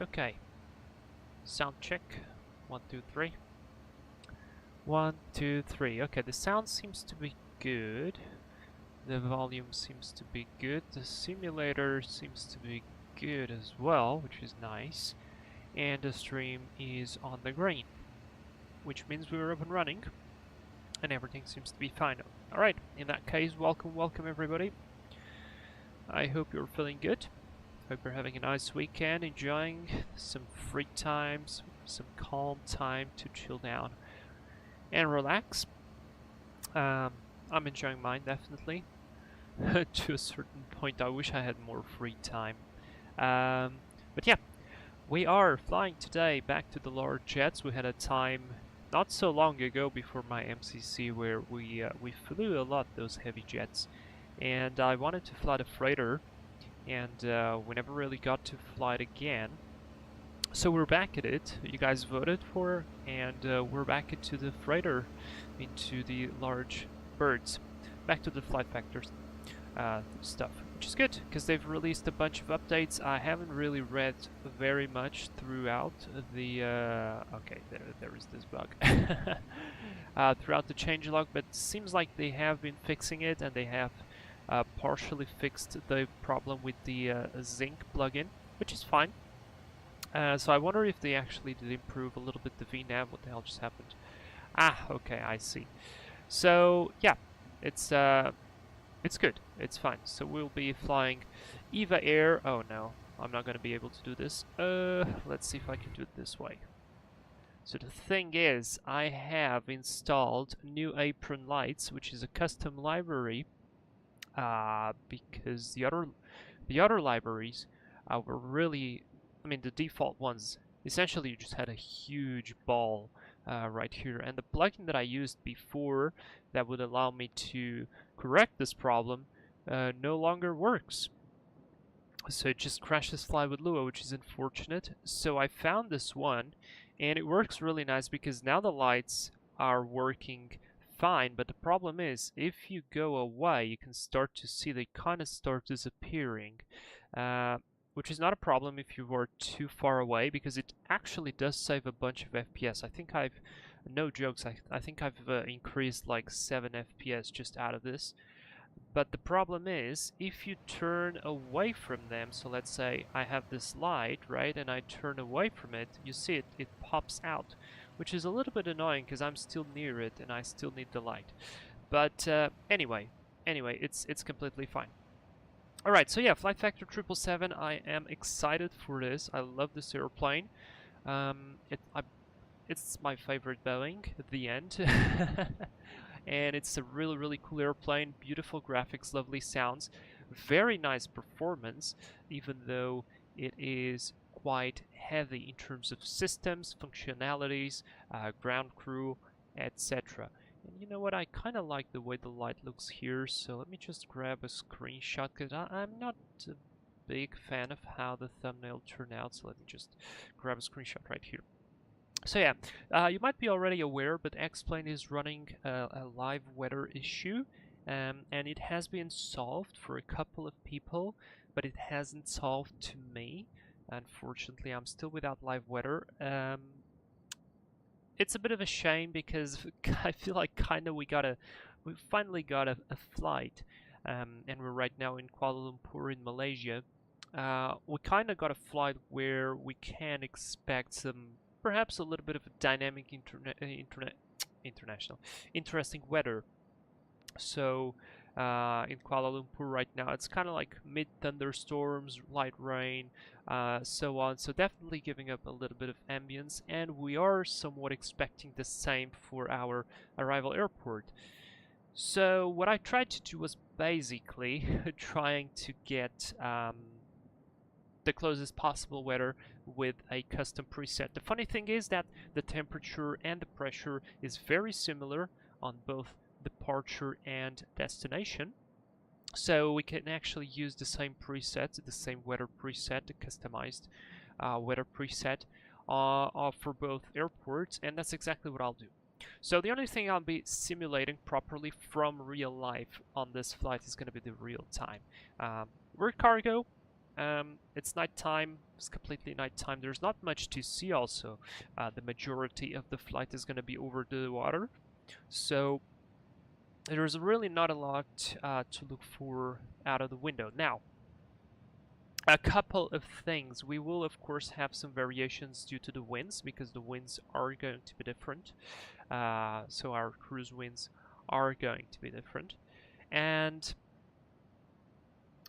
Okay. Sound check. 1, 2, 3. 1, 2, 3. Okay, the sound seems to be good. The volume seems to be good. The simulator seems to be good as well, which is nice. And the stream is on the green, which means we're up and running. And everything seems to be fine. Alright, in that case, welcome everybody. I hope you're feeling good. Hope you're having a nice weekend, enjoying some free times, some calm time to chill down and relax. I'm enjoying mine, definitely. To a certain point, I wish I had more free time. But yeah, we are flying today back to the large jets. We had a time not so long ago before my MCC where we flew a lot those heavy jets, and I wanted to fly the Freigher, and we never really got to fly it again. So we're back at it. You guys voted for, and we're back into the Freigher, into the large birds, back to the Flightfactor stuff, which is good because they've released a bunch of updates. I haven't really read very much throughout the okay, there is this bug throughout the changelog, but it seems like they have been fixing it, and they have partially fixed the problem with the zinc plugin, which is fine. So I wonder if they actually did improve a little bit the VNav. What the hell just happened? Ah, okay, I see. So yeah, it's good. It's fine. So we'll be flying EVA Air. Oh no, I'm not going to be able to do this. Let's see if I can do it this way. So the thing is, I have installed new apron lights, which is a custom library, because the other libraries were really, I mean, the default ones, essentially you just had a huge ball right here, and the plugin that I used before that would allow me to correct this problem no longer works. So it just crashes Fly with Lua, which is unfortunate. So I found this one, and it works really nice because now the lights are working fine, but the problem is if you go away you can start to see they kind of start disappearing, which is not a problem if you were too far away, because it actually does save a bunch of FPS. I think I've, no jokes, I think I've increased like 7 FPS just out of this. But the problem is, if you turn away from them, so let's say I have this light, right, and I turn away from it, you see it pops out, which is a little bit annoying because I'm still near it and I still need the light. But anyway, it's completely fine. Alright, so yeah, Flightfactor 777, I am excited for this. I love this airplane. It's my favorite Boeing, at the end. And it's a really cool airplane, beautiful graphics, lovely sounds, very nice performance, even though it is quite heavy in terms of systems, functionalities, ground crew, etc. And you know what, I kind of like the way the light looks here, so let me just grab a screenshot, because I'm not a big fan of how the thumbnail turned out, so let me just grab a screenshot right here. So yeah, you might be already aware, but X-Plane is running a live weather issue, and it has been solved for a couple of people, but it hasn't solved to me. Unfortunately, I'm still without live weather. It's a bit of a shame because I feel like we finally got a flight, and we're right now in Kuala Lumpur in Malaysia. We kind of got a flight where we can expect some, perhaps a little bit of a dynamic interesting weather. So in Kuala Lumpur right now, it's kind of like mid thunderstorms, light rain, so on. So definitely giving up a little bit of ambience, and we are somewhat expecting the same for our arrival airport. So what I tried to do was basically trying to get the closest possible weather with a custom preset. The funny thing is that the temperature and the pressure is very similar on both departure and destination. So we can actually use the same preset, the same weather preset, the customized weather preset for both airports, and that's exactly what I'll do. So the only thing I'll be simulating properly from real life on this flight is going to be the real time. We're cargo, It's nighttime. It's completely nighttime. There's not much to see also. The majority of the flight is going to be over the water. So there's really not a lot to look for out of the window. Now, a couple of things. We will, of course, have some variations due to the winds, because the winds are going to be different. So our cruise winds are going to be different. And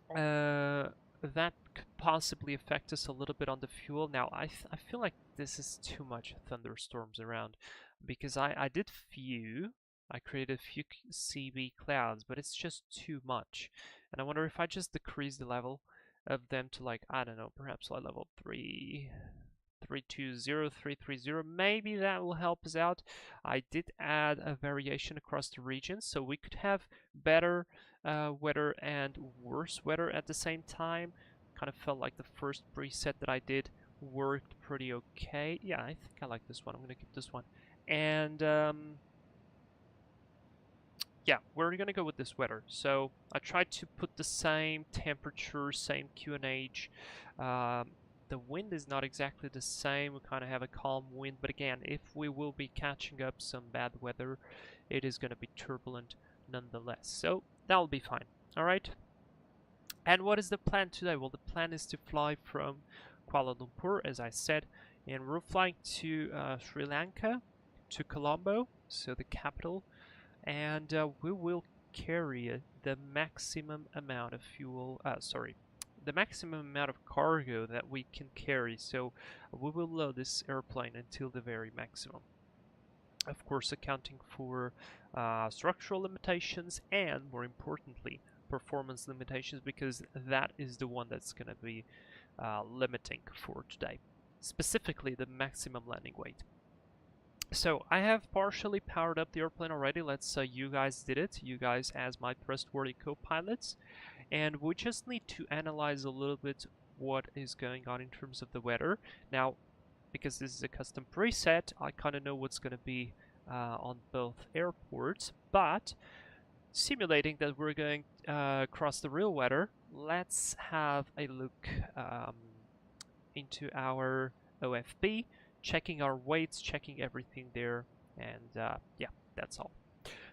that could possibly affect us a little bit on the fuel. Now, I feel like this is too much thunderstorms around, because I did few. I created a few CB clouds, but it's just too much. And I wonder if I just decrease the level of them to, like, I don't know, perhaps like level 320, 330, maybe that will help us out. I did add a variation across the region, so we could have better weather and worse weather at the same time. Kind of felt like the first preset that I did worked pretty okay. Yeah, I think I like this one. I'm gonna keep this one. And yeah, we're gonna go with this weather. So I tried to put the same temperature, same QNH. The wind is not exactly the same. We kind of have a calm wind, but again, if we will be catching up some bad weather, it is going to be turbulent nonetheless. So that'll be fine. All right. And what is the plan today? Well, the plan is to fly from Kuala Lumpur, as I said, and we're flying to Sri Lanka, to Colombo, so the capital, and we will carry the maximum amount of fuel. The maximum amount of cargo that we can carry. So we will load this airplane until the very maximum. Of course, accounting for structural limitations and, more importantly, performance limitations, because that is the one that's going to be limiting for today. Specifically, the maximum landing weight. So I have partially powered up the airplane already. Let's say you guys did it. You guys as my trustworthy co-pilots. And we just need to analyze a little bit what is going on in terms of the weather. Now, because this is a custom preset, I kind of know what's going to be on both airports, but simulating that we're going across the real weather, let's have a look into our OFB, checking our weights, checking everything there, and yeah, that's all.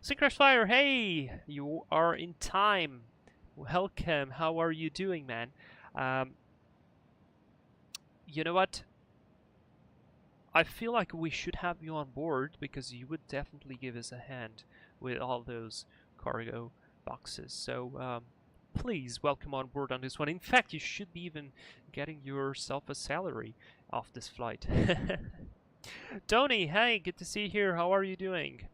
Synchronous Flyer, hey, you are in time. Welcome. How are you doing, man? You know what? I feel like we should have you on board, because you would definitely give us a hand with all those cargo boxes. So please welcome on board on this one. In fact, you should be even getting yourself a salary off this flight. Tony, hey, good to see you here. How are you doing?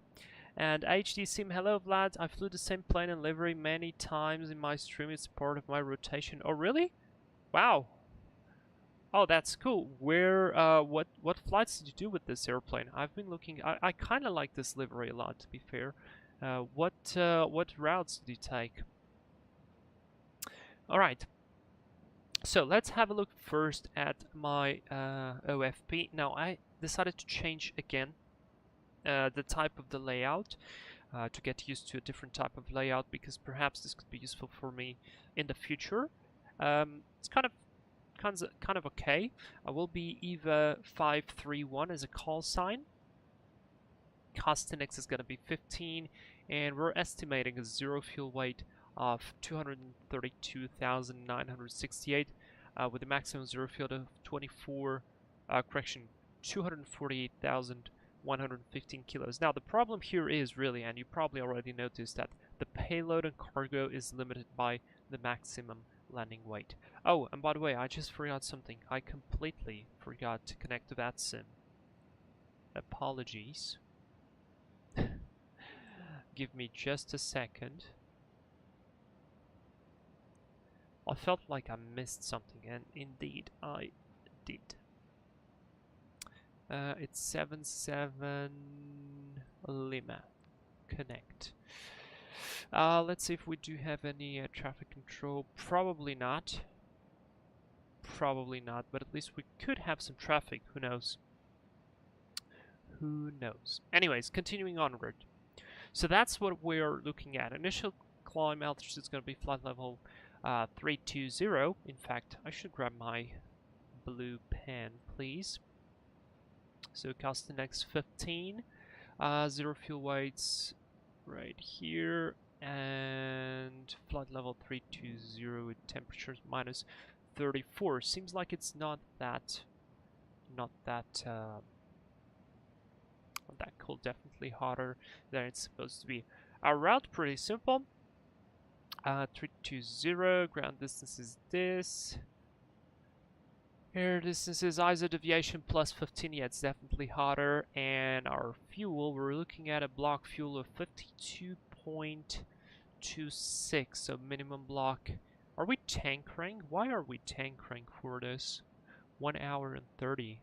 And HD Sim, hello Vlad, I flew the same plane and livery many times in my stream. It's part of my rotation. Oh really? Wow. Oh, that's cool. Where, what flights did you do with this airplane? I've been looking, I kind of like this livery a lot, to be fair. What routes did you take? Alright. So let's have a look first at my OFP. Now I decided to change again the type of the layout to get used to a different type of layout, because perhaps this could be useful for me in the future. It's kind of okay. I will be EVA 531 as a call sign. Cost index is going to be 15, and we're estimating a zero fuel weight of 232,968 with a maximum zero fuel of 248,115 kilos. Now the problem here is really, and you probably already noticed, that the payload and cargo is limited by the maximum landing weight. Oh, and by the way, I just forgot something. I completely forgot to connect to that sim. Apologies. Give me just a second. I felt like I missed something, and indeed I did. It's 77 Lima. Connect. Let's see if we do have any traffic control. Probably not. Probably not, but at least we could have some traffic. Who knows? Who knows? Anyways, continuing onward. So that's what we're looking at. Initial climb altitude is going to be flight level 320. In fact, I should grab my blue pen, please. So cost index 15, zero fuel weights right here, and flight level 320 with temperatures minus 34. Seems like it's not that cold. Definitely hotter than it's supposed to be. Our route pretty simple. 320, ground distance is this. Air distance is ISO deviation plus 15, yeah, it's definitely hotter. And our fuel, we're looking at a block fuel of 52.26, so minimum block. Are we tankering? Why are we tankering for this? 1 hour and 30.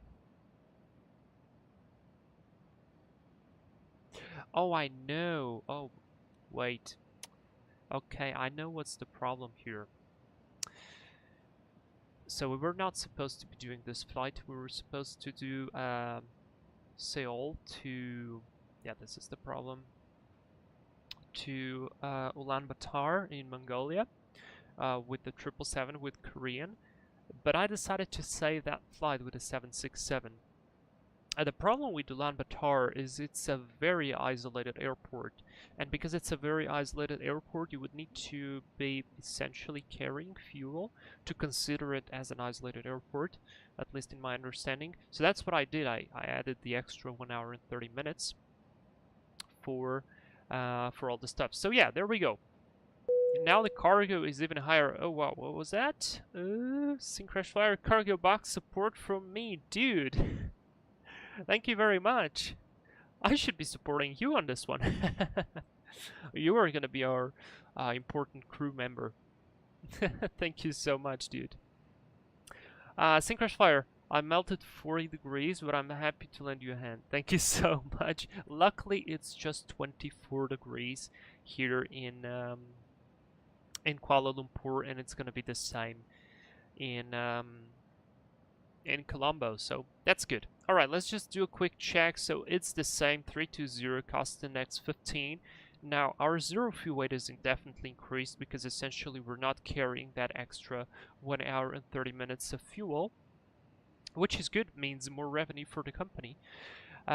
Oh, I know. Oh, wait. Okay, I know what's the problem here. So we were not supposed to be doing this flight. We were supposed to do Seoul to, yeah, this is the problem, to Ulaanbaatar in Mongolia with the 777 with Korean. But I decided to save that flight with a 767. The problem with Ulaanbaatar is it's a very isolated airport, and because it's a very isolated airport, you would need to be essentially carrying fuel to consider it as an isolated airport, at least in my understanding. So that's what I did. I added the extra 1 hour and 30 minutes for all the stuff. So yeah, there we go. Now the cargo is even higher. Oh wow, what was that? Syncrash Flyer cargo box support from me, dude. Thank you very much. I should be supporting you on this one. You are gonna be our important crew member. Thank you so much, dude. Syncrash Fire, I melted 40 degrees, but I'm happy to lend you a hand. Thank you so much. Luckily, it's just 24 degrees here in Kuala Lumpur, and it's gonna be the same in Colombo, so that's good. Alright, let's just do a quick check. So it's the same, 320, cost index 15. Now, our zero fuel weight is definitely increased because essentially we're not carrying that extra 1 hour and 30 minutes of fuel, which is good, means more revenue for the company.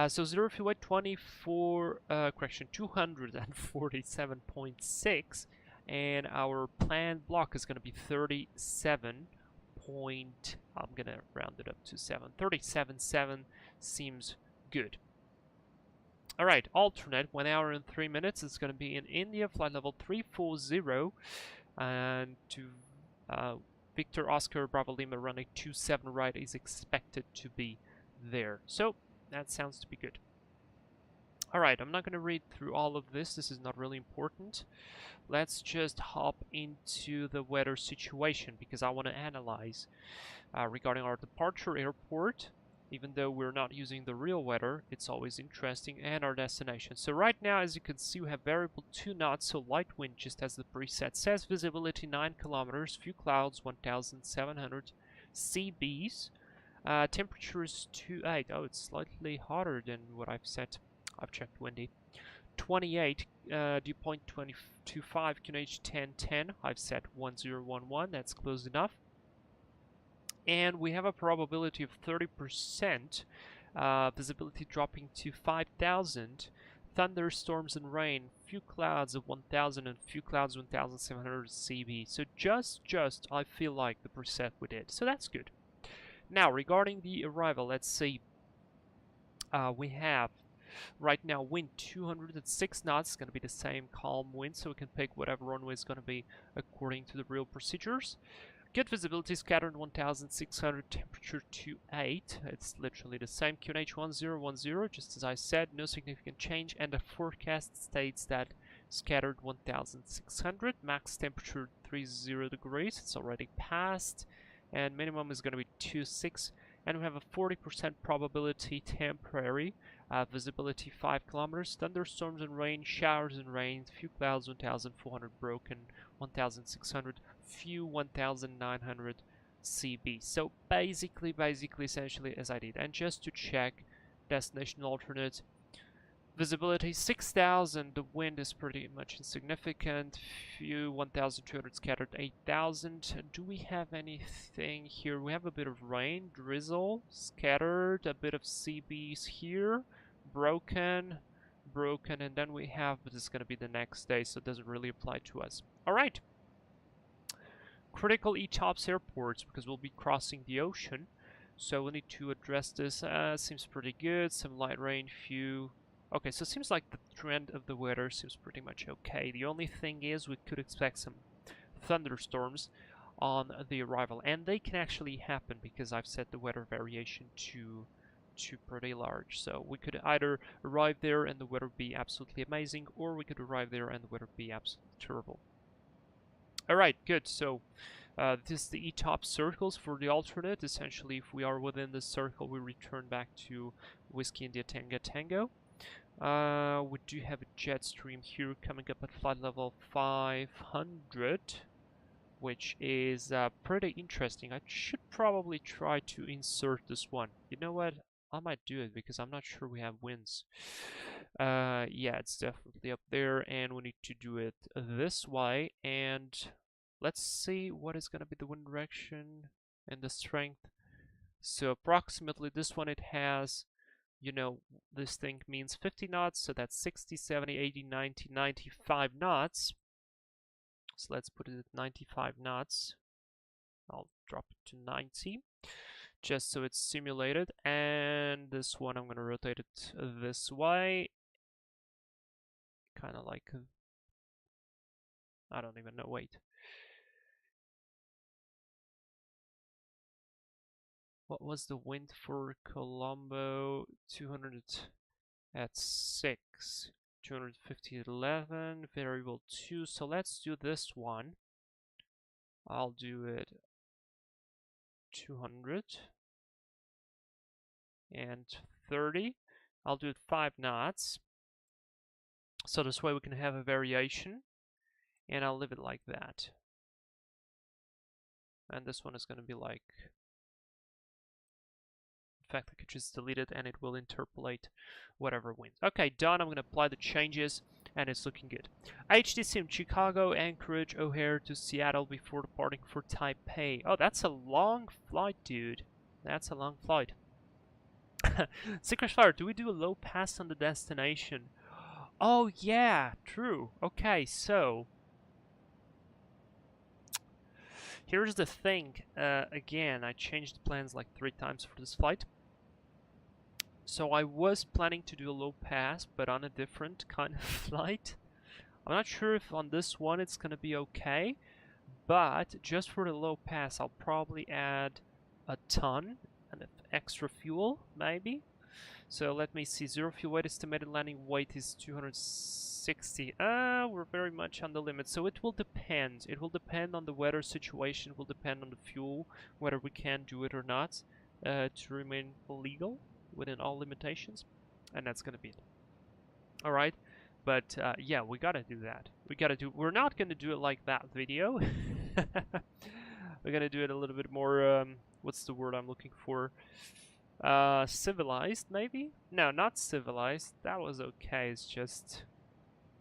So zero fuel weight 247.6, and our planned block is going to be 37. I'm gonna round it up to 37.7 seems good. All right, alternate 1 hour and 3 minutes. It's gonna be in India, flight level 340, and to Victor Oscar Bravo Lima running 27 right is expected to be there. So that sounds to be good. All right, I'm not gonna read through all of this. This is not really important. Let's just hop into the weather situation because I want to analyze regarding our departure airport. Even though we're not using the real weather, it's always interesting, and our destination. So right now, as you can see, we have variable 2 knots, so light wind, just as the preset says. Visibility 9 kilometers, few clouds, 1,700 CBs. Temperature is 28. Oh, it's slightly hotter than what I've set. I've checked windy. 28, dew point 25, QNH 1010. I've set 1011. That's close enough. And we have a probability of 30%. Visibility dropping to 5,000. Thunderstorms and rain. Few clouds of 1,000 and few clouds 1,700 CB. So just I feel like the preset we did. So that's good. Now regarding the arrival, let's see. We have right now wind 206 knots. It's going to be the same calm wind, so we can pick whatever runway is going to be according to the real procedures. Good visibility, scattered 1,600, temperature 28. It's literally the same. QNH 1010, just as I said, no significant change, and the forecast states that scattered 1,600, max temperature 30 degrees. It's already passed, and minimum is going to be 26. And we have a 40% probability temporary, visibility 5 kilometers, thunderstorms and rain, showers and rain, few clouds 1,400, broken 1,600, few 1,900 CB. So basically, essentially as I did. And just to check, destination alternate, Visibility 6,000. The wind is pretty much insignificant. Few 1,200 scattered 8,000. Do we have anything here? We have a bit of rain, drizzle, scattered, a bit of CBs here, broken, and then we have, but it's gonna be the next day, so it doesn't really apply to us. All right. Critical ETOPS airports, because we'll be crossing the ocean, so we need to address this. Seems pretty good. Some light rain, few. Okay, so it seems like the trend of the weather seems pretty much okay. The only thing is we could expect some thunderstorms on the arrival, and they can actually happen because I've set the weather variation to pretty large. So we could either arrive there and the weather be absolutely amazing, or we could arrive there and the weather be absolutely terrible. Alright, good. So this is the ETOP circles for the alternate. Essentially, if we are within this circle, we return back to Whiskey India Tango Tango. We do have a jet stream here coming up at flight level 500, which is pretty interesting. I should probably try to insert this one. You know what? I might do it because I'm not sure we have winds. Yeah, it's definitely up there, and we need to do it this way. And let's see what is going to be the wind direction and the strength. So approximately this one, it has, you know, this thing means 50 knots, so that's 60, 70, 80, 90, 95 knots. So let's put it at 95 knots. I'll drop it to 90, just so it's simulated. And this one, I'm going to rotate it this way. Kind of like, I don't even know, wait. What was the wind for Colombo? 200 at 6. 250 at 11. Variable 2. So let's do this one. I'll do it 200 and 30. I'll do it 5 knots. So this way we can have a variation. And I'll leave it like that. And this one is going to be like... In fact, I could just delete it and it will interpolate whatever wins. Okay, done. I'm going to apply the changes and it's looking good. HTC from Chicago, Anchorage, O'Hare to Seattle before departing for Taipei. Oh, that's a long flight, dude. That's a long flight. Secret Flyer, do we do a low pass on the destination? Oh, yeah, true. Okay, so... here's the thing. Again, I changed plans like 3 times for this flight. So I was planning to do a low pass, but on a different kind of flight. I'm not sure if on this one it's gonna be okay, but just for the low pass, I'll probably add a ton and extra fuel, maybe. So let me see. 0 fuel weight, estimated landing weight is 260. We're very much on the limit. So it will depend. It will depend on the weather situation. It will depend on the fuel, whether we can do it or not, to remain legal within all limitations. And that's gonna be it. All right. But yeah, we gotta do that. We're not gonna do it like that video. We're gonna do it a little bit more. What's the word I'm looking for? Civilized, maybe? No, not civilized. That was okay. It's just,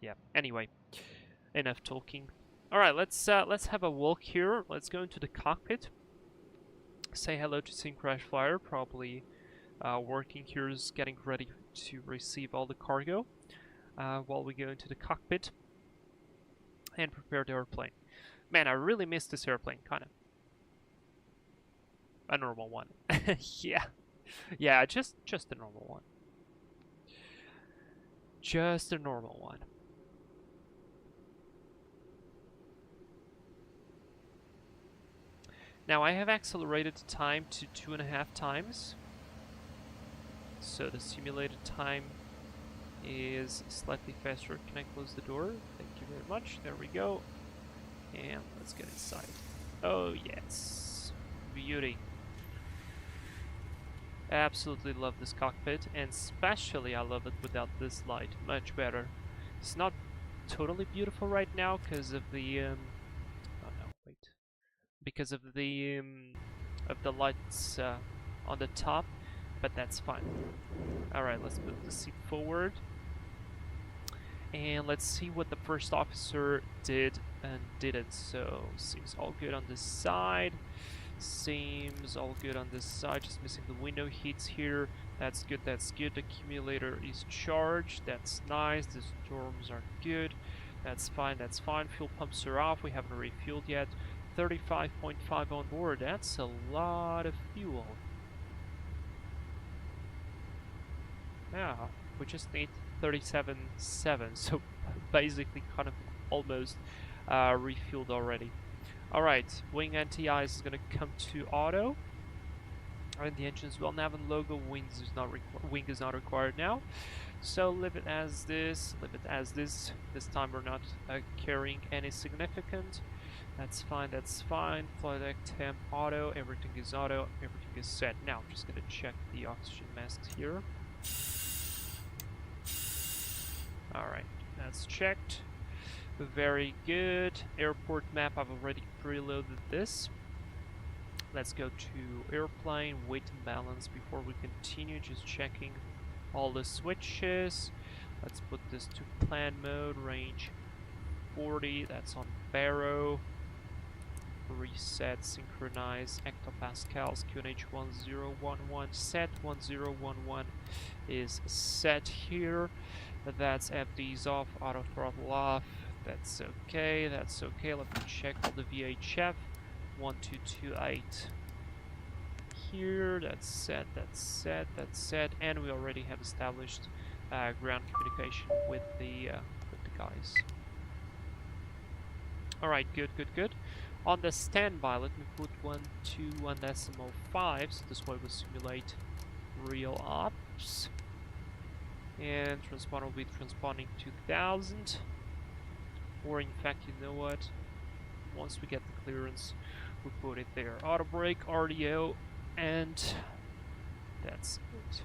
yeah. Anyway, enough talking. All right, let's have a walk here. Let's go into the cockpit. Say hello to Crash Flyer. Probably working here is getting ready to receive all the cargo. While we go into the cockpit and prepare the airplane. Man, I really miss this airplane, kind of. A normal one. Yeah. Yeah, just a normal one. Just a normal one. Now I have accelerated the time to 2.5 times. So the simulated time is slightly faster. Can I close the door? Thank you very much. There we go. And let's get inside. Oh yes. Beauty. Absolutely love this cockpit, and especially I love it without this light. Much better. It's not totally beautiful right now because of the oh no, wait. Because of the lights on the top, but that's fine. All right, let's move the seat forward. And let's see what the first officer did and didn't. So seems all good on this side. Seems all good on this side. Just missing the window heats here. That's good. That's good. The accumulator is charged. That's nice. The storms are good. That's fine. That's fine. Fuel pumps are off. We haven't refueled yet. 35.5 on board. That's a lot of fuel. Yeah, we just need 37.7, so basically kind of almost refueled already. Alright, wing anti-ice is going to come to auto. And the engine as well. Nav and logo, wing is not required now. So leave it as this, leave it as this. This time we're not carrying any significant. That's fine, that's fine. Flight deck temp auto, everything is auto, everything is set. Now I'm just gonna check the oxygen masks here. Alright, that's checked. Very good. Airport map, I've already preloaded this. Let's go to airplane, weight and balance before we continue, just checking all the switches. Let's put this to plan mode, range 40, that's on baro. Reset, synchronize, hectopascals, QNH 1011 set, 1011 is set here. That's FD's off, auto throttle off, that's okay, that's okay. Let me check all the VHF. 1228 here, that's set, that's set, that's set, and we already have established ground communication with the guys. Alright, good, good, good. On the standby, let me put 121.5, so this way we'll simulate real ops. And transponder will be transponding 2000. Or in fact, you know what? Once we get the clearance, we put it there. Auto brake, RDO, and that's it.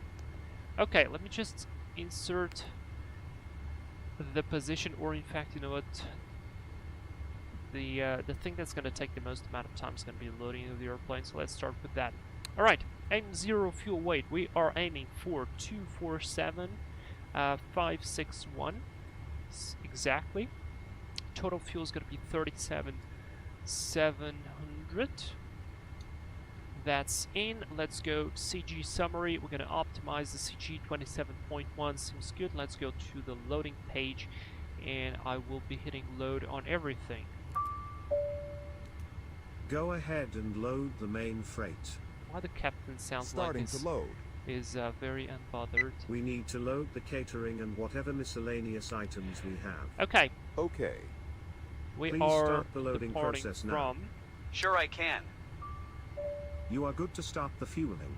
Okay, let me just insert the position, or in fact, you know what? The thing that's going to take the most amount of time is going to be loading of the airplane, so let's start with that. Alright, aim 0 fuel weight. We are aiming for 247,561 exactly. Total fuel is going to be 37,700. That's in. Let's go CG summary. We're going to optimize the CG 27.1. Seems good. Let's go to the loading page, and I will be hitting load on everything. Go ahead and load the main freight. Why the captain sounds Starting like this to load. Is very unbothered. We need to load the catering and whatever miscellaneous items we have. Okay. Okay. We Please are start the loading departing process now. from... Sure I can. You are good to start the fueling.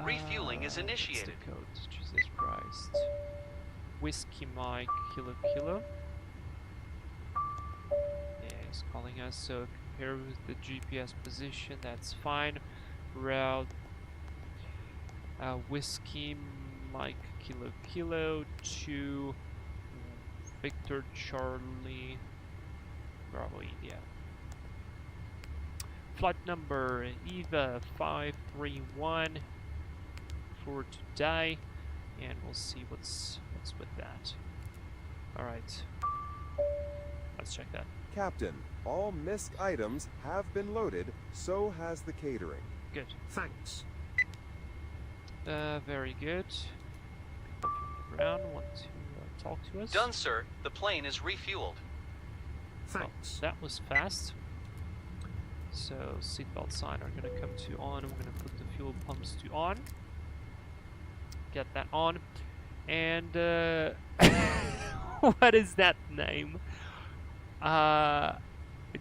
Refueling is initiated. What's the code? Jesus Christ. Whiskey Mike Kilo Kilo. Yeah, he's calling us, so compare with the GPS position, that's fine. Route Whiskey Mike Kilo Kilo to Victor Charlie Bravo India. Flight number EVA 531 for today, and we'll see what's with that. Alright, let's check that. Captain, all MISC items have been loaded, so has the catering. Good. Thanks. Very good. People from the ground want to talk to us. Done, sir. The plane is refueled. Thanks. Well, that was fast. So seatbelt sign are gonna come to on. We're gonna put the fuel pumps to on. Get that on. And what is that name?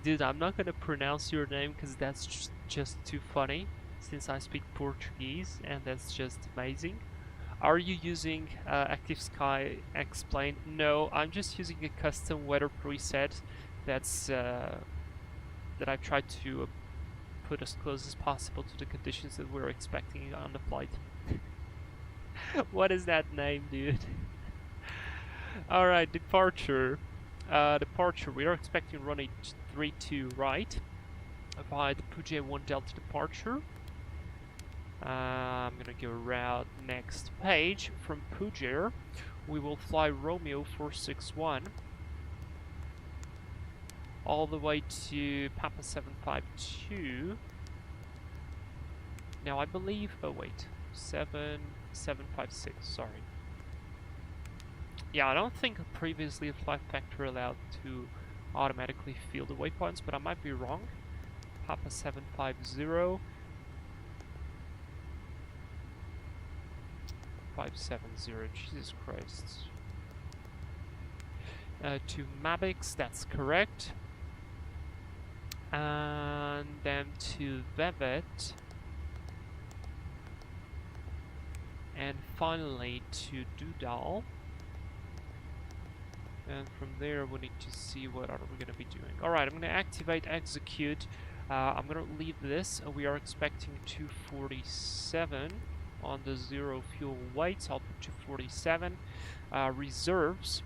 Dude, I'm not gonna pronounce your name because that's just too funny, since I speak Portuguese, and that's just amazing. Are you using Active Sky Explain? No, I'm just using a custom weather preset that's that I've tried to put as close as possible to the conditions that we're expecting on the flight. What is that name, dude? Alright, departure. Departure, we are expecting runway 32 right via the Puget 1 Delta departure. I'm gonna go route next page. From Puget, we will fly Romeo 461 all the way to Papa 752. Now I believe, oh wait, 756, sorry. Yeah, I don't think previously Flightfactor allowed to automatically fill the waypoints, but I might be wrong. Papa 750, 570, Jesus Christ. To Mabix, that's correct. And then to Vevet. And finally to Dudal. And from there we need to see what are we going to be doing. Alright, I'm going to activate execute. I'm going to leave this. We are expecting 247 on the zero fuel weight. I'll put 247. Reserves.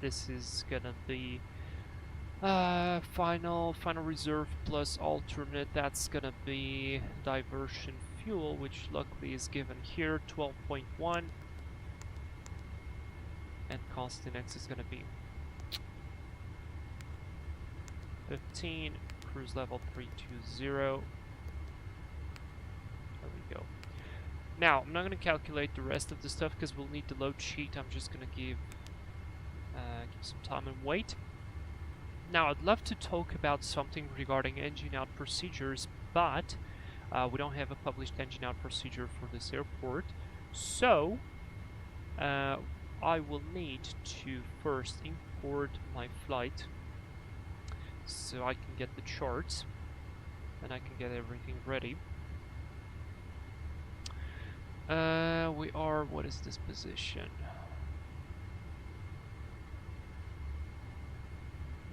This is going to be final reserve plus alternate. That's going to be diversion fuel, which luckily is given here, 12.1. And cost index is going to be 15, cruise level 320. There we go. Now, I'm not going to calculate the rest of the stuff because we'll need the load sheet. I'm just going to give some time and wait. Now, I'd love to talk about something regarding engine out procedures, but we don't have a published engine out procedure for this airport. So, I will need to first import my flight so I can get the charts and I can get everything ready. We are, what is this position?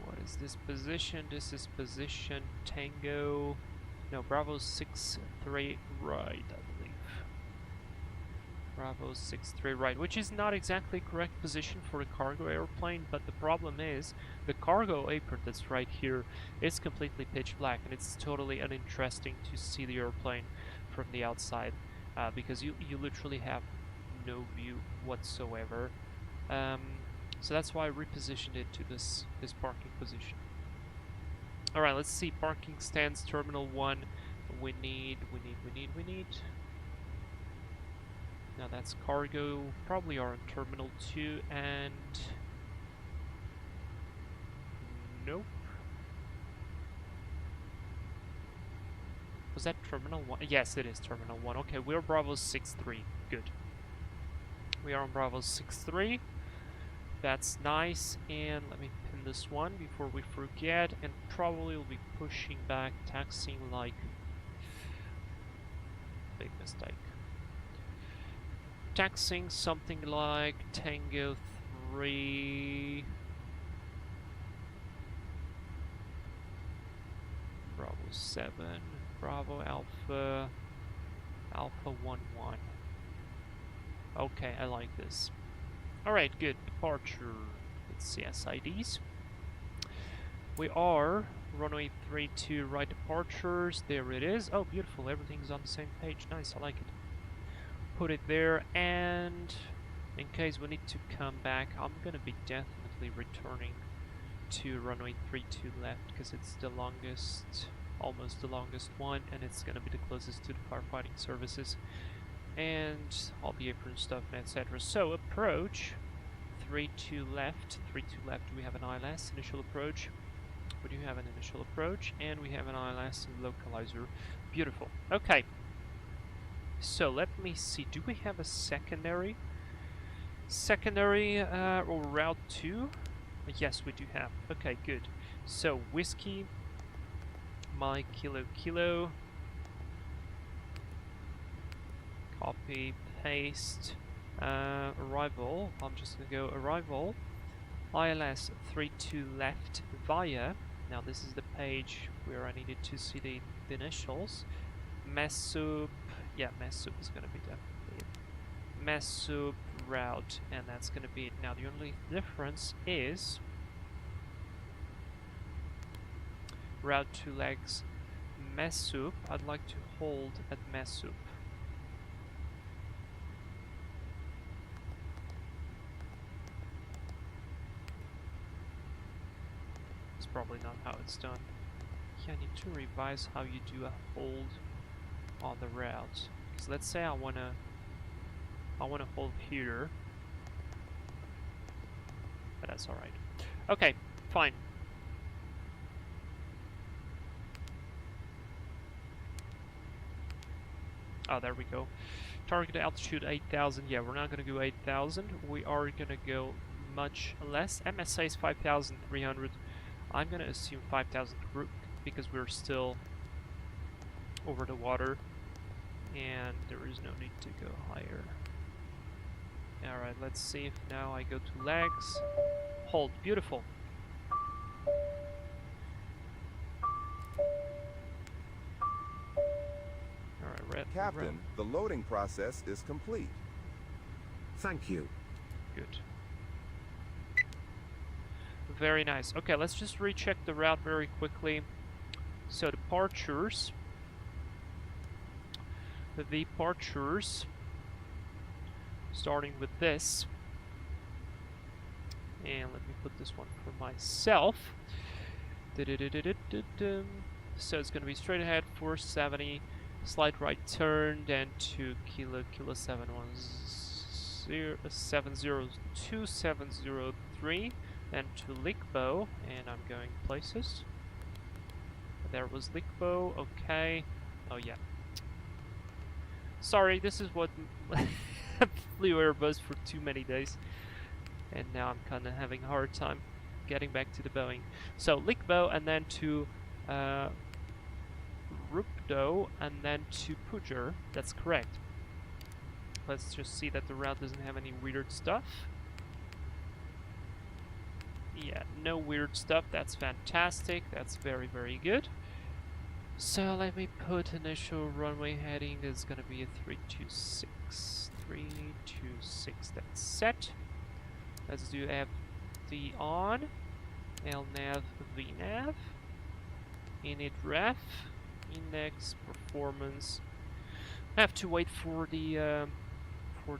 What is this position? This is position Tango, no, Bravo 63 right, I believe. Bravo 63 right, which is not exactly correct position for a cargo airplane, but the problem is the cargo apron that's right here is completely pitch black and it's totally uninteresting to see the airplane from the outside because you literally have no view whatsoever. So that's why I repositioned it to this parking position. Alright, let's see, parking stands, Terminal 1, we need. Now that's cargo, probably are in Terminal 2 and... Nope. Was that Terminal 1? Yes, it is Terminal 1. Okay, we're Bravo 63. Good. We are on Bravo 63. That's nice. And let me pin this one before we forget. And probably we'll be pushing back, taxiing like... Big mistake. Taxing something like Tango 3, Bravo 7, Bravo Alpha, Alpha 1-1. Okay, I like this. Alright, good. Departure. Let's see SIDs. We are runway 32 right departures. There it is. Oh, beautiful. Everything's on the same page. Nice, I like it. Put it there, and in case we need to come back, I'm gonna be definitely returning to runway 32 left because it's the longest, almost the longest one, and it's gonna be the closest to the firefighting services and all the apron stuff and etc. So approach 32 left, 32 left. We have an ILS initial approach. We do have an initial approach, and we have an ILS localizer. Beautiful. Okay. So let me see, do we have a secondary or route 2? Yes, we do have. Okay, good. So whiskey, my kilo, copy, paste, arrival. I'm just gonna go arrival, ILS 32 left via. Now this is the page where I needed to see the initials. Messup. Yeah, Messup is going to be definitely it. Messup route, and that's going to be it. Now the only difference is route 2 legs Messup. I'd like to hold at Messup. It's probably not how it's done. Yeah, I need to revise how you do a hold on the route. Because let's say I wanna hold here. But that's alright. Okay, fine. Oh, there we go. Target altitude 8,000. Yeah, we're not gonna go 8,000. We are gonna go much less. MSA is 5,300. I'm gonna assume 5,000 because we're still over the water, and there is no need to go higher. Alright, let's see if now I go to legs. Hold. Beautiful. Alright, red. Captain, the loading process is complete. Thank you. Good. Very nice. Okay, let's just recheck the route very quickly. So departures. The departures. Starting with this. And let me put this one for myself. So it's going to be straight ahead 470, slight right turn, then to kilo 702-703, then to Likbo, and I'm going places. There was Likbo, okay. Oh yeah. Sorry, this is what flew Airbus for too many days. And now I'm kind of having a hard time getting back to the Boeing. So Likbo, and then to Rupdo, and then to Pujer. That's correct. Let's just see that the route doesn't have any weird stuff. Yeah, no weird stuff. That's fantastic. That's very, very good. So let me put initial runway heading is going to be a 326. 326. That's set. Let's do FD on, LNAV, VNAV, init ref, index, performance. I have to wait for the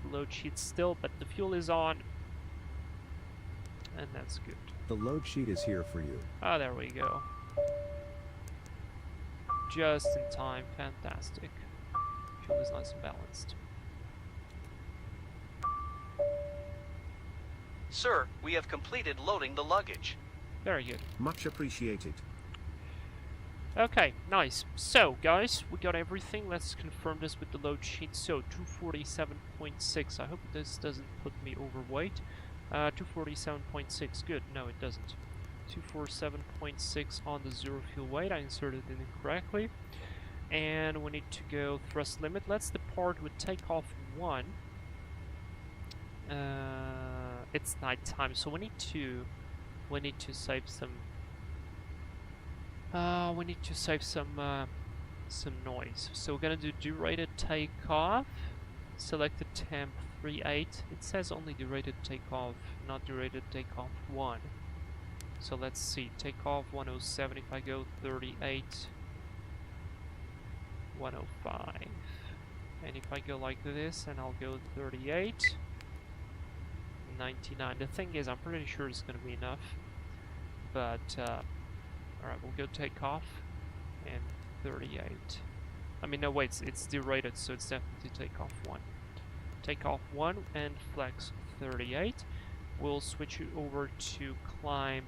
load sheet still, but the fuel is on, and that's good. The load sheet is here for you. Ah, there we go. Just in time, fantastic. Fuel is nice and balanced. Sir, we have completed loading the luggage. Very good. Much appreciated. Okay, nice. So, guys, we got everything. Let's confirm this with the load sheet. So, 247.6. I hope this doesn't put me overweight. 247.6. Good. No, it doesn't. 247.6 on the zero fuel weight. I inserted it incorrectly. And we need to go thrust limit. Let's depart with takeoff 1. It's nighttime, so we need to save some. We need to save some noise. So we're gonna do derated takeoff. Selected temp 38. It says only derated takeoff, not derated takeoff 1. So let's see. Takeoff 107. If I go 38, 105. And if I go like this, and I'll go 38. 99. The thing is, I'm pretty sure it's going to be enough, but alright, we'll go take off and 38. I mean, no, wait, it's derated, so it's definitely take off 1. Take off 1 and flex 38. We'll switch it over to climb.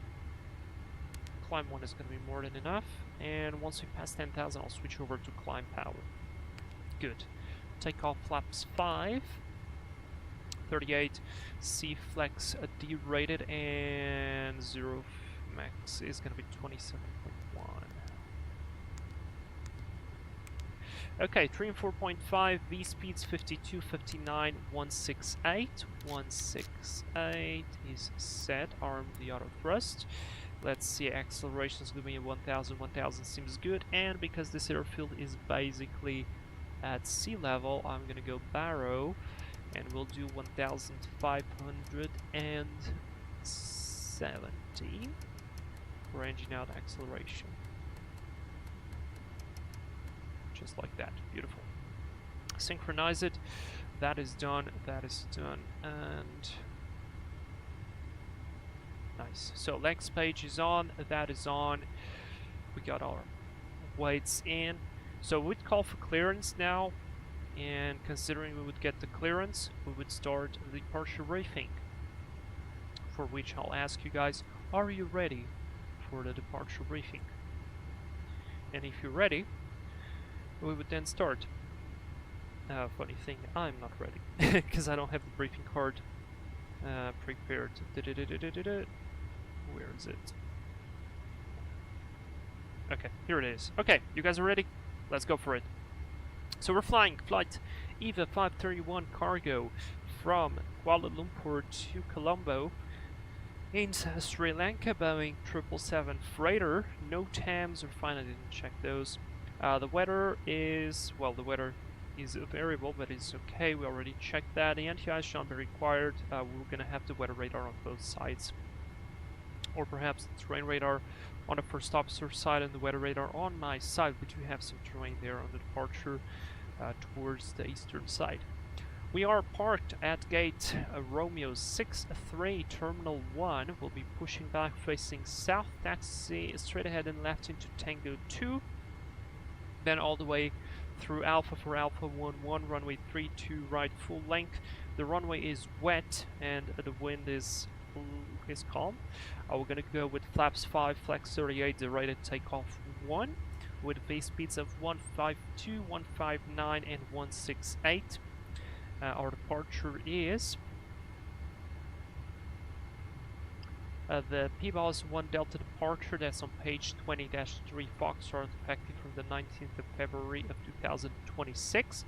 Climb 1 is going to be more than enough, and once we pass 10,000, I'll switch over to climb power. Good. Take off flaps 5. 38, C flex derated, and 0 max is going to be 27.1. Okay, 3 and 4.5, V speeds 52, 59, 168. 168 is set, arm the auto thrust. Let's see, acceleration is going to be 1000, 1000 seems good, and because this airfield is basically at sea level, I'm going to go barrow. And we'll do 1,570 for engine out acceleration. Just like that. Beautiful. Synchronize it. That is done. That is done. And nice. guys. So legs page is on, that is on. We got our weights in. So we'd call for clearance now, and considering we would get the clearance, we would start the departure briefing, for which I'll ask you guys, are you ready for the departure briefing? And if you're ready, we would then start. Funny thing, I'm not ready, because I don't have the briefing card prepared. Where is it? Okay, here it is. Okay, you guys are ready? Let's go for it. So we're flying flight EVA 531 cargo from Kuala Lumpur to Colombo in Sri Lanka, Boeing 777 Freigher. No TAMs are fine, I didn't check those. The weather is, well, the weather is a variable, but it's okay, we already checked that. The anti-ice shall be required. We're gonna have the weather radar on both sides, or perhaps the terrain radar on the first officer side and the weather radar on my side. We do have some terrain there on the departure towards the eastern side. We are parked at gate Romeo 63, Terminal 1. We'll be pushing back facing south, taxi straight ahead and left into Tango 2, then all the way through Alpha for Alpha 11, runway 32 right full length. The runway is wet and the wind is calm. We're gonna go with flaps 5, flex 38, the rated takeoff 1, with V speeds of 152, 159 and 168. Our departure is the P-BOS 1 Delta departure, that's on page 20-3 Foxtrot, effective from the 19th of February of 2026.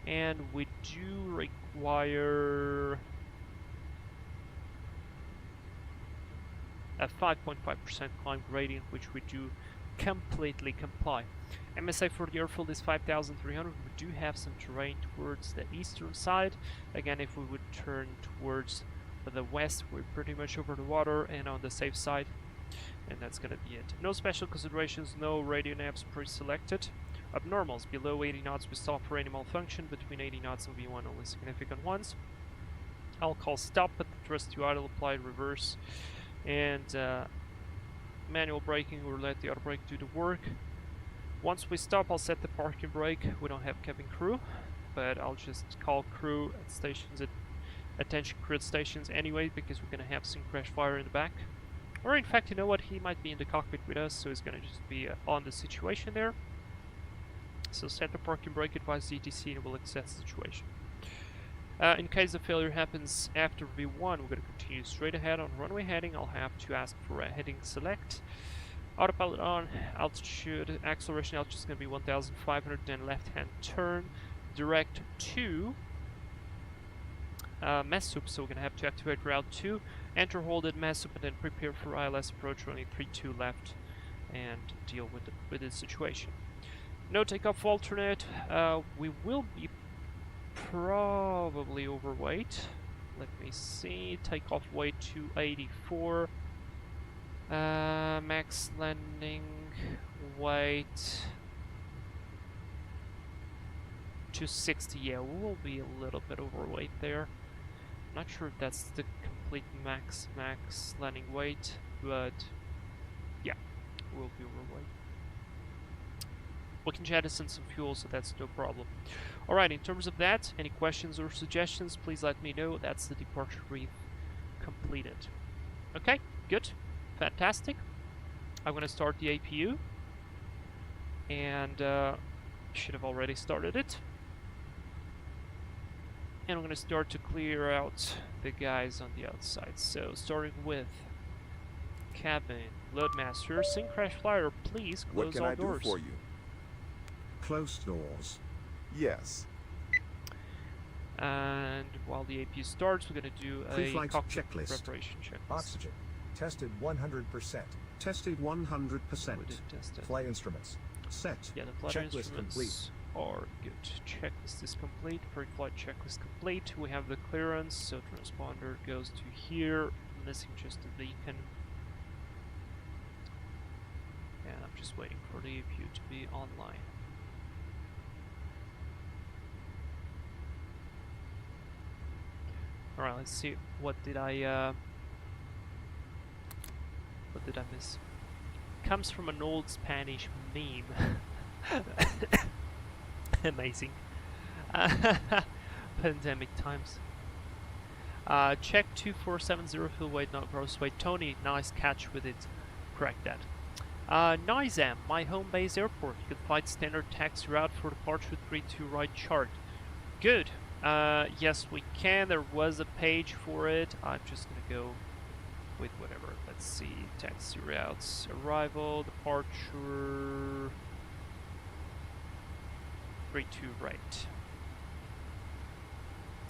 And we do require a 5.5% climb gradient, which we do completely comply. MSA for the airfield is 5,300. We do have some terrain towards the eastern side. Again, if we would turn towards the west, we're pretty much over the water and on the safe side, and that's gonna be it. No special considerations, no radio navs pre-selected. Abnormals below 80 knots, we stop for any malfunction. Between 80 knots and V1, only significant ones. I'll call stop, but the thrust to idle, apply reverse, and manual braking or let the auto brake do the work. Once we stop, I'll set the parking brake. We don't have cabin crew, but I'll just call crew at stations, at attention crew at stations anyway, because we're gonna have some crash fire in the back. Or in fact, you know what, he might be in the cockpit with us, so he's gonna just be on the situation there. So set the parking brake, advise DTC, and we'll assess the situation. In case the failure happens after V1, we're going to continue straight ahead on runway heading. I'll have to ask for a heading select. Autopilot on, altitude, acceleration altitude is going to be 1,500, then left-hand turn, direct to Messup, so we're going to have to activate route 2, enter hold at Messup, and then prepare for ILS approach running 32 left, and deal with the situation. No takeoff alternate. We will be probably overweight. Let me see. Takeoff weight 284. Max landing weight 260. Yeah, we will be a little bit overweight there. Not sure if that's the complete max landing weight, but yeah, we'll be overweight. We can jettison some fuel, so that's no problem. Alright, in terms of that, any questions or suggestions, please let me know. That's the departure brief completed. Okay, good. Fantastic. I'm going to start the APU. And should have already started it. And I'm going to start to clear out the guys on the outside. So, starting with cabin, loadmaster, sink crash flyer, please close all doors. What can I do for you? Close doors. Yes. And while the APU starts, we're going to do a Pre-flight cockpit checklist. preparation checklist. Oxygen. Tested 100%. Tested 100%. We did test it. Flight instruments. Set. Yeah, the flight Checklist instruments are good. Checklist is complete. Pre-flight checklist complete. We have the clearance, so transponder goes to here. Missing just the beacon. And I'm just waiting for the APU to be online. Alright, let's see. What did I What did I miss? Comes from an old Spanish meme. Amazing. Pandemic times. Check 2470 fuel weight, not gross weight. Tony, nice catch with it. Correct that. Nizam, my home base airport. You can flight standard taxi route for departure 32 right chart. Good. Yes, we can. There was a page for it. I'm just gonna go with whatever. Let's see. Taxi routes. Arrival, departure. 32 right.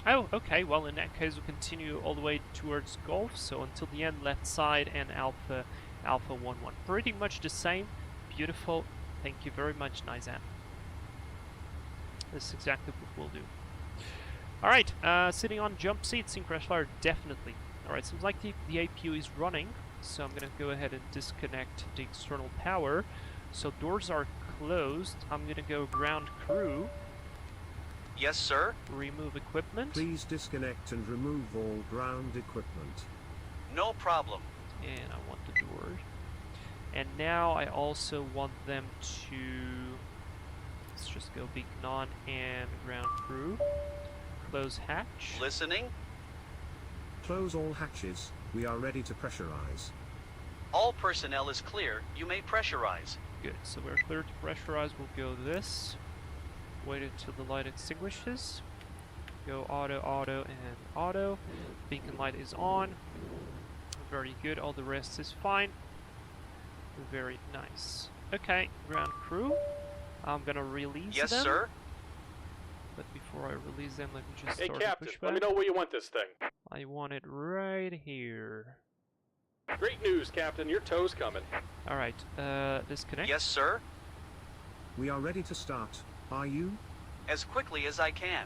Oh, okay. Well, in that case, we'll continue all the way towards Golf. So until the end, left side and Alpha 11. Pretty much the same. Beautiful. Thank you very much, Nizam. This is exactly what we'll do. Alright, sitting on jump seat, Syncrash Flyer, definitely. Alright, seems like the APU is running, so I'm gonna go ahead and disconnect the external power. So doors are closed. I'm gonna go ground crew. Yes, sir. Remove equipment. Please disconnect and remove all ground equipment. No problem. And I want the door. And now I also want them to... Let's just go beacon on and ground crew. Close hatch. Listening. Close all hatches. We are ready to pressurize. All personnel is clear. You may pressurize. Good, so we're clear to pressurize. We'll go this. Wait until the light extinguishes. Go auto, auto, and auto. Beacon light is on. Very good, all the rest is fine. Very nice. Okay, ground crew. I'm gonna release them. Yes, sir. But before I release them, let me just Hey, start the Captain, pushback. let me know where you want this thing. I want it right here. Great news, Captain. Your tow's coming. Alright, disconnect. Yes, sir. We are ready to start. Are you? As quickly as I can.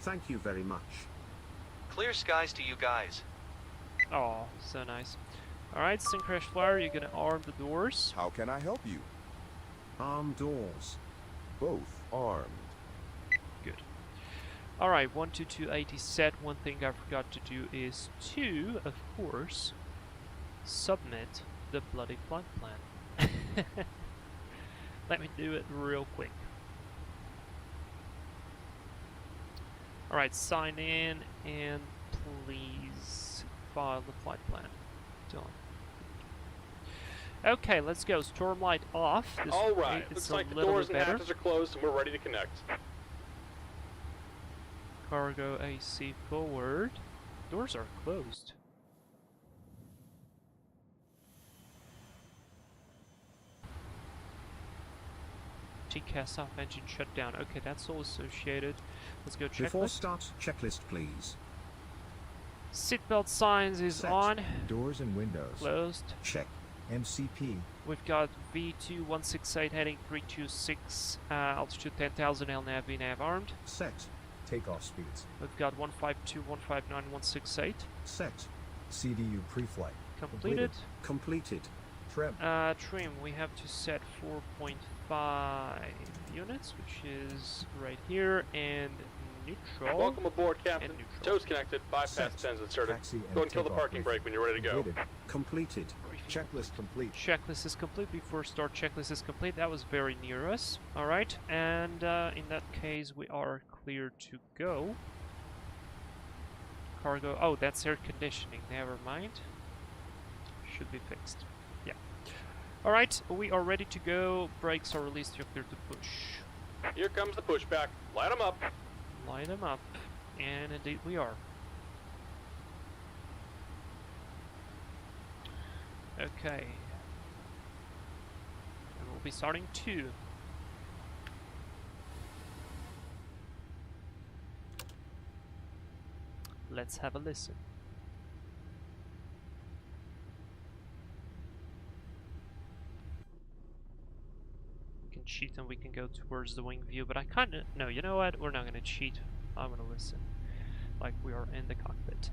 Thank you very much. Clear skies to you guys. Oh, so nice. Alright, Syncrash Flyer, you're gonna arm the doors. How can I help you? Arm doors. Both armed. Good. Alright, 12280 set. One thing I forgot to do is to, of course, submit the bloody flight plan. Let me do it real quick. Alright, sign in and please file the flight plan. Done. Okay, let's go. Storm light off. This All right. it's Looks a like the little doors bit and better. hatches are closed and we're ready to connect. Cargo AC forward. Doors are closed. TCAS off, engine shut down. Okay, that's all associated. Let's go Before checklist. start, checklist please. Seatbelt signs is Set. on. Doors and windows. Closed. Check. MCP. We've got V2168 heading 326, altitude 10,000, LNAV, VNAV armed. Set. Takeoff speeds. We've got 152, 159, 168 Set. CDU pre-flight. completed. Completed. Trim. Trim, we have to set 4.5 units, which is right here, and neutral. Welcome aboard, Captain. And neutral. Tow's connected. Bypass Set. pens inserted. Taxi and Go and kill the takeoff parking briefing. brake when you're ready to go. Completed. Completed. Checklist complete. Checklist is complete. Before start, checklist is complete. That was very near us. Alright, and in that case, we are clear to go. Cargo. Oh, that's air conditioning. Never mind. Should be fixed. Yeah. Alright, we are ready to go. Brakes are released. You're clear to push. Here comes the pushback. Light them up. Line them up. And indeed we are. Okay. And we'll be starting 2. Let's have a listen. We can cheat and we can go towards the wing view, but I kinda... No, you know what? We're not gonna cheat. I'm gonna listen. Like we are in the cockpit.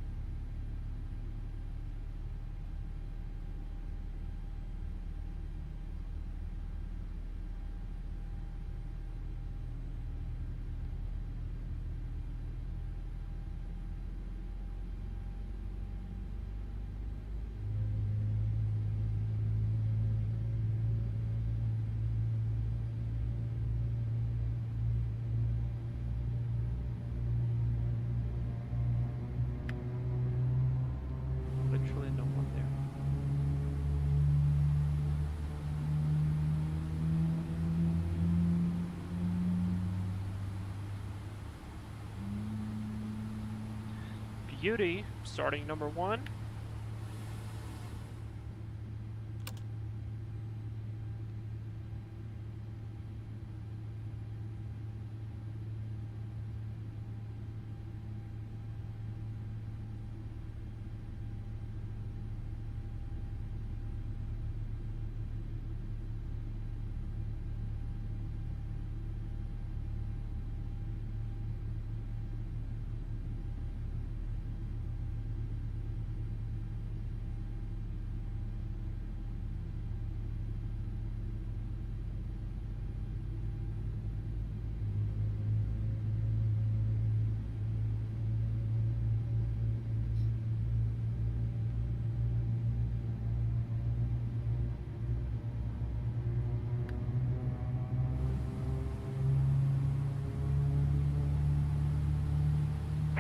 beauty. Starting number 1.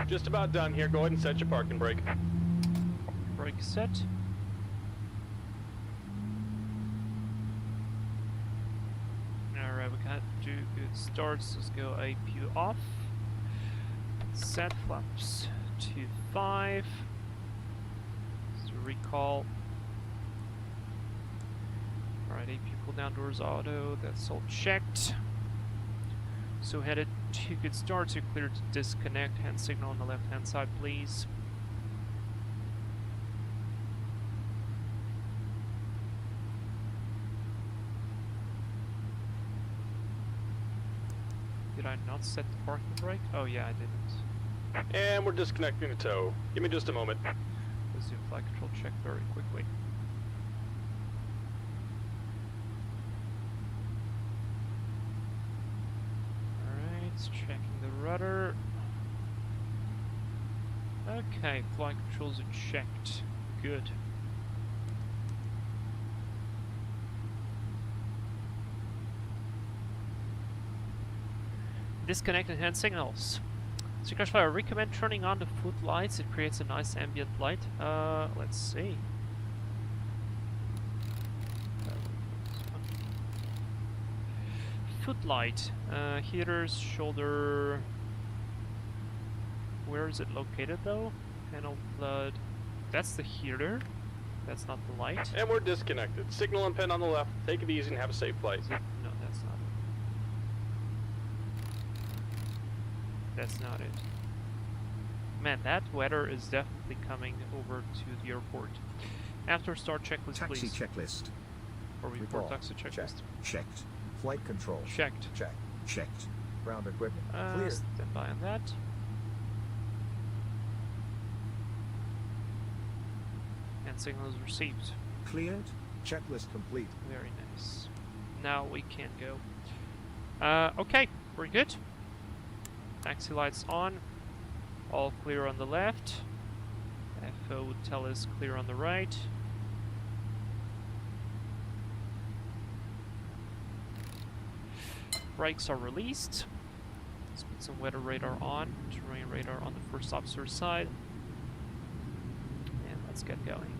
Just about done here. Go ahead and set your parking brake. Brake set. Alright, we got 2 good starts. Let's go APU off. Set flaps to 5. So recall. Alright, APU pull down doors auto. That's all checked. So headed 2 good starts. You're clear to disconnect. Hand signal on the left hand side, please. Did I not set the parking brake? Oh yeah, I didn't. And we're disconnecting the tow. Give me just a moment. Let's do flight control check very quickly. Alright, checking the rudder. Okay, flight controls are checked. Good. Disconnected hand signals. So Crash Fire, I recommend turning on the footlights. It creates a nice ambient light. Let's see. Footlight. Heaters, shoulder. Where is it located though? Panel flood. That's the heater. That's not the light. And we're disconnected. Signal and pin on the left. Take it easy and have a safe flight. No, that's not it. That's not it. Man, that weather is definitely coming over to the airport. After start checklist, Taxi please. checklist. Or report Recall. taxi checklist. Checked. Flight control. Checked. Check. Checked. Ground equipment. Clear. Stand by on that. And signal is received. Cleared. Checklist complete. Very nice. Now we can go. Okay, we're good. Taxi lights on. All clear on the left. FO would tell us clear on the right. Brakes are released. Let's put some weather radar on. Terrain radar on the first officer's side. And let's get going.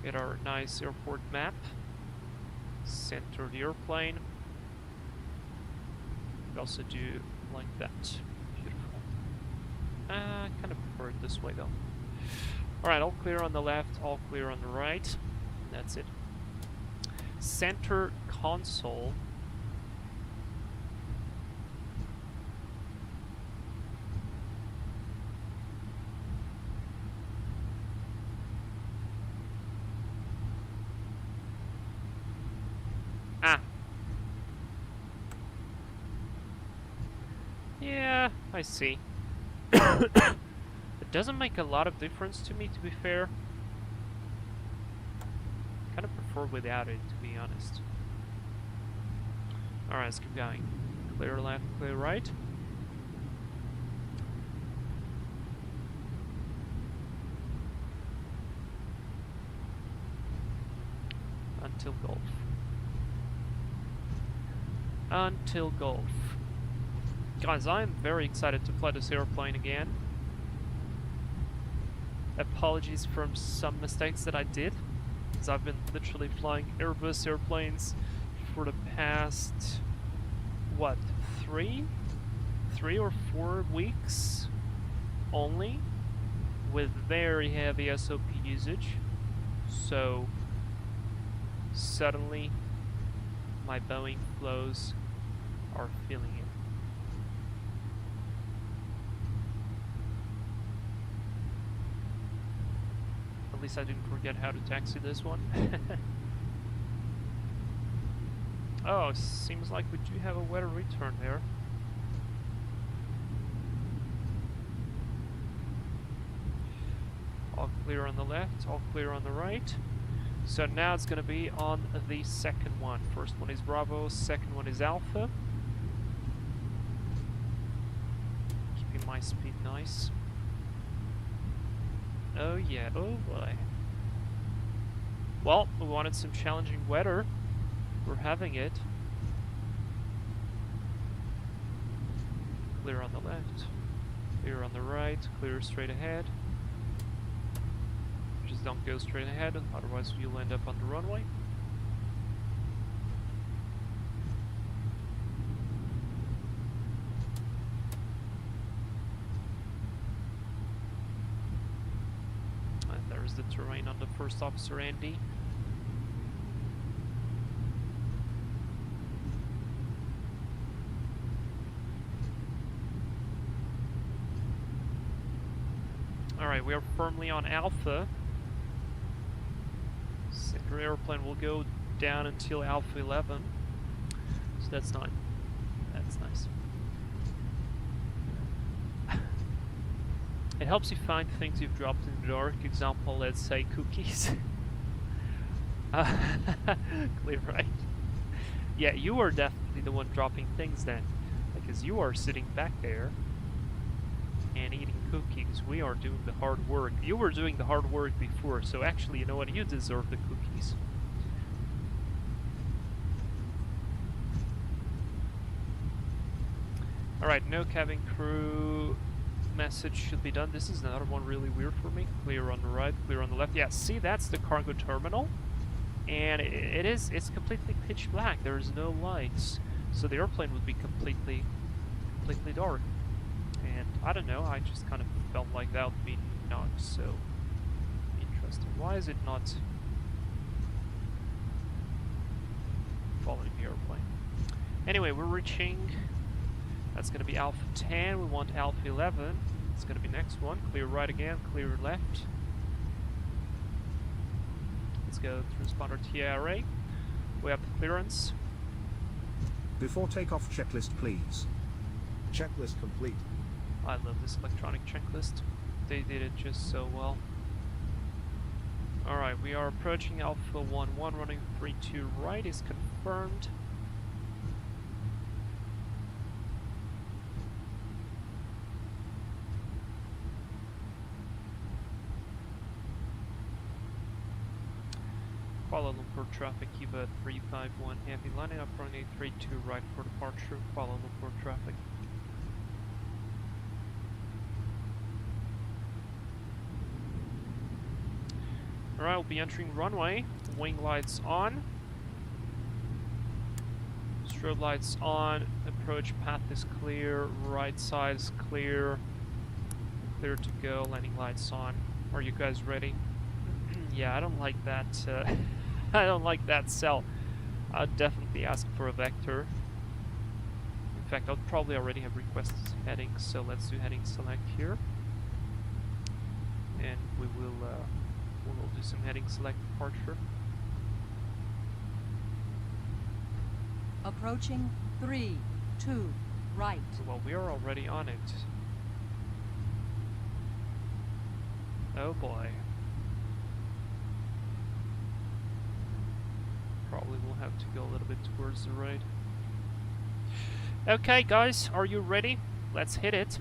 Get our nice airport map. Center the airplane. We also do like that. Beautiful. I kind of prefer it this way though. Alright, all clear on the left, all clear on the right. That's it. Center console. Yeah, I see. It doesn't make a lot of difference to me, to be fair. Kind of prefer without it, to be honest. Alright, let's keep going. Clear left, clear right. Until Gulf. Until Gulf. Guys, I'm very excited to fly this airplane again. Apologies for some mistakes that I did, because I've been literally flying Airbus airplanes for the past, what, three 3 or 4 weeks only, with very heavy SOP usage. So suddenly my Boeing flows are feeling it. At least I didn't forget how to taxi this one. Oh, seems like we do have a weather return there. All clear on the left, all clear on the right. So now it's gonna be on the second one. First one is Bravo, second one is Alpha. Keeping my speed nice. Oh yeah, oh boy. Well, we wanted some challenging weather. We're having it. Clear on the left, clear on the right, clear straight ahead. Just don't go straight ahead, otherwise you'll end up on the runway. And there's the terrain on the first officer, Andy. Alright, we are firmly on Alpha. Center airplane will go down until Alpha 11. So that's nice. That's nice. It helps you find things you've dropped in the dark. Example, let's say cookies. Clear, right? Yeah, you are definitely the one dropping things then. Because you are sitting back there and eating cookies. We are doing the hard work. You were doing the hard work before, so actually, you know what? You deserve the cookies. Alright, no cabin crew message should be done. This is another one really weird for me. Clear on the right, clear on the left. Yeah, see, that's the cargo terminal. And it's completely pitch black. There's no lights. So the airplane would be completely dark. And I don't know, I just kind of felt like that would be not so interesting. Why is it not following the airplane? Anyway, we're reaching, that's going to be Alpha 10, we want Alpha 11, it's going to be next one. Clear right again, clear left. Let's go transponder TRA. We have the clearance. Before takeoff, checklist please. Checklist complete. I love this electronic checklist. They did it just so well. Alright, we are approaching Alpha 11, running 32 right is confirmed. Kuala Lumpur traffic, EVA 351 heavy, lining up runway 32 right for departure, Kuala Lumpur traffic. Alright, we'll be entering runway. Wing lights on. Strobe lights on. Approach path is clear. Right side is clear. Clear to go. Landing lights on. Are you guys ready? Yeah, I don't like that. I don't like that cell. I'd definitely ask for a vector. In fact, I'll probably already have requested headings, so let's do heading select here. And we will do some heading select departure. Approaching 3, 2, right. Well, we are already on it. Oh boy. Probably will have to go a little bit towards the right. Okay guys, are you ready? Let's hit it.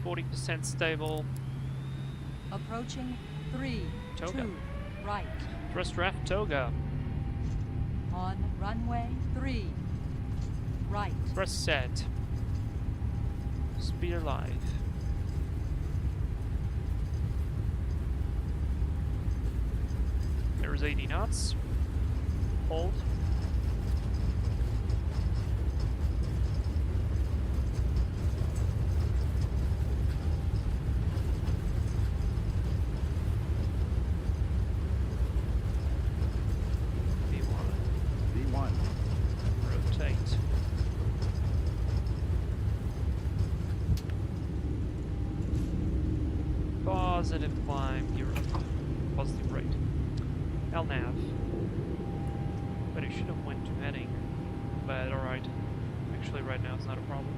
40% stable. Approaching 3, Toga. 2, right. Thrust draft Toga. On runway 3, right. Thrust set. Speed alive. There's 80 knots. Hold. positive climb, Europe. Positive rate. LNAV. But it should have went to heading. But alright. Actually right now it's not a problem.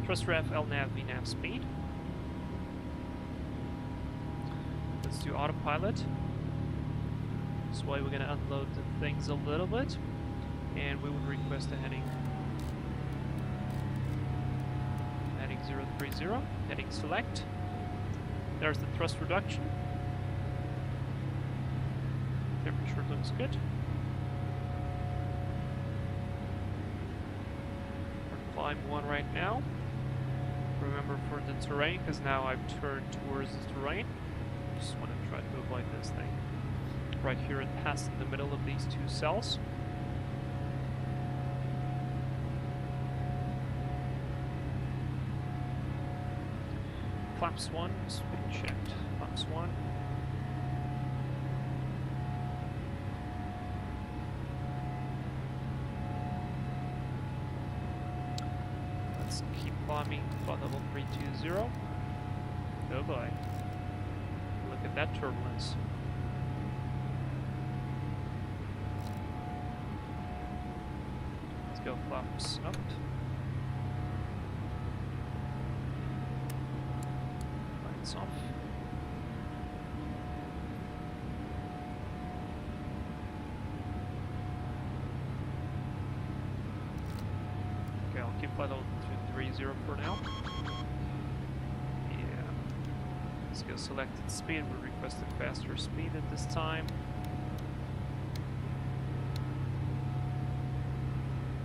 Thrust ref, LNAV, VNAV speed. Let's do autopilot. This way we're gonna unload the things a little bit. And we would request a heading. Heading 030. Heading select. There's the thrust reduction. Temperature looks good. We're climb 1 right now. Remember for the terrain, because now I've turned towards the terrain. Just want to try to avoid this thing. Right here it passed in the middle of these 2 cells. Flaps 1, speed checked. Flaps 1. Let's keep climbing flight level 320. Oh boy. Look at that turbulence. Let's go flaps up. Lights off. Okay, I'll keep flight level 230 for now. Yeah. Let's go selected speed. We requested faster speed at this time.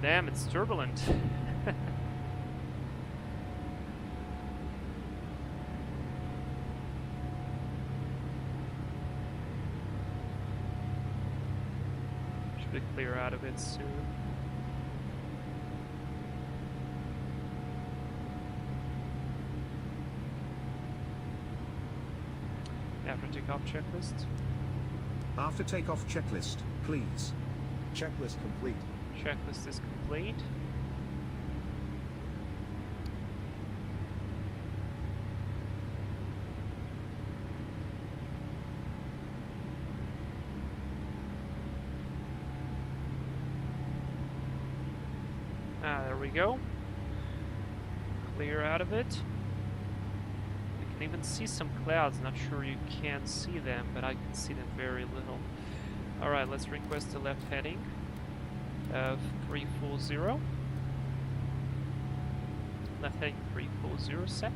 Damn, it's turbulent. Should be clear out of it soon. After takeoff checklist. After takeoff checklist, please. Checklist complete. Checklist is complete. Ah, there we go. Clear out of it. You can even see some clouds. Not sure you can see them, but I can see them very little. Alright, let's request a left heading of 340. Left heading 340 set.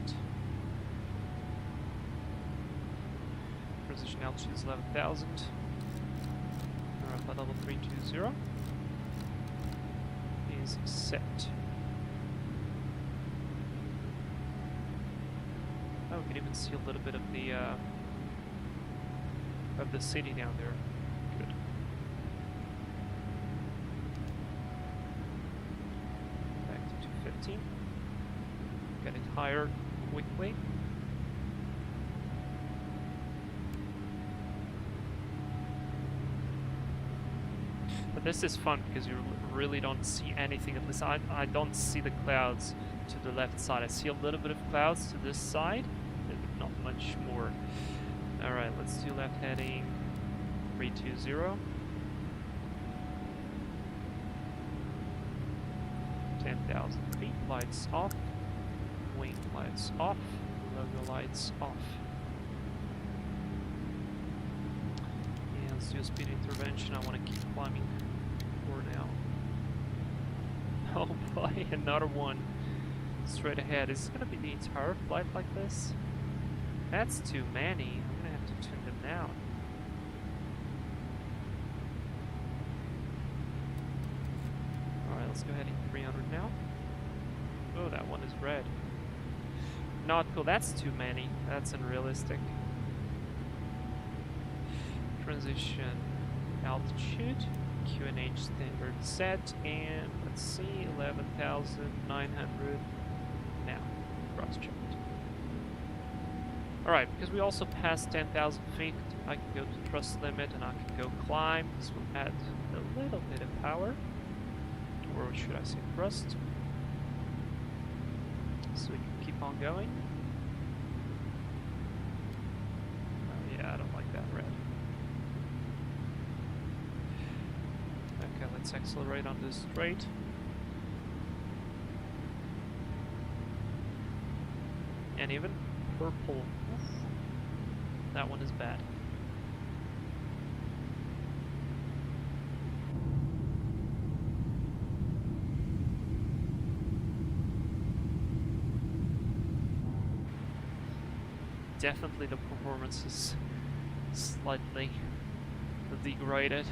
Transition altitude is 11,000. Alright, flight level 320 is set. Oh, we can even see a little bit of the city down there. Good. Back to 250. Get it higher quickly. But this is fun because you really don't see anything. At least I don't see the clouds to the left side. I see a little bit of clouds to this side, but not much more. Alright, let's do left heading 320. 10,000 feet, lights off, wing lights off, logo lights off. And let's do a speed intervention. I want to keep climbing for now. Oh boy, another one straight ahead. Is this going to be the entire flight like this? That's too many. I'm going to have to tune them down. Alright, let's go heading 300 now. Oh, that one is red. Not cool. That's too many. That's unrealistic. Transition altitude. QNH standard set. And let's see, 11,900 now. Cross checked. Alright, because we also passed 10,000 feet, I can go to thrust limit and I can go climb. This will add a little bit of power. Or should I say thrust? So we can keep on going. Let's accelerate on this straight. And even purple. Oof. That one is bad. Definitely the performance is slightly degraded.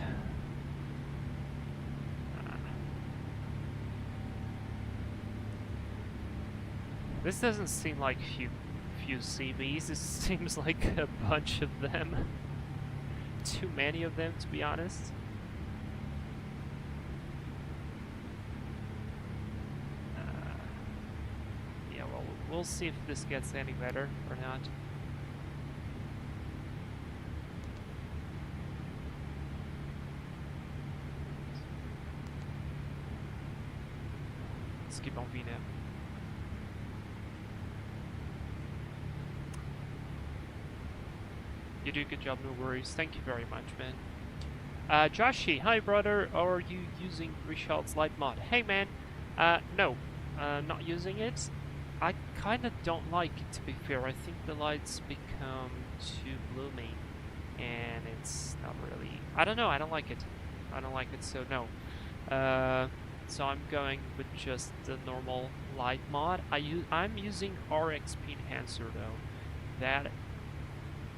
This doesn't seem like few CVs, this seems like a bunch of them. Too many of them, to be honest. Yeah, well, we'll see if this gets any better or not. Let's keep on VNAV. You do a good job, no worries. Thank you very much, man. Joshy, hi brother, are you using Richard's light mod? Hey man, no, not using it. I kinda don't like it, to be fair. I think the lights become too gloomy, and it's not really... I don't know, I don't like it. I don't like it, so no. So I'm going with just the normal light mod. I'm using RXP Enhancer though.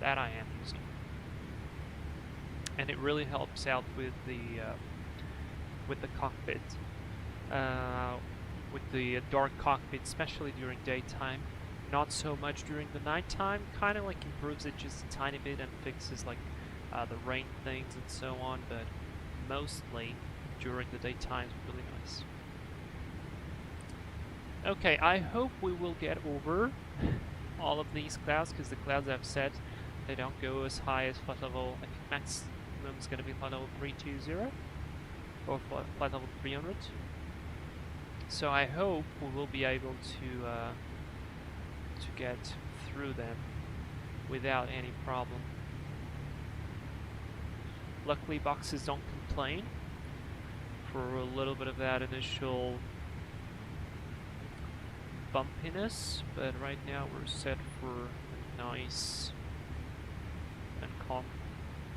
That I am using, and it really helps out with the cockpit, with the dark cockpit, especially during daytime. Not so much during the nighttime. Kind of like improves it just a tiny bit and fixes like the rain things and so on. But mostly during the daytime is really nice. Okay, I hope we will get over all of these clouds, because the clouds I've set, they don't go as high as flight level. I think maximum is going to be flight level 320 or flight level 300. So I hope we will be able to get through them without any problem. Luckily, boxes don't complain for a little bit of that initial bumpiness, but right now we're set for a nice and calm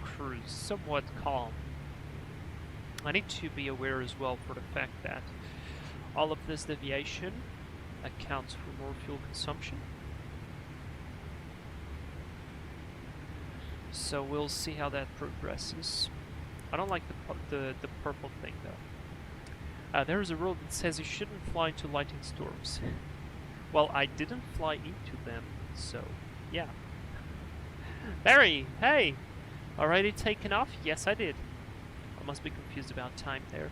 cruise, somewhat calm. I need to be aware as well for the fact that all of this deviation accounts for more fuel consumption. So we'll see how that progresses. I don't like the purple thing though. There's a rule that says you shouldn't fly into lightning storms. Well, I didn't fly into them, so yeah. Barry, hey! Already taken off? Yes, I did. I must be confused about time there.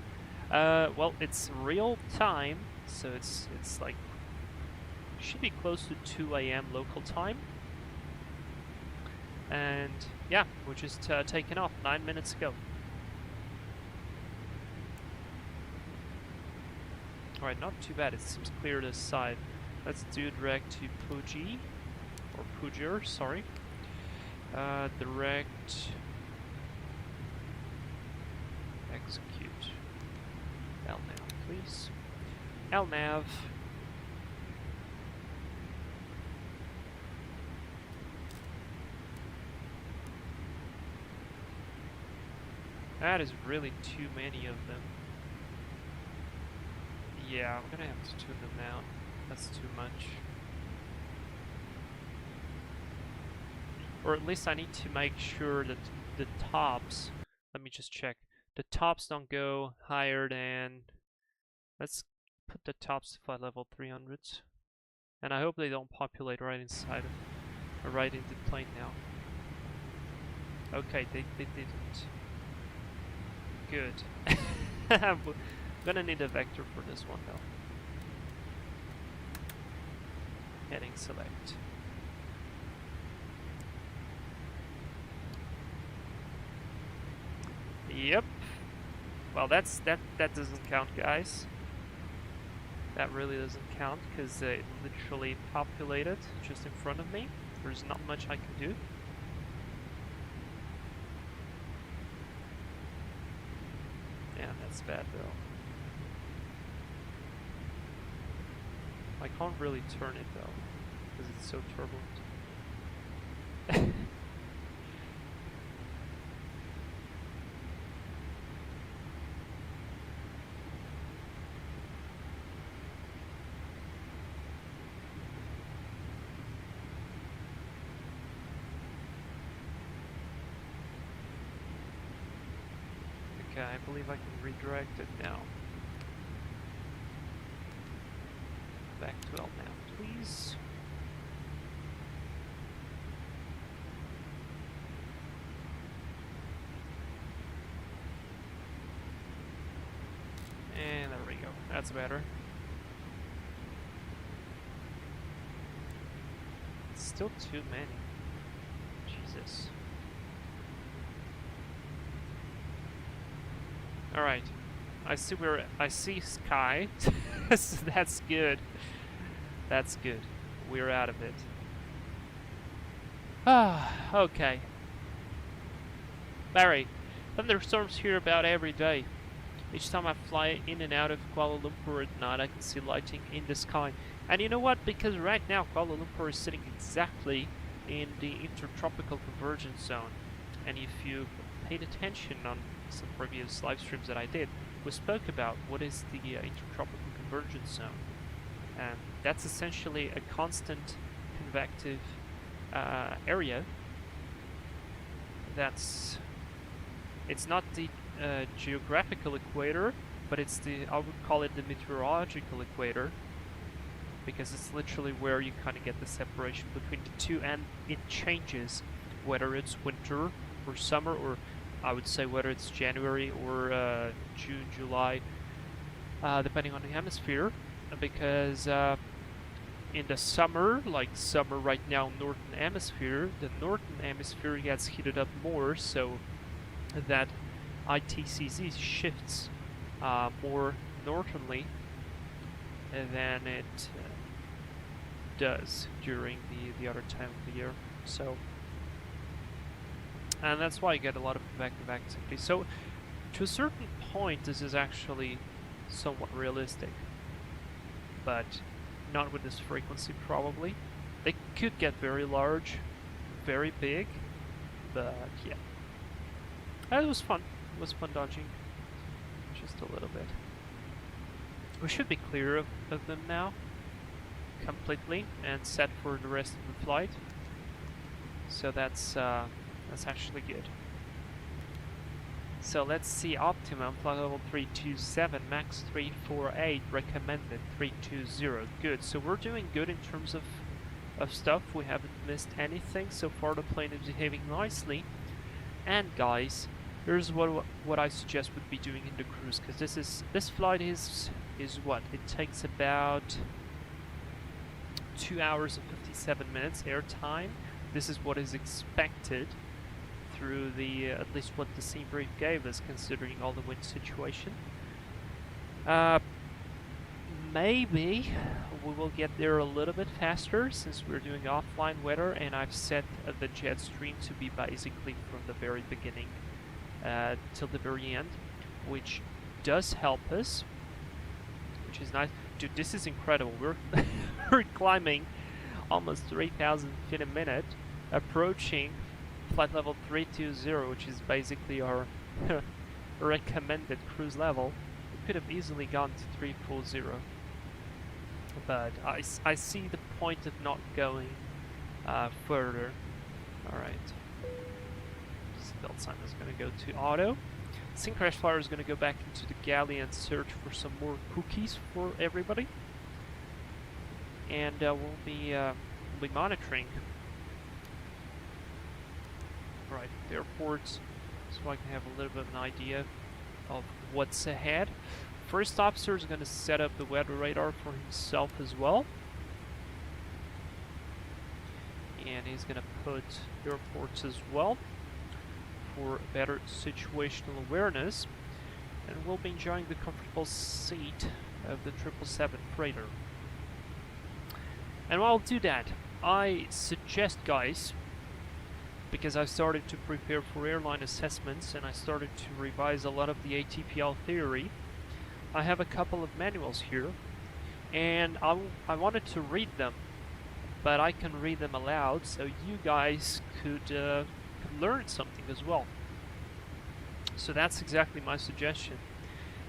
Well, it's real time, so it's like should be close to 2 AM local time. And yeah, we're just taking off 9 minutes ago. Alright, not too bad. It seems clear this side. Let's do direct to Puji, or Pujer, sorry. Direct execute. LNAV, please. LNAV. That is really too many of them. Yeah, I'm gonna have to tune them down. That's too much. Or at least I need to make sure that the tops, let me just check, the tops don't go higher than, let's put the tops to flight level 300. And I hope they don't populate right inside of, or right into the plane now. Okay, they didn't. Good. I'm gonna need a vector for this one though. Heading select. Yep. Well, that doesn't count, guys. That really doesn't count because it literally populated just in front of me. There's not much I can do. Yeah, That's bad though. I can't really turn it though, because it's so turbulent. Okay, I believe I can redirect it now. Back to L now, please. And there we go. That's better. It's still too many. Jesus. Alright. I see sky. So that's good. That's good. We're out of it. Ah, okay. Barry, thunderstorms here about every day. Each time I fly in and out of Kuala Lumpur at night, I can see lighting in the sky. And you know what? Because right now Kuala Lumpur is sitting exactly in the intertropical convergence zone. And if you paid attention on some previous live streams that I did, we spoke about what is the intertropical convergence zone. And that's essentially a constant convective area. It's not the geographical equator, but it's I would call it the meteorological equator, because it's literally where you kind of get the separation between the two, and it changes whether it's winter or summer, or I would say whether it's January or June, July, depending on the hemisphere, because in the summer, like summer right now, northern hemisphere, the northern hemisphere gets heated up more, so that ITCZ shifts more northerly than it does during the other time of the year. So, and that's why you get a lot of convective activity. So, to a certain point, this is actually somewhat realistic, but not with this frequency probably. They could get very large, very big, but yeah. It was fun. It was fun dodging. Just a little bit. We should be clear of them now. Completely. And set for the rest of the flight. So that's actually good. So let's see optimum. Flight level 327. Max 348. Recommended 320. Good. So we're doing good in terms of stuff. We haven't missed anything. So far the plane is behaving nicely. And guys, here's what I suggest would be doing in the cruise, because this flight is what it takes about 2 hours and 57 minutes air time. This is what is expected through the at least what the scene brief gave us, considering all the wind situation. Maybe we will get there a little bit faster since we're doing offline weather, and I've set the jet stream to be basically from the very beginning till the very end, which does help us, which is nice. Dude, this is incredible. We're climbing almost 3,000 feet a minute, approaching flight level 320, which is basically our recommended cruise level. We could have easily gone to 340, but I see the point of not going further. Alright. Seatbelt sign is going to go to auto. Sync Crash Flyer is going to go back into the galley and search for some more cookies for everybody. And we'll be monitoring. Right, the airports, so I can have a little bit of an idea of what's ahead. First officer is going to set up the weather radar for himself as well. And he's going to put airports as well for better situational awareness. And we'll be enjoying the comfortable seat of the 777 Freigher. And while I'll do that, I suggest, guys, because I started to prepare for airline assessments and I started to revise a lot of the ATPL theory. I have a couple of manuals here, and I wanted to read them, but I can read them aloud so you guys could learn something as well. So that's exactly my suggestion.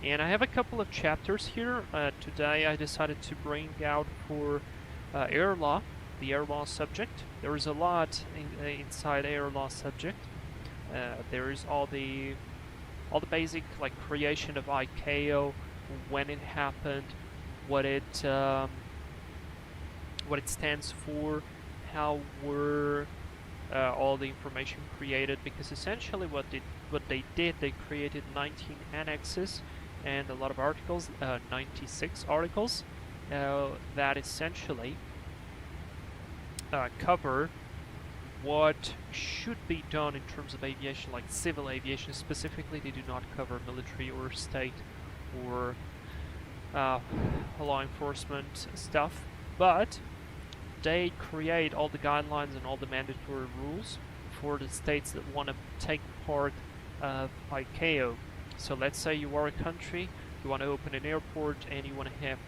And I have a couple of chapters here. Today I decided to bring out for air law, the air law subject. There is a lot inside air law subject. There is all the basic, like, creation of ICAO, when it happened, what it stands for, how were all the information created, because essentially what they did, they created 19 annexes and a lot of articles, 96 articles, that essentially cover what should be done in terms of aviation, like civil aviation specifically. They do not cover military or state or law enforcement stuff, but they create all the guidelines and all the mandatory rules for the states that want to take part of ICAO. So let's say you are a country, you want to open an airport and you want to have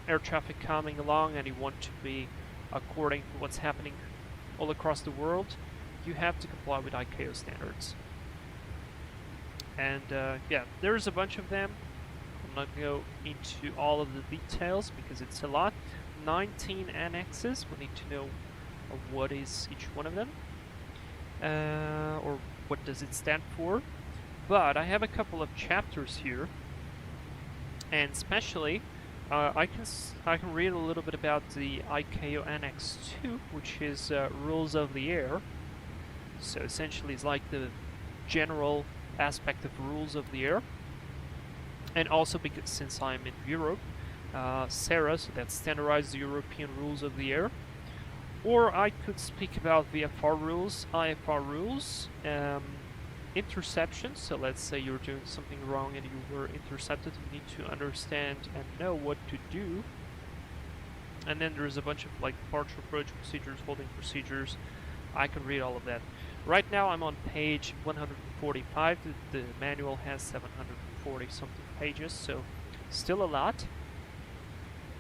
air traffic coming along, and you want to be according to what's happening all across the world, you have to comply with ICAO standards. And yeah, there's a bunch of them. I'm not going to go into all of the details because it's a lot. 19 annexes. We need to know what is each one of them, or what does it stand for. But I have a couple of chapters here, and especially I can read a little bit about the ICAO Annex 2, which is rules of the air. So essentially it's like the general aspect of rules of the air. And also because since I'm in Europe, SARA, so that's Standardized European Rules of the Air. Or I could speak about VFR rules, IFR rules, interception. So let's say you're doing something wrong and you were intercepted, you need to understand and know what to do. And then there's a bunch of, like, departure approach procedures, holding procedures. I can read all of that. Right now I'm on page 145. The manual has 740 something pages, so still a lot.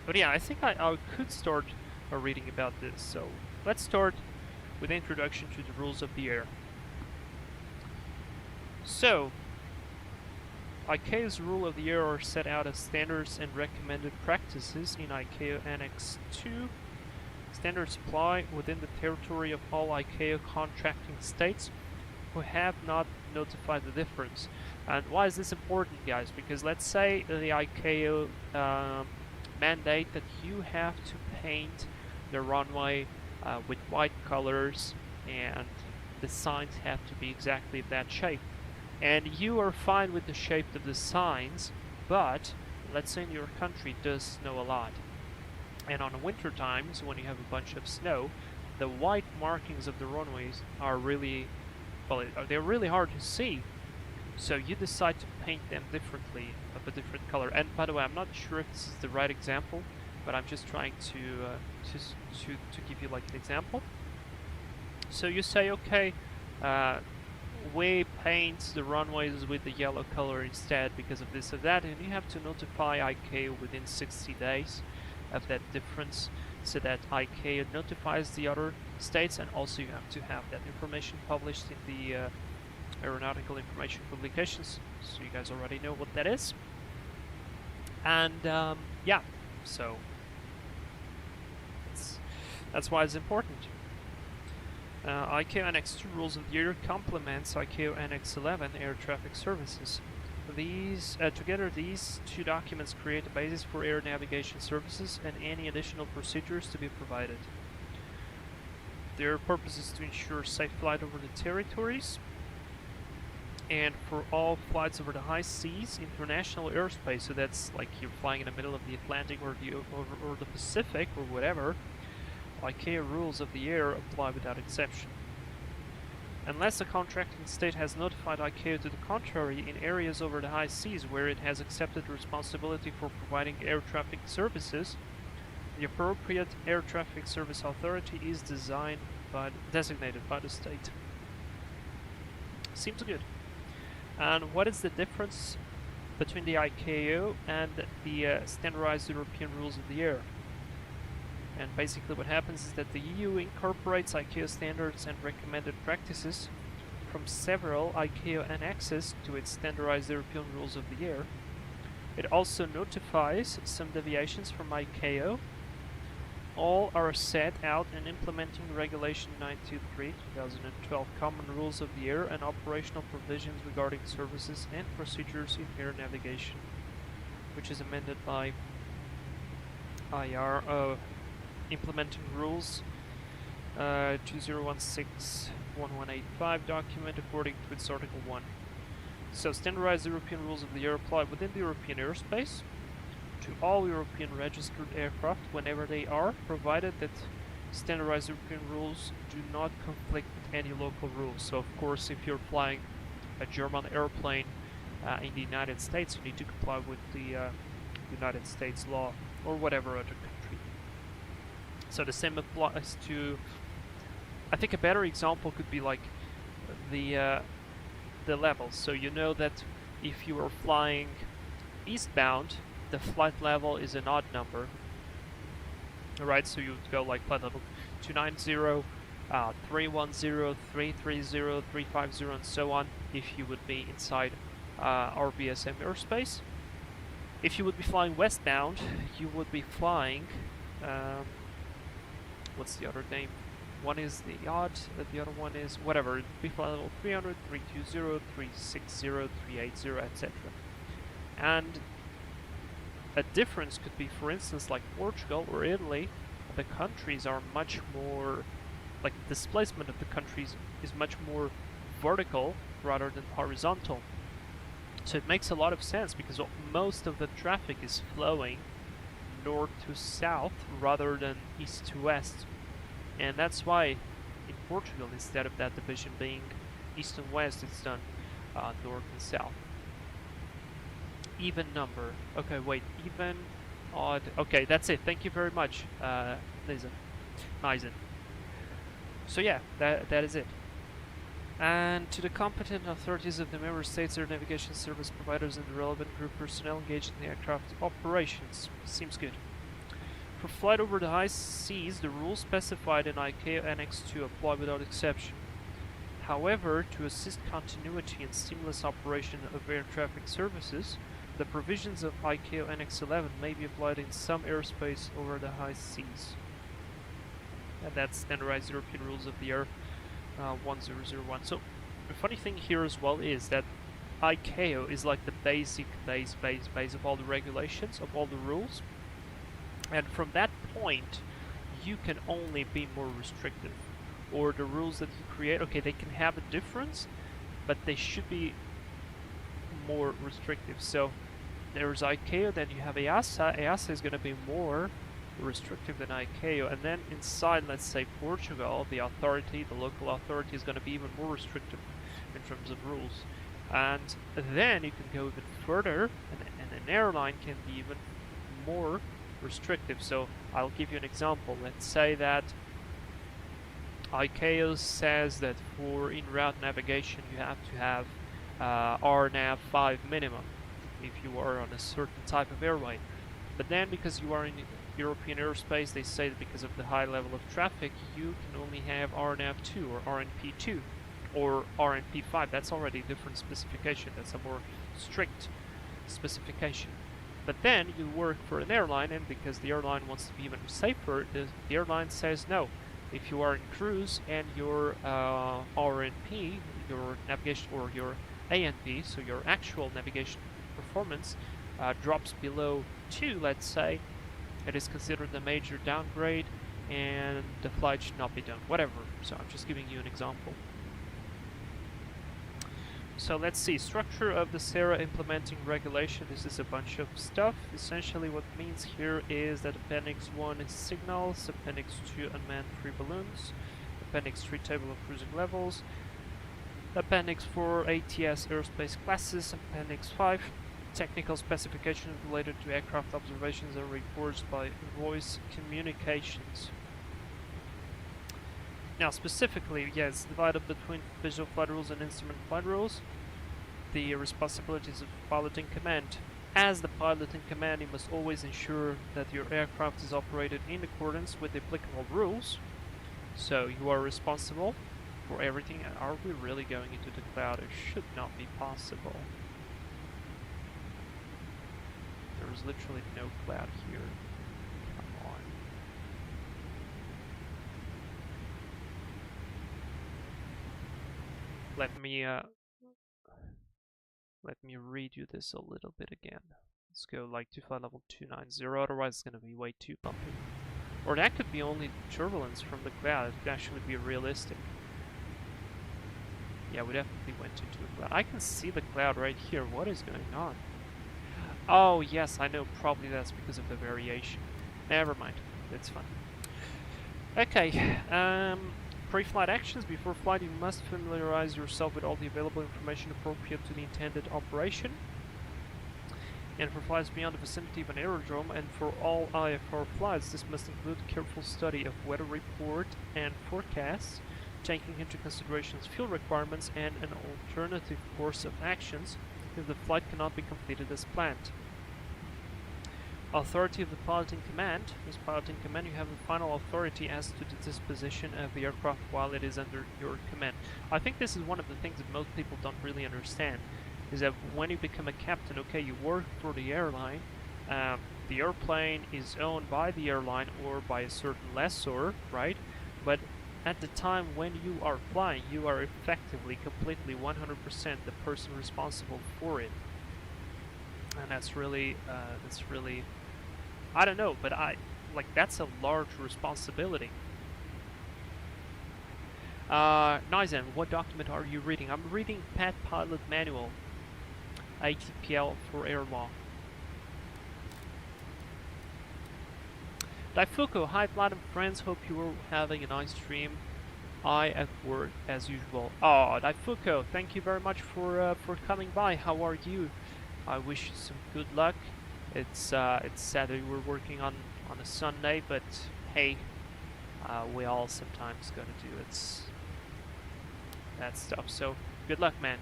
But yeah, I think I could start reading about this. So let's start with the introduction to the rules of the air. So ICAO's rule of the air are set out as standards and recommended practices in ICAO Annex 2. Standards apply within the territory of all ICAO contracting states who have not notified the difference. And why is this important, guys? Because let's say the ICAO mandate that you have to paint the runway with white colors and the signs have to be exactly that shape. And you are fine with the shape of the signs, but let's say in your country does snow a lot. And on winter times, when you have a bunch of snow, the white markings of the runways are really, well, they're really hard to see. So you decide to paint them differently, of a different color. And by the way, I'm not sure if this is the right example, but I'm just trying to give you like an example. So you say, okay, we paint the runways with the yellow color instead because of this or that, and you have to notify ICAO within 60 days of that difference, so that ICAO notifies the other states, and also you have to have that information published in the aeronautical information publications, so you guys already know what that is. And yeah, so that's why it's important. ICAO Annex 2 Rules of the Air complements ICAO Annex 11 Air Traffic Services. Together, these two documents create a basis for air navigation services and any additional procedures to be provided. Their purpose is to ensure safe flight over the territories and for all flights over the high seas, international airspace, so that's like you're flying in the middle of the Atlantic or the Pacific or whatever. ICAO rules of the air apply without exception. Unless a contracting state has notified ICAO to the contrary in areas over the high seas where it has accepted responsibility for providing air traffic services, The appropriate air traffic service authority is designated by the state. Seems good. And what is the difference between the ICAO and the standardized European rules of the air? And basically what happens is that the EU incorporates ICAO standards and recommended practices from several ICAO annexes to its standardized European rules of the air. It also notifies some deviations from ICAO. All are set out in implementing Regulation 923/2012 Common Rules of the Air and operational provisions regarding services and procedures in air navigation, which is amended by IR Implementing Rules 2016-1185 document according to its Article 1. So standardized European rules of the air apply within the European airspace to all European registered aircraft whenever they are, provided that standardized European rules do not conflict with any local rules. So of course, if you're flying a German airplane in the United States, you need to comply with the United States law or whatever other country. So the same applies to, I think a better example could be like the levels. So you know that if you are flying eastbound, the flight level is an odd number. Alright, so you would go like flight level 290, 310, 330, 350 and so on if you would be inside RBSM airspace. If you would be flying westbound, you would be flying what's the other name? One is the odd, the other one is whatever. It would be flight level 300, 320, 360, 380, etc. And a difference could be, for instance, like Portugal or Italy, the countries are much more, like the displacement of the countries is much more vertical rather than horizontal. So it makes a lot of sense because most of the traffic is flowing north to south rather than east to west. And that's why in Portugal, instead of that division being east and west, it's done north and south. Even number. Okay, wait. Even, odd. Okay, that's it. Thank you very much, Nizen. So yeah, that is it. And to the competent authorities of the member states, their navigation service providers, and the relevant group personnel engaged in the aircraft operations. Seems good. For flight over the high seas, the rules specified in ICAO Annex 2 apply without exception. However, to assist continuity and seamless operation of air traffic services, the provisions of ICAO Annex 11 may be applied in some airspace over the high seas. And that's standardized European rules of the air 1001. So the funny thing here as well is that ICAO is like the base of all the regulations, of all the rules. And from that point, you can only be more restrictive. Or the rules that you create, okay, they can have a difference, but they should be more restrictive. So there's ICAO, then you have EASA. EASA is going to be more restrictive than ICAO, and then inside, let's say Portugal, the authority, the local authority, is going to be even more restrictive in terms of rules. And then you can go even further, and an airline can be even more restrictive. So I'll give you an example. Let's say that ICAO says that for in-route navigation you have to have RNAV 5 minimum if you are on a certain type of airline. But then because you are in European airspace, they say that because of the high level of traffic, you can only have RNAV 2 or RNP 2 or RNP 5. That's already a different specification. That's a more strict specification. But then you work for an airline, and because the airline wants to be even safer, the airline says no. If you are in cruise and your RNP, your navigation, or your ANP, so your actual navigation performance, drops below 2, let's say, it is considered a major downgrade and the flight should not be done. Whatever. So I'm just giving you an example. So let's see, structure of the SARA implementing regulation. This is a bunch of stuff. Essentially what it means here is that Appendix 1 is signals, Appendix 2 unmanned free balloons, Appendix 3 table of cruising levels, Appendix 4 ATS airspace classes, Appendix 5 technical specifications related to aircraft observations and reports by voice communications. Now, specifically, yes, divided between visual flight rules and instrument flight rules. The responsibilities of pilot in command. As the pilot in command, you must always ensure that your aircraft is operated in accordance with the applicable rules. So you are responsible for everything. Are we really going into the cloud? It should not be possible. There is literally no cloud here. Come on. Let me redo this a little bit again. Let's go like to flight level 290, otherwise it's going to be way too bumpy. Or that could be only turbulence from the cloud. It could actually be realistic. Yeah, we definitely went into a cloud. I can see the cloud right here. What is going on? Oh, yes, I know. Probably that's because of the variation. Never mind. It's fine. Okay. Pre-flight actions. Before flight, you must familiarize yourself with all the available information appropriate to the intended operation. And for flights beyond the vicinity of an aerodrome, and for all IFR flights, this must include careful study of weather report and forecasts, taking into consideration fuel requirements and an alternative course of actions if the flight cannot be completed as planned. Authority of the pilot in command. As pilot in command, you have the final authority as to the disposition of the aircraft while it is under your command. I think this is one of the things that most people don't really understand, is that when you become a captain, okay, you work for the airline, the airplane is owned by the airline or by a certain lessor, right? But at the time when you are flying, you are effectively, completely, 100% the person responsible for it. And that's really, I don't know, but that's a large responsibility. Nice, then, what document are you reading? I'm reading Pet Pilot Manual, ATPL for Air Law. Daifuku, hi Platinum friends, hope you are having a nice stream. I at work as usual. Oh, Daifuku, thank you very much for coming by. How are you? I wish you some good luck. It's sad that you were working on a Sunday, but hey, we all sometimes gotta do that stuff. So good luck, man.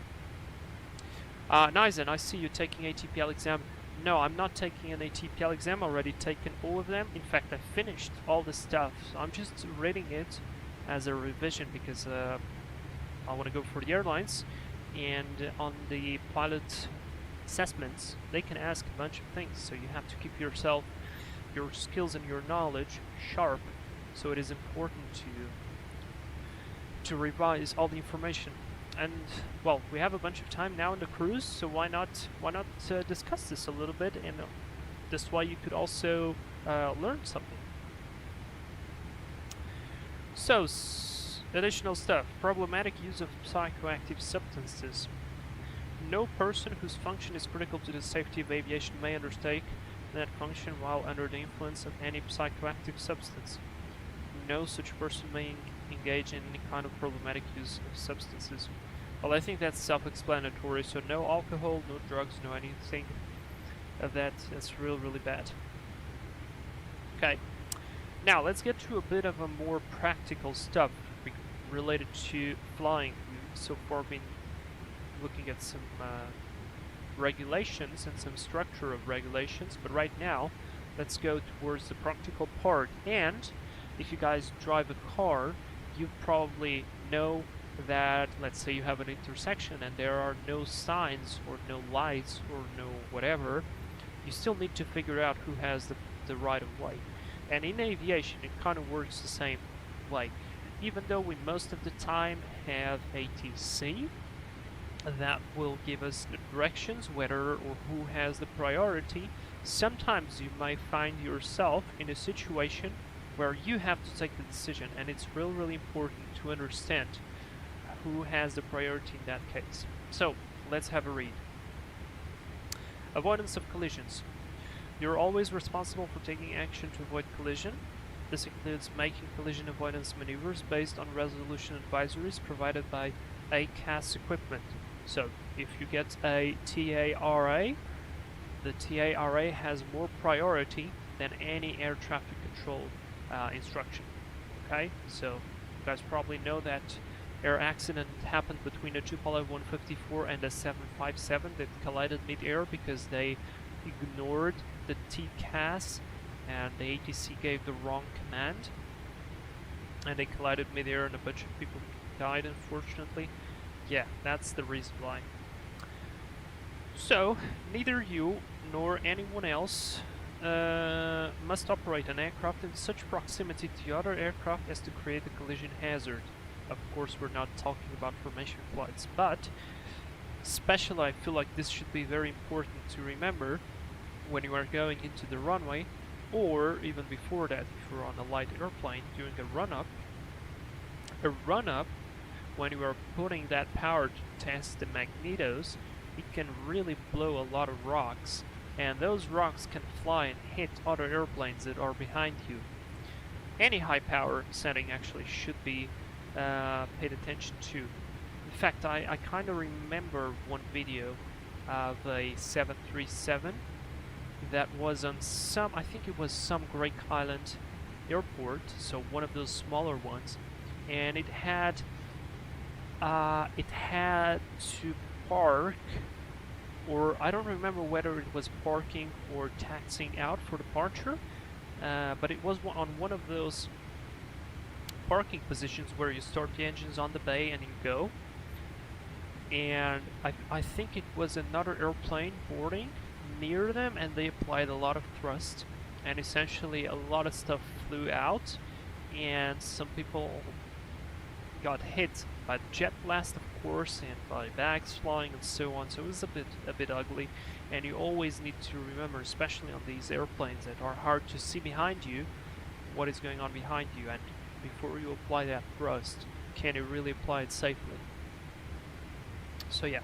Nice, and I see you taking ATPL exam. No, I'm not taking an ATPL exam. Already taken all of them. In fact, I finished all the stuff. So I'm just reading it as a revision because I want to go for the airlines, and on the pilot assessments they can ask a bunch of things, so you have to keep your skills and your knowledge sharp. So it is important to revise all the information. And well, we have a bunch of time now in the cruise, so why not discuss this a little bit, and this way you could also learn something. So additional stuff: problematic use of psychoactive substances. No person whose function is critical to the safety of aviation may undertake that function while under the influence of any psychoactive substance. No such person may engage in any kind of problematic use of substances. Well, I think that's self-explanatory, so no alcohol, no drugs, no anything of that. That's really bad. Okay, now let's get to a bit of a more practical stuff related to flying. We've so far been looking at some regulations and some structure of regulations, but right now let's go towards the practical part. And if you guys drive a car, you probably know that, let's say you have an intersection and there are no signs or no lights or no whatever, you still need to figure out who has the right of way. And in aviation it kind of works the same way. Even though we most of the time have ATC that will give us the directions, whether or who has the priority, sometimes you might find yourself in a situation where you have to take the decision, and it's really important to understand who has the priority in that case. So let's have a read. Avoidance of collisions. You're always responsible for taking action to avoid collision. This includes making collision avoidance maneuvers based on resolution advisories provided by ACAS equipment. So if you get a TARA, the TARA has more priority than any air traffic control instruction. Okay, so you guys probably know that air accident happened between a Tupolev 154 and a 757 that collided mid-air because they ignored the TCAS and the ATC gave the wrong command, and they collided mid-air and a bunch of people died, unfortunately. Yeah, that's the reason why. So, neither you nor anyone else must operate an aircraft in such proximity to other aircraft as to create a collision hazard. Of course, we're not talking about formation flights, but especially I feel like this should be very important to remember when you are going into the runway, or even before that if you're on a light airplane doing a run-up. A run-up, when you are putting that power to test the magnetos, it can really blow a lot of rocks, and those rocks can fly and hit other airplanes that are behind you. Any high power setting actually should be paid attention to. In fact, I kind of remember one video of a 737 that was on some, I think it was some Greek island airport, so one of those smaller ones, and it had to park, or I don't remember whether it was parking or taxiing out for departure, but it was on one of those parking positions where you start the engines on the bay and you go. And I think it was another airplane boarding near them, and they applied a lot of thrust, and essentially a lot of stuff flew out, and some people got hit by the jet blast, of course, and by bags flying and so on. So it was a bit ugly, and you always need to remember, especially on these airplanes that are hard to see behind you, what is going on behind you, and before you apply that thrust, can you really apply it safely? So yeah,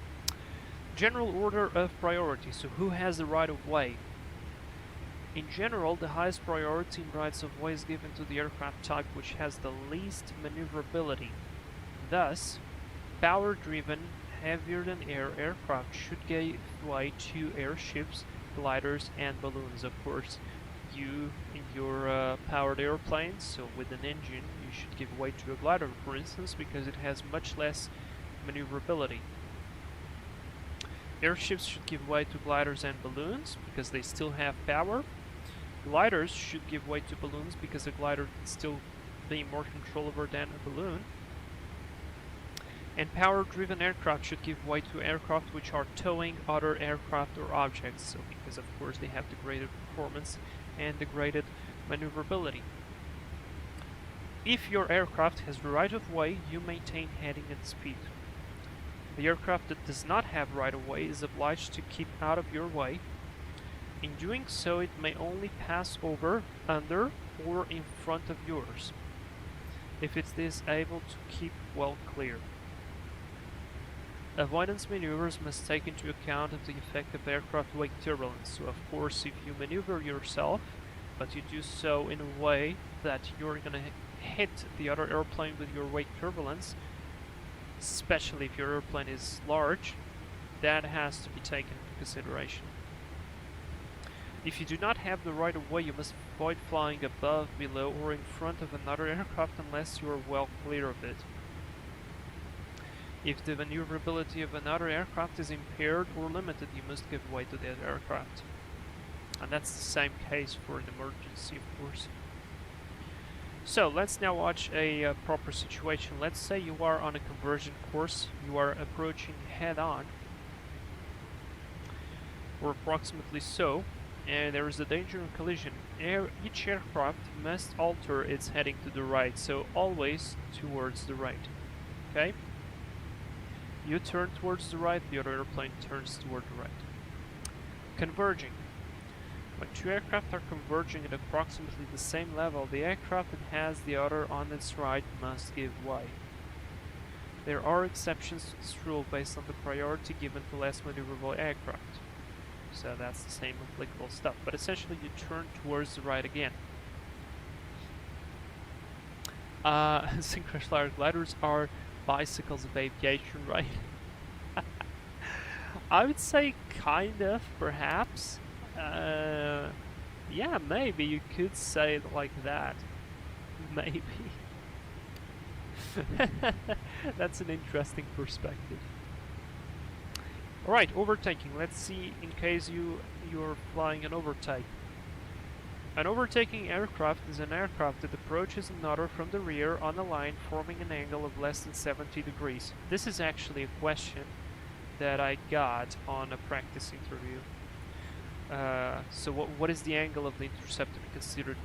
general order of priority. So who has the right of way? In general, the highest priority in rights of way is given to the aircraft type which has the least maneuverability. Thus, power-driven, heavier-than-air aircraft should give way to airships, gliders, and balloons. Of course, you in your powered airplanes, so with an engine, you should give way to a glider, for instance, because it has much less maneuverability. Airships should give way to gliders and balloons because they still have power. Gliders should give way to balloons because a glider can still be more controllable than a balloon. And power-driven aircraft should give way to aircraft which are towing other aircraft or objects, so because of course they have degraded performance and degraded maneuverability. If your aircraft has right of way, you maintain heading and speed. The aircraft that does not have right of way is obliged to keep out of your way. In doing so, it may only pass over, under, or in front of yours, if it is able to keep well clear. Avoidance maneuvers must take into account the effect of aircraft wake turbulence. So of course, if you maneuver yourself, but you do so in a way that you're gonna hit the other airplane with your wake turbulence, especially if your airplane is large, that has to be taken into consideration. If you do not have the right of way, you must avoid flying above, below, or in front of another aircraft unless you are well clear of it. If the maneuverability of another aircraft is impaired or limited, you must give way to that aircraft. And that's the same case for an emergency, of course. So let's now watch a proper situation. Let's say you are on a conversion course, you are approaching head-on, or approximately so, and there is a danger of collision. Each aircraft must alter its heading to the right, so always towards the right. Okay? You turn towards the right, the other airplane turns toward the right. Converging. When two aircraft are converging at approximately the same level, the aircraft that has the other on its right must give way. There are exceptions to this rule based on the priority given to less maneuverable aircraft. So that's the same applicable stuff, but essentially you turn towards the right again. Synchronous gliders are bicycles of aviation, right? I would say kind of, perhaps. Yeah, maybe you could say it like that. Maybe. That's an interesting perspective. Alright, overtaking. Let's see in case you're flying an overtake. An overtaking aircraft is an aircraft that approaches another from the rear on a line forming an angle of less than 70 degrees. This is actually a question that I got on a practice interview. So what is the angle of the intercept to be considered,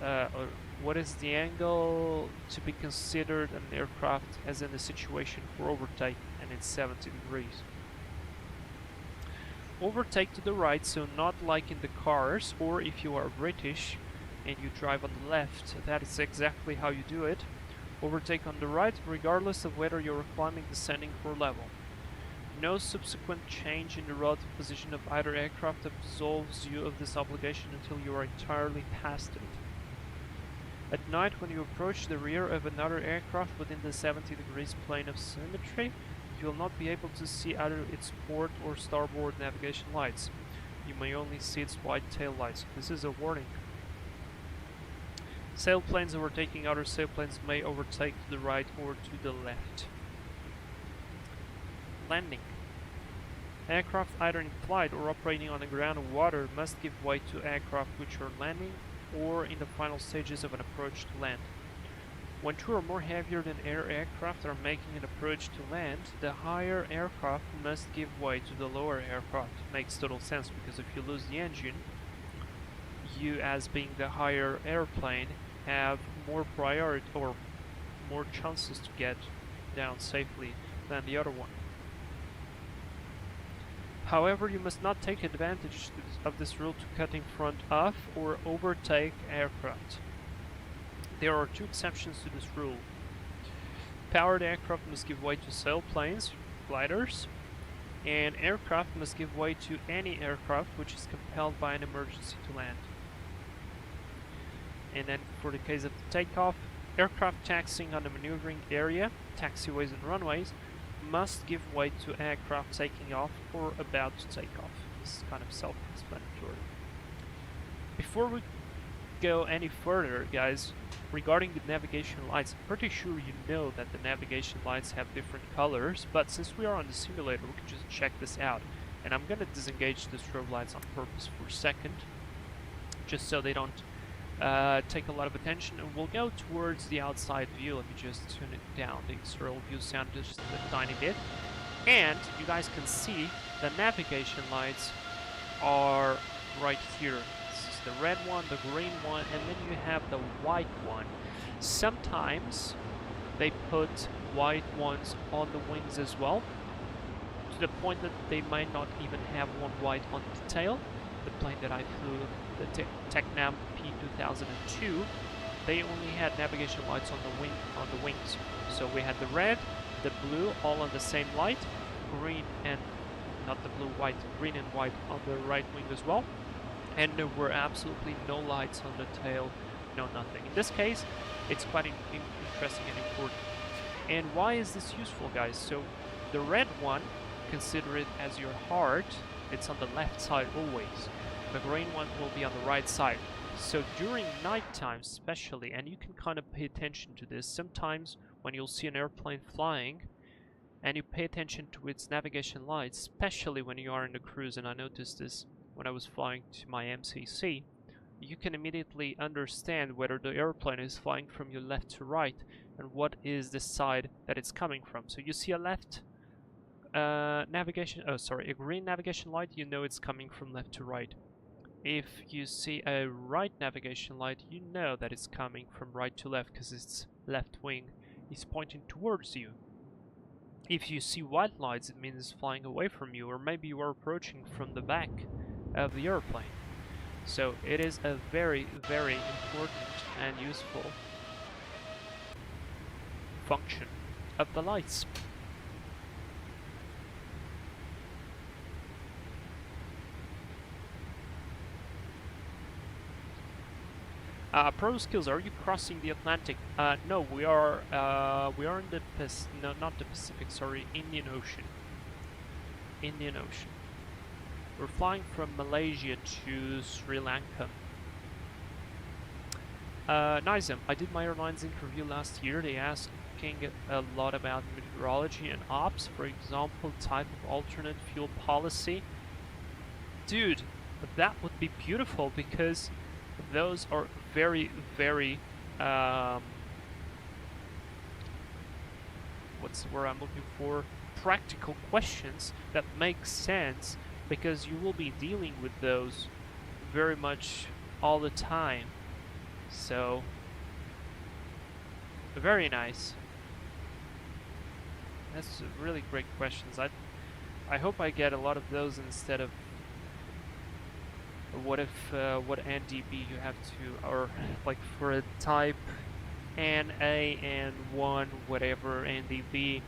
or what is the angle to be considered an aircraft as in the situation for overtake, and it's 70 degrees. Overtake to the right, so not like in the cars, or if you are British and you drive on the left, that is exactly how you do it. Overtake on the right, regardless of whether you're climbing, descending, or level. No subsequent change in the relative position of either aircraft absolves you of this obligation until you are entirely past it. At night, when you approach the rear of another aircraft within the 70 degrees plane of symmetry, you will not be able to see either its port or starboard navigation lights. You may only see its white tail lights. This is a warning. Sailplanes overtaking other sailplanes may overtake to the right or to the left. Landing. Aircraft either in flight or operating on the ground or water must give way to aircraft which are landing or in the final stages of an approach to land. When two or more heavier than air aircraft are making an approach to land, the higher aircraft must give way to the lower aircraft. Makes total sense, because if you lose the engine, you, as being the higher airplane, have more priority or more chances to get down safely than the other one. However, you must not take advantage of this rule to cut in front of or overtake aircraft. There are two exceptions to this rule. Powered aircraft must give way to sailplanes, gliders, and aircraft must give way to any aircraft which is compelled by an emergency to land. And then for the case of the takeoff, aircraft taxiing on the maneuvering area, taxiways and runways, must give way to aircraft taking off or about to take off. This is kind of self-explanatory. Before we go any further, guys, regarding the navigation lights, I'm pretty sure you know that the navigation lights have different colors, but since we are on the simulator, we can just check this out. And I'm gonna disengage the strobe lights on purpose for a second, just so they don't take a lot of attention, and we'll go towards the outside view. Let me just tune it down. The external view sound just a tiny bit. And you guys can see the navigation lights are right here. This is the red one, the green one, and then you have the white one. Sometimes they put white ones on the wings as well, to the point that they might not even have one white on the tail. The plane that I flew, the Tecnam P2002, they only had navigation lights on the wings. So we had the red, the blue, all on the same light, green and not the blue, white, green and white on the right wing as well. And there were absolutely no lights on the tail, no nothing. In this case, it's quite interesting and important. And why is this useful, guys? So the red one, consider it as your heart. It's on the left side always. The green one will be on the right side. So during nighttime especially, and you can kind of pay attention to this, sometimes when you'll see an airplane flying and you pay attention to its navigation lights, especially when you are in the cruise, and I noticed this when I was flying to my MCC, you can immediately understand whether the airplane is flying from your left to right and what is the side that it's coming from. So you see a left a green navigation light, you know it's coming from left to right. If you see a right navigation light, you know that it's coming from right to left because its left wing is pointing towards you. If you see white lights, it means it's flying away from you, or maybe you are approaching from the back of the airplane. So it is a very, very important and useful function of the lights. Pro skills, are you crossing the Atlantic? No, we are in the not the Pacific, sorry, Indian Ocean. Indian Ocean. We're flying from Malaysia to Sri Lanka. Nizam, I did my airlines interview last year. They asking a lot about meteorology and ops, for example, type of alternate fuel policy. Dude, that would be beautiful because those are very, very, what's the word I'm looking for? Practical questions that make sense because you will be dealing with those very much all the time. So, very nice. That's really great questions. I hope I get a lot of those instead of what if what NDB you have to, or like for a type NA and 1 whatever NDB,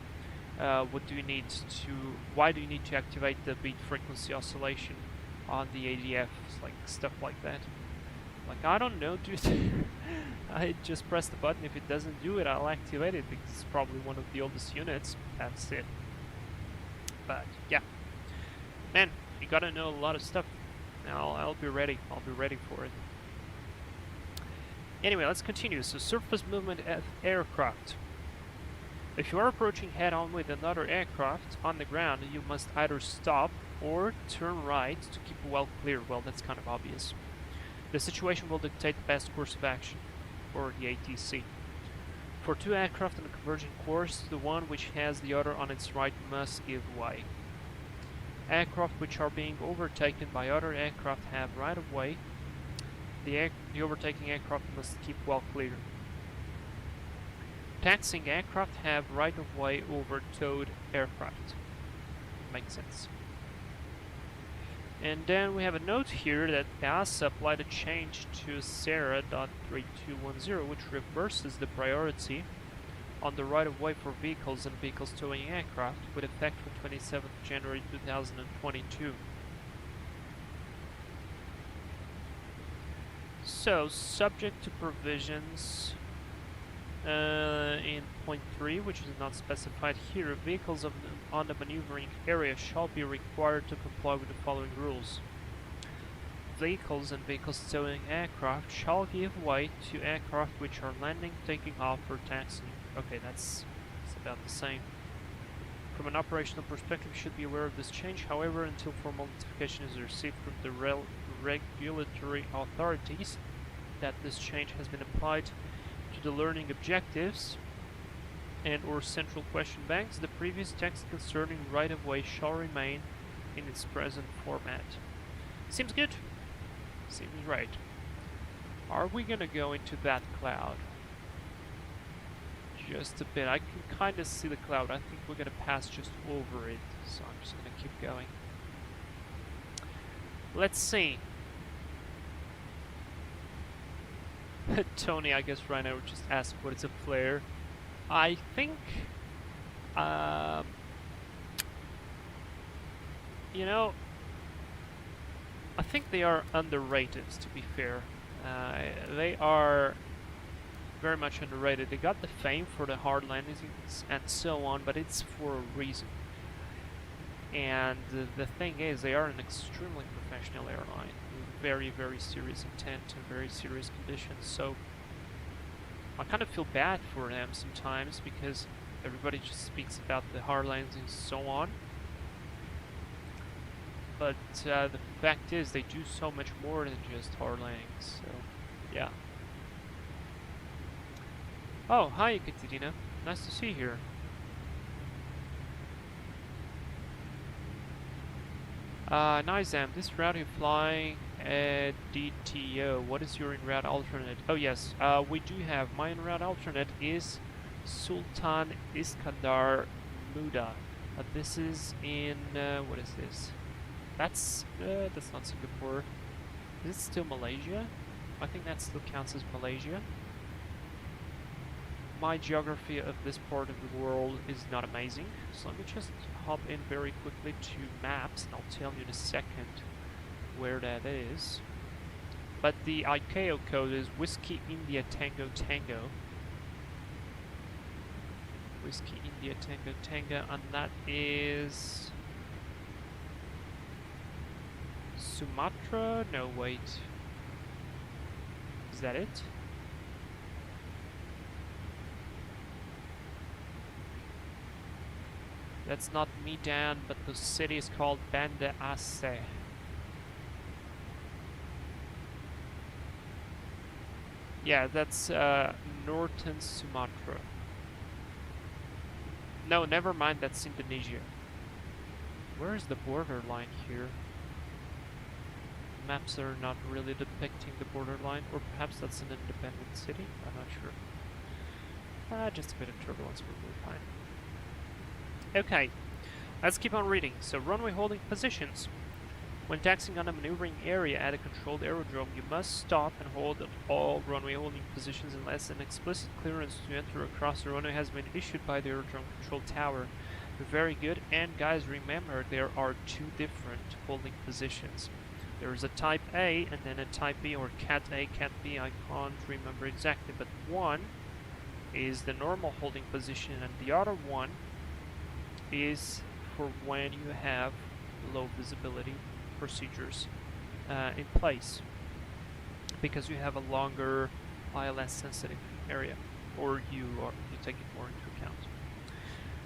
what do you need to, why do you need to activate the beat frequency oscillation on the ADF, like stuff like that. Like, I don't know, dude. I just press the button. If it doesn't do it, I'll activate it because it's probably one of the oldest units. That's it. But yeah, man, you gotta know a lot of stuff. Now I'll be ready. I'll be ready for it. Anyway, let's continue. So, surface movement of aircraft. If you are approaching head-on with another aircraft on the ground, you must either stop or turn right to keep well clear. Well, that's kind of obvious. The situation will dictate the best course of action, or the ATC. For two aircraft on a converging course, the one which has the other on its right must give way. Aircraft which are being overtaken by other aircraft have right of way. The overtaking aircraft must keep well clear. Taxiing aircraft have right of way over towed aircraft. Makes sense. And then we have a note here that EASA applied a change to SARA.3210, which reverses the priority on the right-of-way for vehicles and vehicles towing aircraft, with effect from 27th January 2022. So, subject to provisions in point 3, which is not specified here, vehicles on the maneuvering area shall be required to comply with the following rules. Vehicles and vehicles towing aircraft shall give way to aircraft which are landing, taking off, or taxiing. Okay, it's about the same. From an operational perspective, you should be aware of this change. However, until formal notification is received from the regulatory authorities that this change has been applied to the learning objectives and or central question banks, the previous text concerning right-of-way shall remain in its present format. Seems good. Seems right. Are we gonna go into that cloud? Just a bit. I can kind of see the cloud. I think we're gonna pass just over it, so I'm just gonna keep going. Let's see. Tony, I guess right now just asked what is a flare. I think, you know, I think they are underrated, to be fair. They are very much underrated. They got the fame for the hard landings and so on, but it's for a reason. And the thing is, they are an extremely professional airline. Very, very serious intent and very serious conditions, so I kind of feel bad for them sometimes because everybody just speaks about the hard landings and so on, but the fact is they do so much more than just hard landings, so yeah. Oh, hi Ekaterina, nice to see you here. Nizam, this route you're flying at DTO, what is your in-route alternate? Oh yes, we do have, my in-route alternate is Sultan Iskandar Muda. This is in, what is this? That's not Singapore. Is it still Malaysia? I think that still counts as Malaysia. My geography of this part of the world is not amazing, so let me just hop in very quickly to maps and I'll tell you in a second where that is. But the ICAO code is Whiskey India Tango Tango. Whiskey India Tango Tango, and that is Sumatra? No, wait. Is that it? That's not Medan, but the city is called Banda Aceh. Yeah, that's northern Sumatra. No, never mind, that's Indonesia. Where is the borderline here? Maps are not really depicting the borderline, or perhaps that's an independent city? I'm not sure. Just a bit of turbulence, but we're fine. Okay, let's keep on reading. So, runway holding positions. When taxiing on a maneuvering area at a controlled aerodrome, you must stop and hold at all runway holding positions unless an explicit clearance to enter across the runway has been issued by the aerodrome control tower. Very good, and guys, remember there are two different holding positions. There is a Type A and then a Type B, or Cat A, Cat B, I can't remember exactly, but one is the normal holding position and the other one is for when you have low visibility procedures in place, because you have a longer ILS sensitive area, or you take it more into account.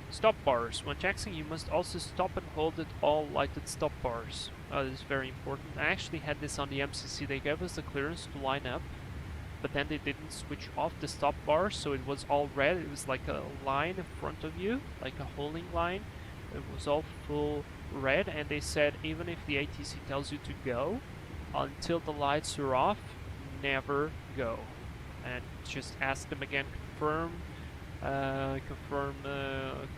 Stop bars. When taxiing, you must also stop and hold at all lighted stop bars. This is very important. I actually had this on the MCC. They gave us the clearance to line up, but then they didn't switch off the stop bar, so it was all red. It was like a line in front of you, like a holding line. It was all full red, and they said even if the ATC tells you to go, until the lights are off, never go. And just ask them again, confirm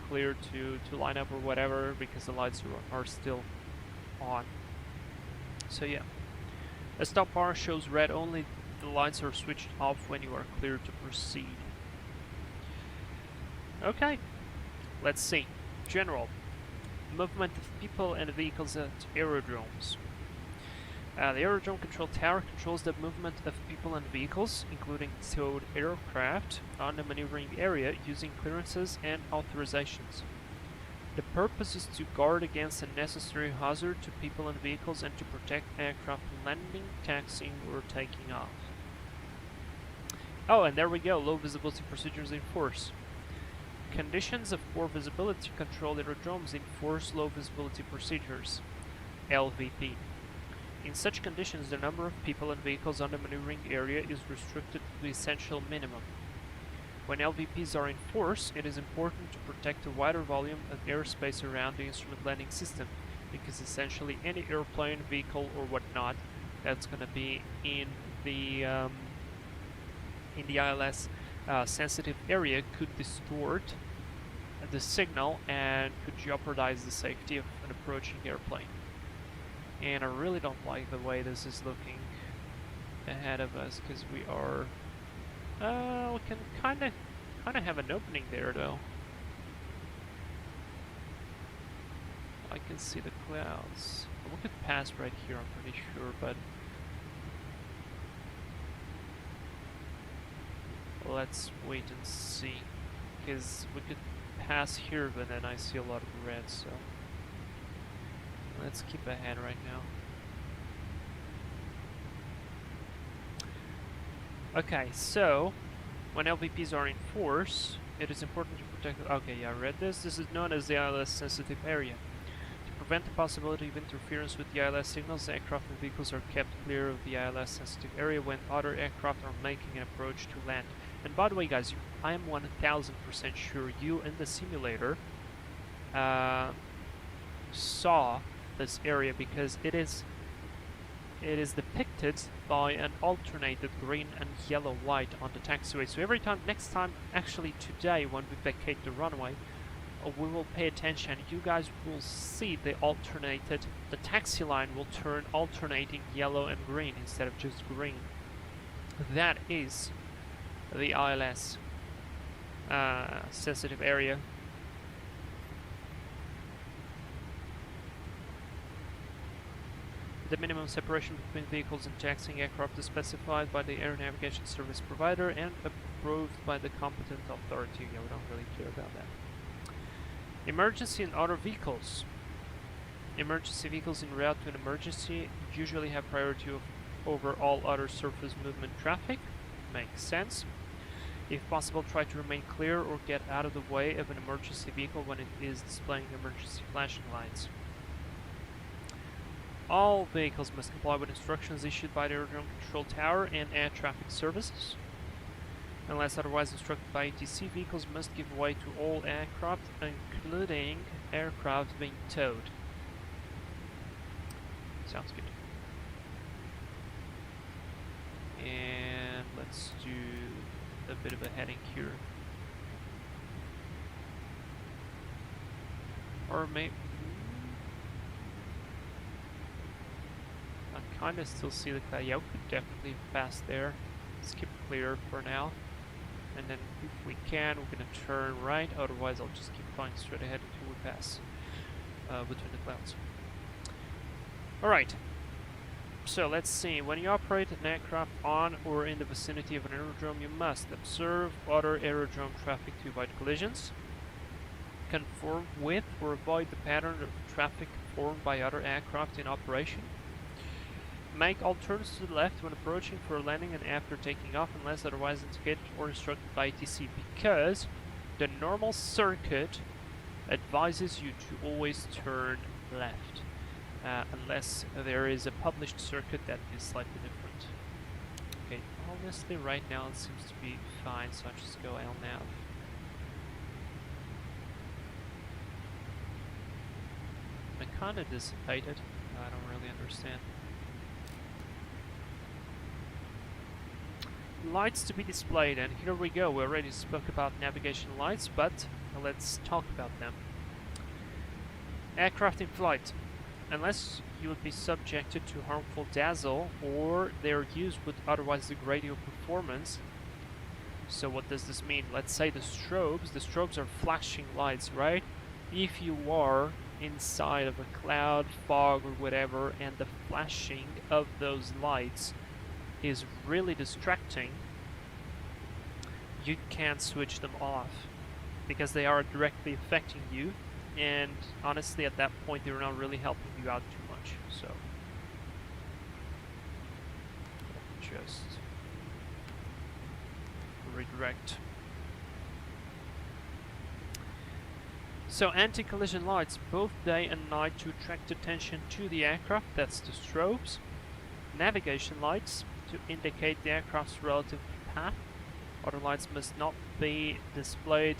clear to line up or whatever, because the lights are still on. So yeah, a stop bar shows red only. The lights are switched off when you are clear to proceed. Okay, let's see. General movement of people and vehicles at aerodromes. The aerodrome control tower controls the movement of people and vehicles, including towed aircraft, on the maneuvering area using clearances and authorizations. The purpose is to guard against unnecessary hazard to people and vehicles and to protect aircraft landing, taxiing, or taking off. Oh, and there we go, low visibility procedures in force. Conditions of poor visibility controlled aerodromes enforce low visibility procedures, LVP. In such conditions, the number of people and vehicles on the maneuvering area is restricted to the essential minimum. When LVPs are in force, it is important to protect a wider volume of airspace around the instrument landing system, because essentially any airplane, vehicle, or whatnot that's going to be in the ILS sensitive area could distort the signal and could jeopardize the safety of an approaching airplane. And I really don't like the way this is looking ahead of us, because we are we can kind of have an opening there though. I can see the clouds. We could pass right here, I'm pretty sure, but let's wait and see, because we could pass here, but then I see a lot of red, so let's keep ahead right now. Okay, so when LVPs are in force, it is important to protect. Okay, yeah, I read this. This is known as the ILS sensitive area. To prevent the possibility of interference with the ILS signals, aircraft and vehicles are kept clear of the ILS sensitive area when other aircraft are making an approach to land. And by the way, guys, I am 1000% sure you in the simulator saw this area, because it is depicted by an alternated green and yellow light on the taxiway. So every time, next time, actually today, when we vacate the runway, we will pay attention. You guys will see the taxi line will turn alternating yellow and green instead of just green. That is the ILS sensitive area. The minimum separation between vehicles and taxiing aircraft is specified by the air navigation service provider and approved by the competent authority. Yeah, we don't really care about that. Emergency and other vehicles. Emergency vehicles en route to an emergency usually have priority over all other surface movement traffic. Makes sense. If possible, try to remain clear or get out of the way of an emergency vehicle when it is displaying emergency flashing lights. All vehicles must comply with instructions issued by the Aerodrome Control Tower and Air Traffic Services. Unless otherwise instructed by ATC, vehicles must give way to all aircraft, including aircraft being towed. Sounds good. And let's do a bit of a heading here. Or maybe... I kind of still see the cloud. Yeah, we could definitely pass there. Skip clear for now. And then if we can, we're going to turn right. Otherwise, I'll just keep flying straight ahead until we pass between the clouds. Alright. So let's see. When you operate an aircraft on or in the vicinity of an aerodrome, you must observe other aerodrome traffic to avoid collisions, conform with or avoid the pattern of traffic formed by other aircraft in operation, make all turns to the left when approaching for a landing and after taking off unless otherwise indicated or instructed by ATC, because the normal circuit advises you to always turn left, unless there is a published circuit that is slightly different. Okay, honestly right now it seems to be fine, so I'll just go LNAV. I'm kinda dissipated. I don't really understand. Lights to be displayed, and here we go. We already spoke about navigation lights, but let's talk about them. Aircraft in flight. Unless you would be subjected to harmful dazzle or their use would otherwise degrade your performance. So what does this mean? Let's say the strobes are flashing lights, right? If you are inside of a cloud, fog or whatever, and the flashing of those lights is really distracting, you can't switch them off because they are directly affecting you, and honestly at that point they're not really helping you out too much. So just redirect. So anti-collision lights both day and night to attract attention to the aircraft, that's the strobes. Navigation lights to indicate the aircraft's relative path. Other lights must not be displayed.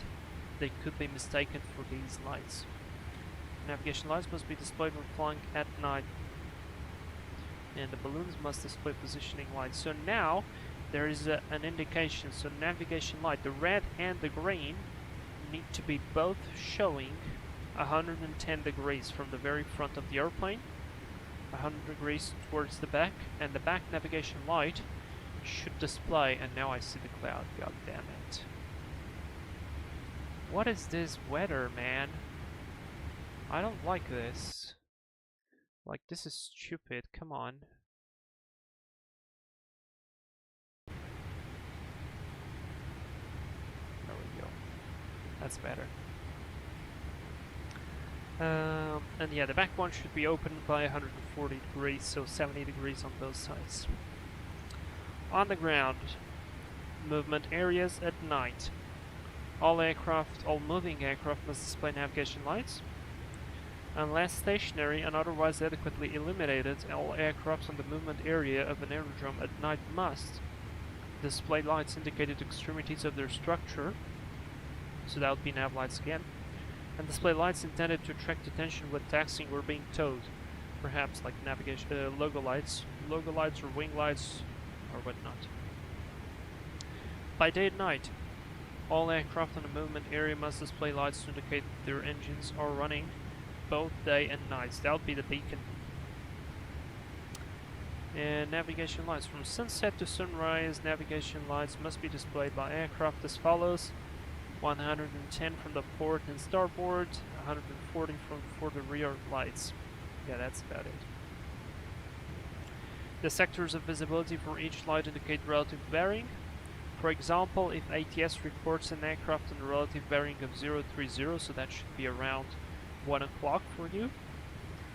They could be mistaken for these lights. Navigation lights must be displayed when flying at night. And the balloons must display positioning lights. So now there is an indication. So navigation light, the red and the green, need to be both showing 110 degrees from the very front of the airplane, 100 degrees towards the back, and the back navigation light should display, and now I see the cloud, god damn it. What is this weather, man? I don't like this. Like, this is stupid, come on. There we go. That's better. And yeah, the back one should be opened by 140 degrees, so 70 degrees on both sides. On the ground, movement areas at night. All moving aircraft must display navigation lights. Unless stationary and otherwise adequately illuminated, all aircraft on the movement area of an aerodrome at night must display lights indicating the extremities of their structure. So that would be nav lights again. And display lights intended to attract attention when taxiing or being towed. Perhaps like navigation, logo lights or wing lights or whatnot. By day and night, all aircraft on the movement area must display lights to indicate that their engines are running both day and night. That would be the beacon. And navigation lights. From sunset to sunrise, navigation lights must be displayed by aircraft as follows. 110 from the port and starboard, 140 for the rear lights. Yeah, that's about it. The sectors of visibility for each light indicate relative bearing. For example, if ATS reports an aircraft on a relative bearing of 030, so that should be around 1 o'clock for you,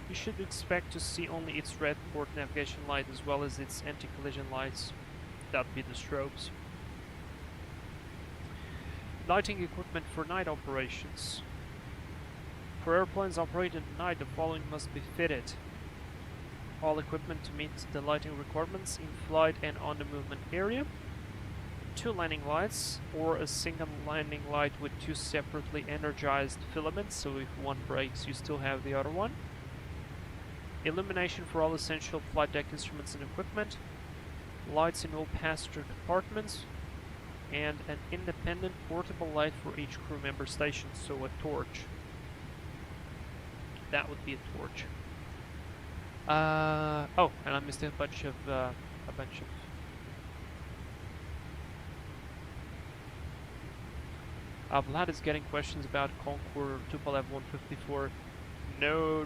you should expect to see only its red port navigation light as well as its anti-collision lights. That'd be the strobes. Lighting equipment for night operations. For airplanes operated at night, the following must be fitted. All equipment to meet the lighting requirements in flight and on the movement area. 2 landing lights or a single landing light with 2 separately energized filaments, so if one breaks you still have the other one. Illumination for all essential flight deck instruments and equipment. Lights in all passenger compartments. And an independent portable light for each crew member station, so a torch. That would be a torch. Oh, and I missed a bunch of Vlad is getting questions about Concorde 2F154. No.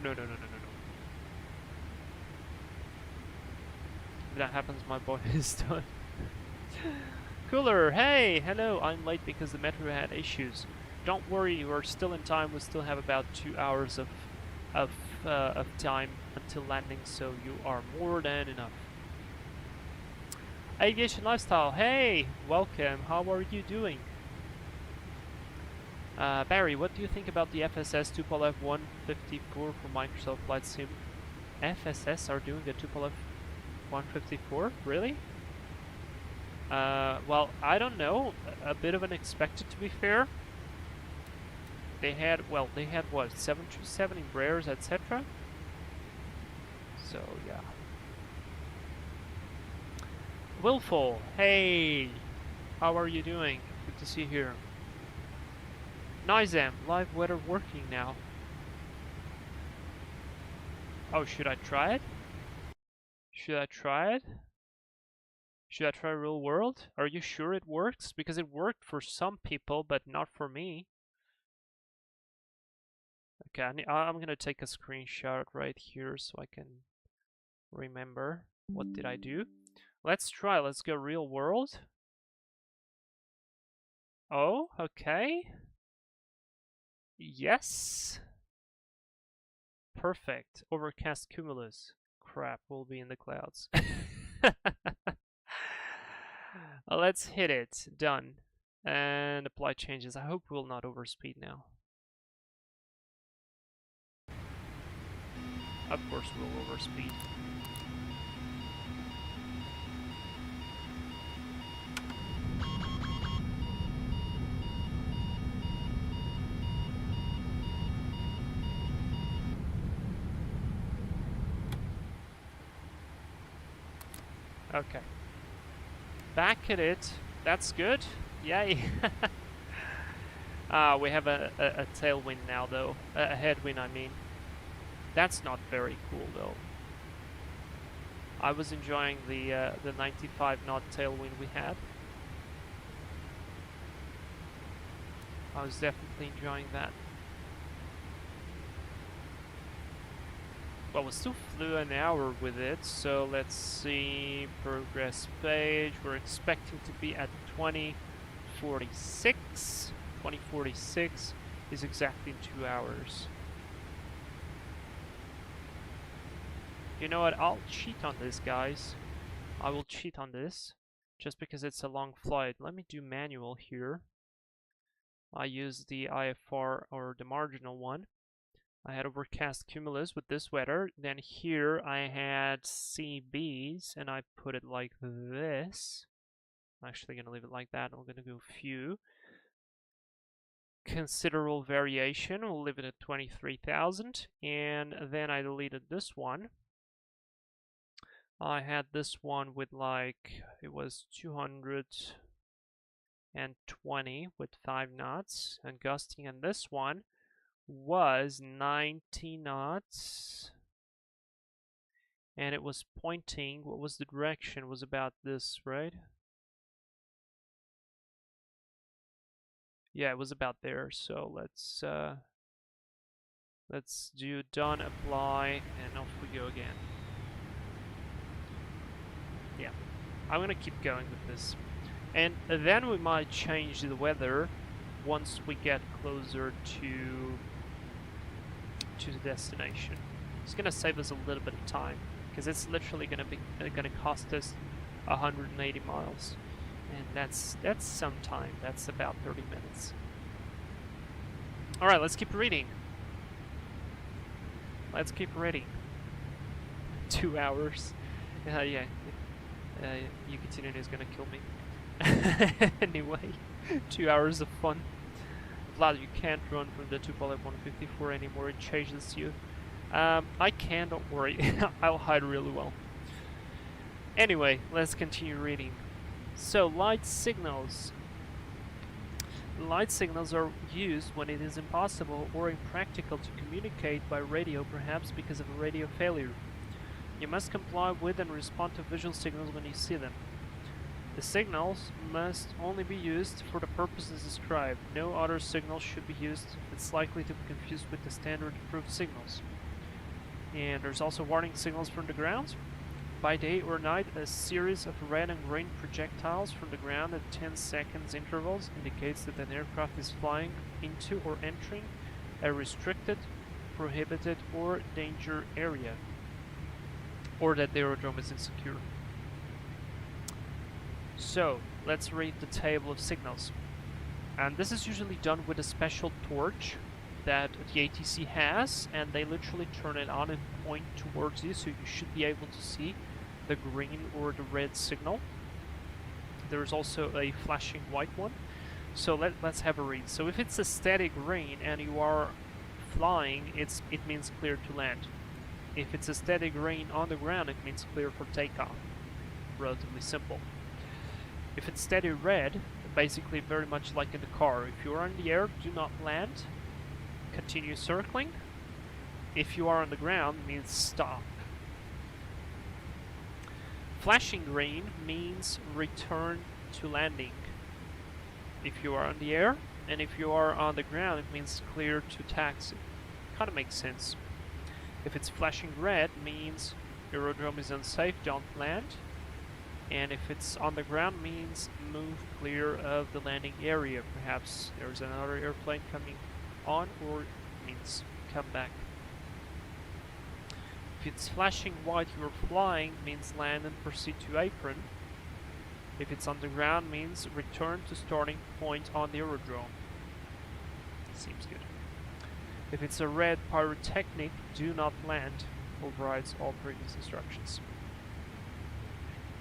If that happens, my boy is done. Cooler, hey, hello. I'm late because the metro had issues. Don't worry, you are still in time. We still have about 2 hours of time until landing, so you are more than enough. Aviation Lifestyle, hey, welcome. How are you doing? Barry, what do you think about the FSS 2F154 for Microsoft Flight Sim? FSS are doing the 2F154? Really? Well, I don't know. A bit of unexpected, to be fair. They had what? 737 Embraers, etc. So, yeah. Willful, hey! How are you doing? Good to see you here. Nizam, live weather working now. Oh, should I try it? Should I try it? Should I try real world? Are you sure it works? Because it worked for some people, but not for me. Okay, I'm gonna take a screenshot right here so I can remember. What did I do? Let's try. Let's go real world. Oh, okay. Yes. Perfect. Overcast cumulus. Crap, we'll be in the clouds. Let's hit it. Done. And apply changes. I hope we'll not overspeed now. Of course we'll overspeed. Okay. Back at it. That's good. Yay. We have a tailwind now, though. A headwind, I mean. That's not very cool, though. I was enjoying the 95 knot tailwind we had. I was definitely enjoying that. Well, we still flew an hour with it, so let's see. Progress page. We're expecting to be at 2046. 2046 is exactly 2 hours. You know what? I'll cheat on this, guys. I will cheat on this just because it's a long flight. Let me do manual here. I use the IFR or the marginal one. I had overcast cumulus with this weather. Then here I had CBs and I put it like this. I'm actually going to leave it like that. I'm going to go few. Considerable variation. We'll leave it at 23,000. And then I deleted this one. I had this one with like, it was 220 with 5 knots and gusting, and this one was 90 knots and it was pointing. What was the direction? It was about this, right? Yeah, it was about there. So let's do done, apply, and off we go again. Yeah, I'm gonna keep going with this, and then we might change the weather once we get closer to the destination. It's gonna save us a little bit of time, because it's literally gonna cost us 180 miles, and that's some time. That's about 30 minutes. All right, let's keep reading. Let's keep reading. 2 hours. Yeah. Yukitinun is gonna kill me. Anyway, 2 hours of fun. Vlad, you can't run from the 2.154 anymore. It chases you. I can, don't worry. I'll hide really well. Anyway, let's continue reading. So, light signals. Light signals are used when it is impossible or impractical to communicate by radio, perhaps because of a radio failure. You must comply with and respond to visual signals when you see them. The signals must only be used for the purposes described. No other signal should be used if it's likely to be confused with the standard approved signals. And there's also warning signals from the ground. By day or night, a series of red and green projectiles from the ground at 10 seconds intervals indicates that an aircraft is flying into or entering a restricted, prohibited, or danger area, or that the aerodrome is insecure. So, let's read the table of signals. And this is usually done with a special torch that the ATC has, and they literally turn it on and point towards you, so you should be able to see the green or the red signal. There's also a flashing white one. So let's have a read. So if it's a steady green and you are flying, it means clear to land. If it's a steady green on the ground, it means clear for takeoff. Relatively simple. If it's steady red, basically very much like in the car. If you are in the air, do not land. Continue circling. If you are on the ground, it means stop. Flashing green means return to landing. If you are on the air, and if you are on the ground, it means clear to taxi. Kind of makes sense. If it's flashing red, means aerodrome is unsafe, don't land. And if it's on the ground, means move clear of the landing area. Perhaps there's another airplane coming on, or means come back. If it's flashing white, you're flying, means land and proceed to apron. If it's on the ground, means return to starting point on the aerodrome. Seems good. If it's a red pyrotechnic, do not land. Overrides all previous instructions.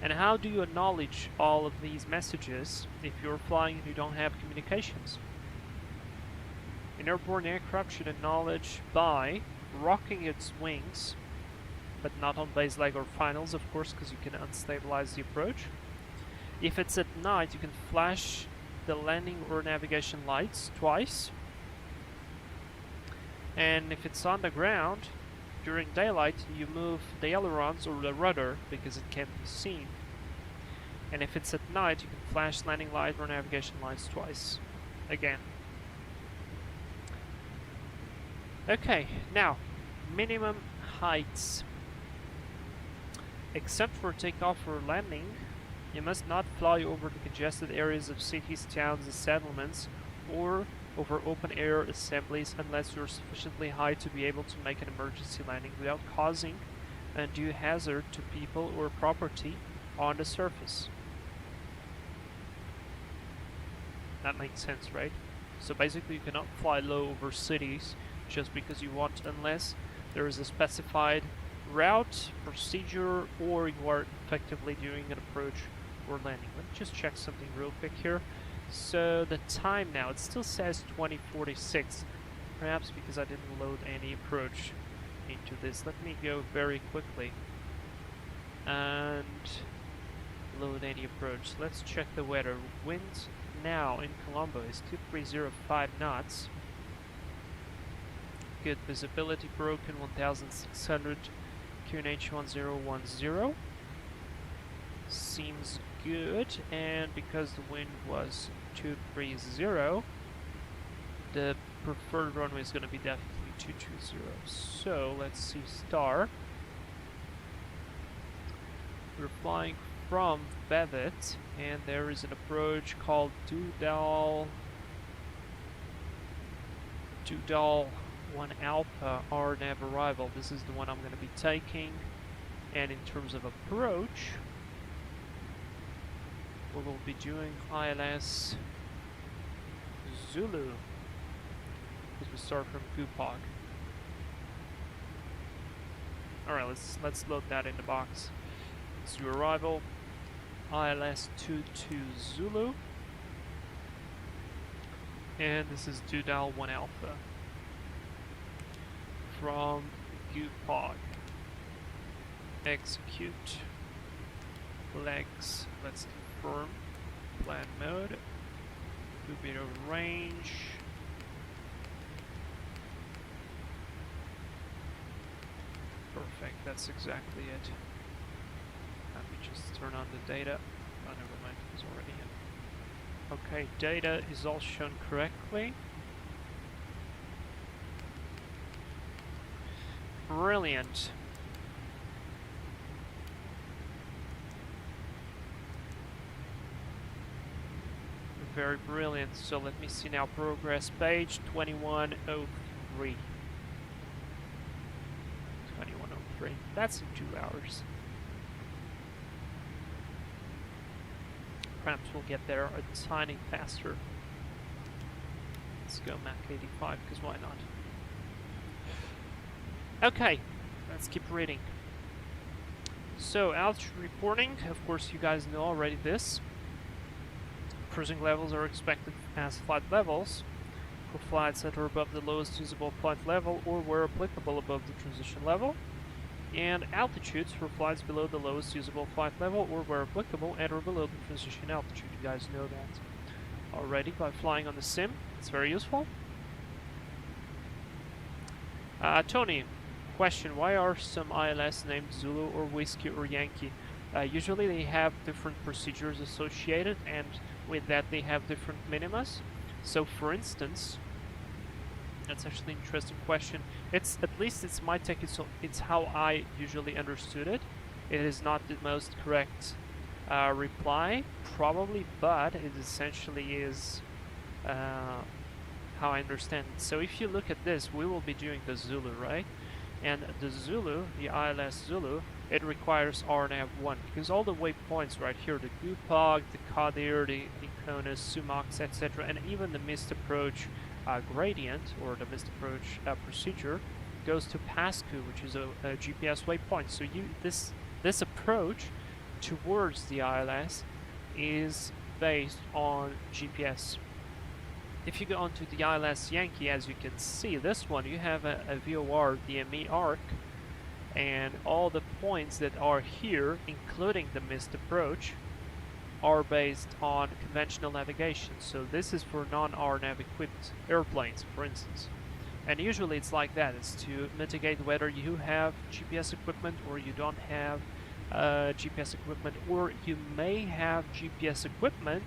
And how do you acknowledge all of these messages if you're flying and you don't have communications? An airborne aircraft should acknowledge by rocking its wings, but not on base leg or finals, of course, because you can unstabilize the approach. If it's at night, you can flash the landing or navigation lights twice. And if it's on the ground, during daylight, you move the ailerons or the rudder because it can't be seen. And if it's at night, you can flash landing light or navigation lights twice. Again. Okay, now, minimum heights. Except for takeoff or landing, you must not fly over the congested areas of cities, towns, and settlements, or over open-air assemblies unless you're sufficiently high to be able to make an emergency landing without causing undue hazard to people or property on the surface. That makes sense, right? So basically you cannot fly low over cities just because you want, unless there is a specified route, procedure, or you are effectively doing an approach or landing. Let me just check something real quick here. So the time now, it still says 2046, perhaps because I didn't load any approach into this. Let me go very quickly and load any approach. Let's check the weather. Wind now in Colombo is 2305 knots. Good visibility, broken 1600, QNH 1010. Seems good, and because the wind was 230, the preferred runway is going to be definitely 220. So let's see, star. We're flying from Bevet, and there is an approach called Dudal 1 Alpha RNAV arrival. This is the one I'm going to be taking. And in terms of approach, we will be doing ILS Zulu, because we start from Kupog. Alright, let's load that in the box. It's your arrival, ILS 22 Zulu, and this is Dudal 1 Alpha from Kupog. Execute. Legs, let's confirm. Plan mode. 2 bit of range. Perfect, that's exactly it. Let me just turn on the data. Oh, never mind, it's already in. Okay, data is all shown correctly. Brilliant. Very brilliant. So let me see now. Progress page 2103. 2103. That's in 2 hours. Perhaps we'll get there a tiny faster. Let's go Mach 85, because why not? Okay, let's keep reading. So, altitude reporting. Of course, you guys know already this. Cruising levels are expected as flight levels for flights that are above the lowest usable flight level or where applicable above the transition level, and altitudes for flights below the lowest usable flight level or where applicable at or below the transition altitude. You guys know that already by flying on the sim. It's very useful. Tony, question: why are some ILS named Zulu or Whiskey or Yankee? Usually they have different procedures associated, and with that they have different minimas. So for instance, that's actually an interesting question. It's, at least it's my take, it's how I usually understood it. It is not the most correct reply, probably, but it essentially is how I understand it. So if you look at this, we will be doing the Zulu, right? And the Zulu, the ILS Zulu, it requires RNAV 1, because all the waypoints right here, the Kupog, the Kadir, the Iconis, Sumax, etc., and even the missed approach gradient, or the missed approach procedure, goes to Pascu, which is a GPS waypoint. So this approach towards the ILS is based on GPS. If you go onto the ILS Yankee, as you can see, this one, you have a VOR DME arc, and all the points that are here, including the missed approach, are based on conventional navigation. So this is for non-RNAV equipped airplanes, for instance. And usually it's like that. It's to mitigate whether you have GPS equipment or you don't have GPS equipment, or you may have GPS equipment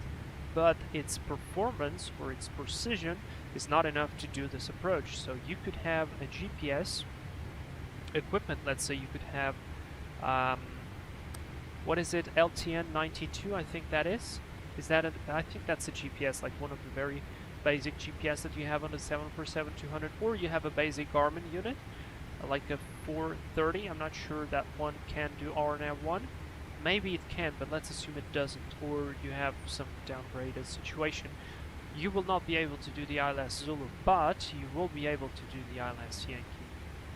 but its performance or its precision is not enough to do this approach. So you could have a GPS equipment, let's say you could have what is it, LTN 92, I think that is that I think that's a GPS, like one of the very basic GPS that you have on the 747-200, or you have a basic Garmin unit like a 430. I'm not sure that one can do RNAV 1. Maybe it can, but let's assume it doesn't, or you have some downgraded situation. You will not be able to do the ILS Zulu, but you will be able to do the ILS Yankee.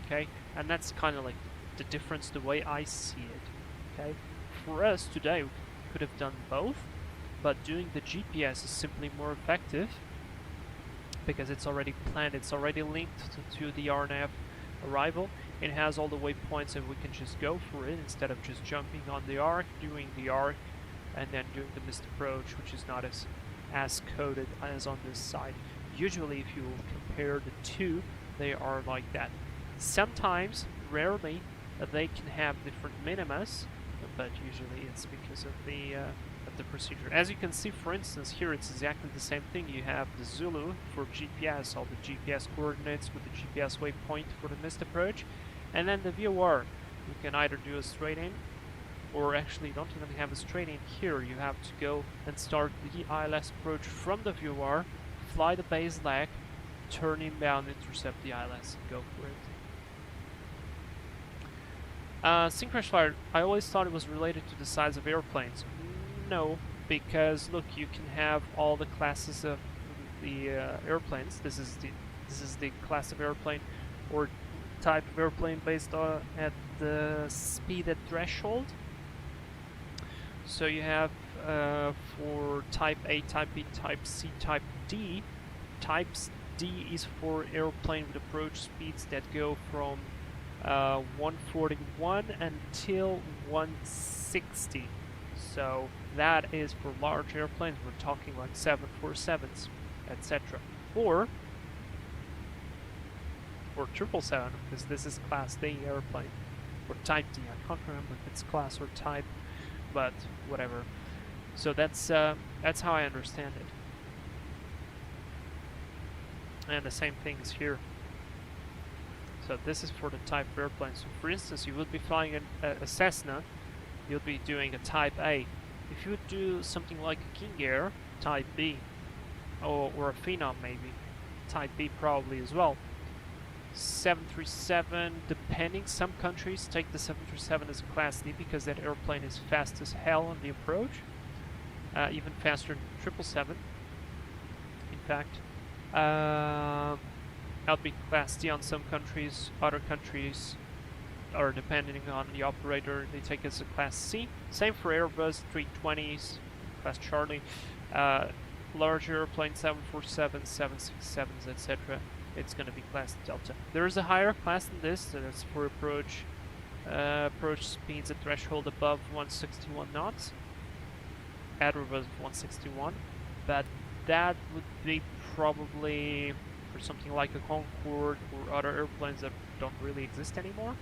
Okay, and that's kind of like the difference, the way I see it. Okay, for us today, we could have done both, but doing the GPS is simply more effective because it's already planned, it's already linked to the RNAV arrival. It has all the waypoints, and we can just go for it instead of just jumping on the arc, doing the arc, and then doing the missed approach, which is not as coded as on this side. Usually, if you compare the two, they are like that. Sometimes, rarely, they can have different minimas, but usually it's because of the procedure. As you can see, for instance, here it's exactly the same thing. You have the Zulu for GPS, all the GPS coordinates with the GPS waypoint for the missed approach, and then the VOR. You can either do a straight in, or actually you don't even have a straight in here. You have to go and start the ILS approach from the VOR, fly the base leg, turn inbound, intercept the ILS, and go for it. Sync crash fire, I always thought it was related to the size of airplanes. No, because look, you can have all the classes of the airplanes. This is the class of airplane or type of airplane based on at the speed at threshold. So you have for type A, type B, type C, type D. Types D is for airplane with approach speeds that go from 141 until 160. So that is for large airplanes. We're talking like 747s, etc. Or 777, because this is class D airplane, or type D. I can't remember if it's class or type, but whatever. So that's how I understand it. And the same thing is here. So this is for the type of airplane. So for instance, you would be flying a Cessna, you'll be doing a type A. If you would do something like a King Air, type B, or a Phenom maybe, type B probably as well. 737, depending, some countries take the 737 as a class D because that airplane is fast as hell on the approach, even faster than 777 in fact. That'll be class D on some countries. Other countries, or depending on the operator, they take it as a class C. Same for Airbus 320s, class Charlie, larger airplanes, 747s, 767s, etc. It's going to be class Delta. There is a higher class than this, that's for approach speeds at threshold above 161 knots, at or above 161, but that would be probably for something like a Concorde or other airplanes that don't really exist anymore.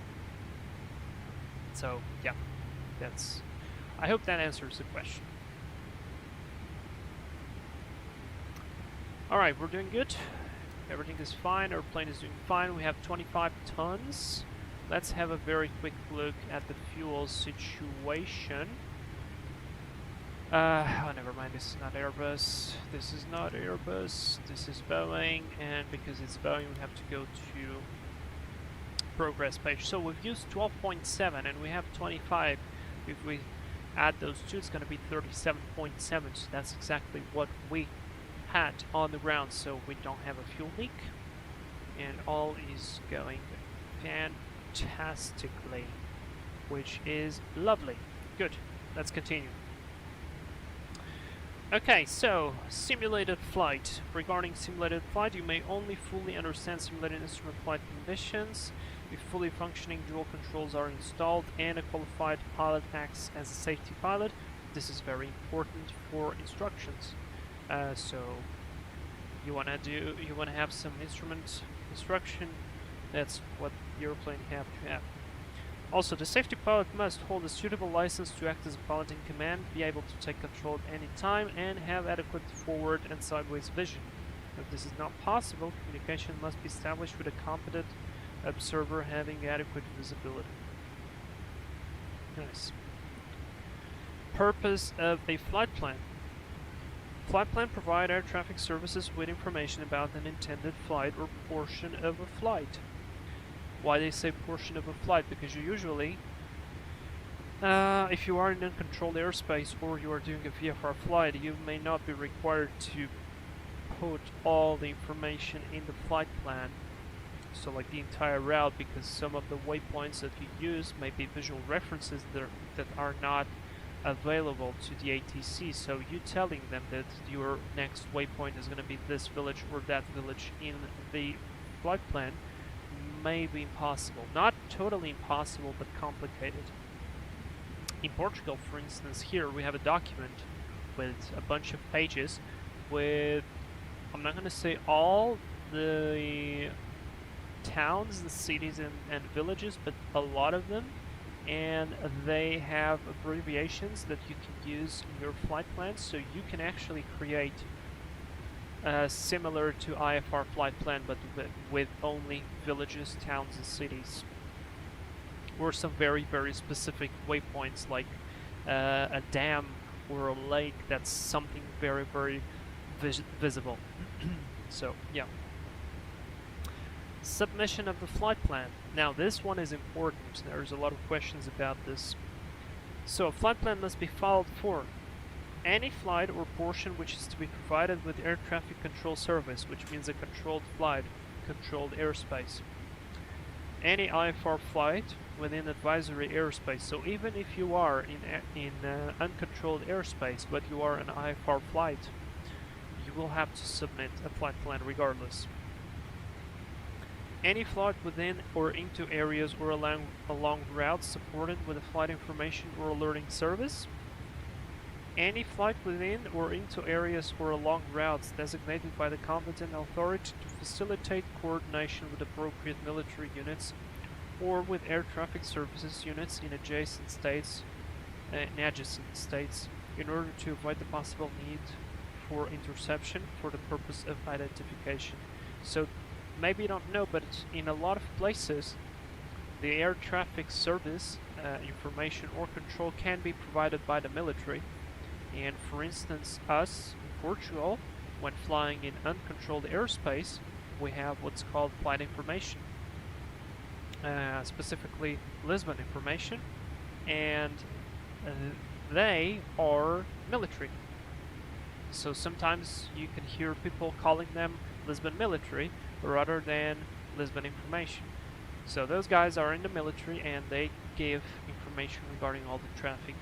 So yeah, that's. I hope that answers the question. Alright, we're doing good. Everything is fine. Airplane is doing fine. We have 25 tons. Let's have a very quick look at the fuel situation. Oh, never mind. This is not Airbus. This is not Airbus. This is Boeing. And because it's Boeing, we have to go to progress page. So we've used 12.7 and we have 25. If we add those two, it's going to be 37.7. So that's exactly what we had on the ground. So we don't have a fuel leak. And all is going fantastically, which is lovely. Good. Let's continue. Okay, so simulated flight. Regarding simulated flight, you may only fully understand simulated instrument flight conditions if fully functioning dual controls are installed and a qualified pilot acts as a safety pilot. This is very important for instructions. So you wanna have some instrument instruction. That's what the airplane have to have. Also, the safety pilot must hold a suitable license to act as a pilot in command, be able to take control at any time, and have adequate forward and sideways vision. If this is not possible, communication must be established with a competent observer having adequate visibility. Nice. Purpose of a flight plan. Flight plan provide air traffic services with information about an intended flight or portion of a flight. Why they say portion of a flight? Because you usually, if you are in uncontrolled airspace or you are doing a VFR flight, you may not be required to put all the information in the flight plan. So like the entire route, because some of the waypoints that you use may be visual references that are not available to the ATC. So you telling them that your next waypoint is going to be this village or that village in the flight plan may be impossible. Not totally impossible, but complicated. In Portugal, for instance, here we have a document with a bunch of pages with, I'm not going to say all the towns, the cities and villages, but a lot of them, and they have abbreviations that you can use in your flight plan, so you can actually create similar to IFR flight plan, but with only villages, towns, and cities, or some very, very specific waypoints like a dam or a lake. That's something very, very visible. So yeah. Submission of the flight plan. Now this one is important. There's a lot of questions about this. So a flight plan must be filed for any flight or portion which is to be provided with air traffic control service, which means a controlled flight, controlled airspace. Any IFR flight within advisory airspace. So even if you are in uncontrolled airspace, but you are an IFR flight, you will have to submit a flight plan regardless. Any flight within or into areas or along routes supported with a flight information or alerting service. Any flight within or into areas or along routes designated by the competent authority to facilitate coordination with appropriate military units or with air traffic services units in adjacent states in order to avoid the possible need for interception for the purpose of identification. So maybe you don't know, but in a lot of places the air traffic service information or control can be provided by the military. And for instance, us in Portugal, when flying in uncontrolled airspace, we have what's called flight information, specifically Lisbon information, and they are military. So sometimes you can hear people calling them Lisbon military rather than Lisbon information. So those guys are in the military and they give information regarding all the traffic.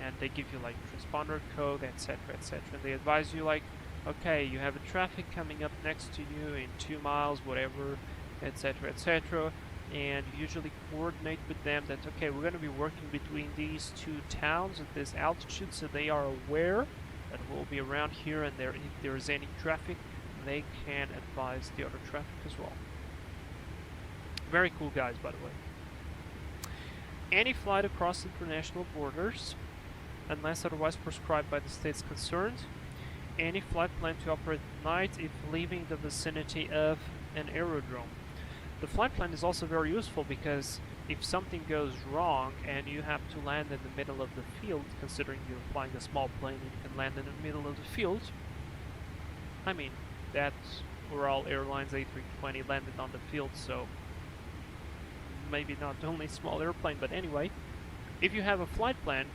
And they give you like transponder code, etc, etc. They advise you like, okay, you have a traffic coming up next to you in 2 miles, whatever, etc, etc. And you usually coordinate with them that, okay, we're going to be working between these two towns at this altitude, so they are aware that we'll be around here, and if there is any traffic, they can advise the other traffic as well. Very cool guys, by the way. Any flight across international borders, unless otherwise prescribed by the states concerned. Any flight planned to operate at night if leaving the vicinity of an aerodrome. The flight plan is also very useful because if something goes wrong and you have to land in the middle of the field, considering you're flying a small plane and you can land in the middle of the field, I mean, that's where all airlines A320 landed on the field, so maybe not only small airplane, but anyway, if you have a flight plan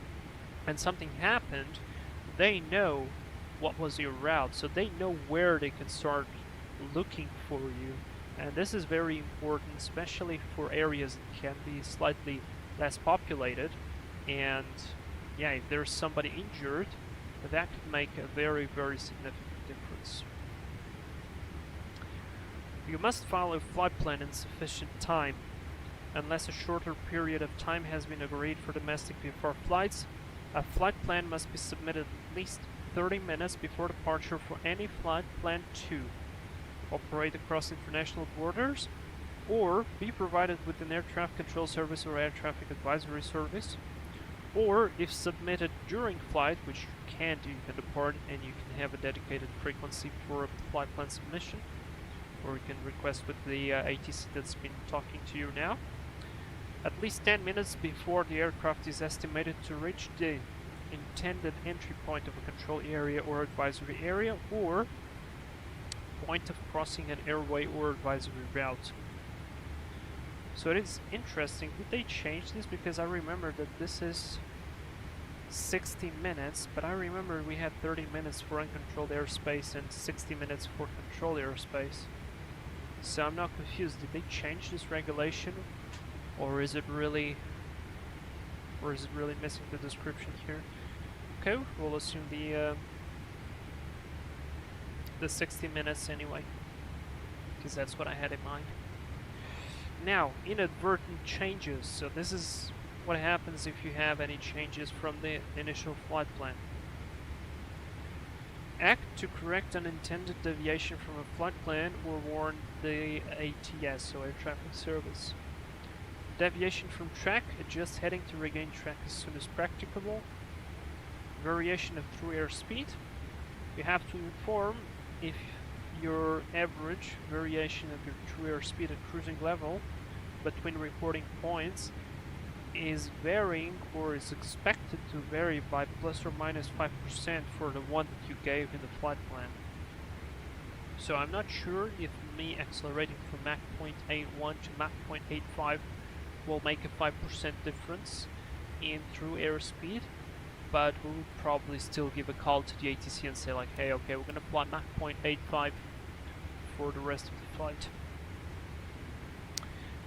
and something happened, they know what was your route, so they know where they can start looking for you. And this is very important, especially for areas that can be slightly less populated. And yeah, if there's somebody injured, that could make a very, very significant difference. You must follow a flight plan in sufficient time. Unless a shorter period of time has been agreed for domestic VFR flights, a flight plan must be submitted at least 30 minutes before departure for any flight planned to operate across international borders or be provided with an air traffic control service or air traffic advisory service, or if submitted during flight, which you can do, you can depart and you can have a dedicated frequency for a flight plan submission, or you can request with the ATC that's been talking to you now. At least 10 minutes before the aircraft is estimated to reach the intended entry point of a control area or advisory area, or point of crossing an airway or advisory route. So it is interesting. Did they change this? Because I remember that this is 60 minutes, but I remember we had 30 minutes for uncontrolled airspace and 60 minutes for controlled airspace. So I'm not confused. Did they change this regulation? Or is it really missing the description here? Okay, we'll assume the 60 minutes anyway, because that's what I had in mind. Now, inadvertent changes. So this is what happens if you have any changes from the initial flight plan. Act to correct unintended deviation from a flight plan or warn the ATS, so air traffic service. Deviation from track, adjust heading to regain track as soon as practicable. Variation of true airspeed. You have to inform if your average variation of your true airspeed at cruising level between reporting points is varying or is expected to vary by plus or minus 5% for the one that you gave in the flight plan. So I'm not sure if me accelerating from Mach 0.81 to Mach 0.85 will make a 5% difference in through airspeed, but we would probably still give a call to the ATC and say like, hey, okay, we're gonna fly Mach 0.85 for the rest of the flight.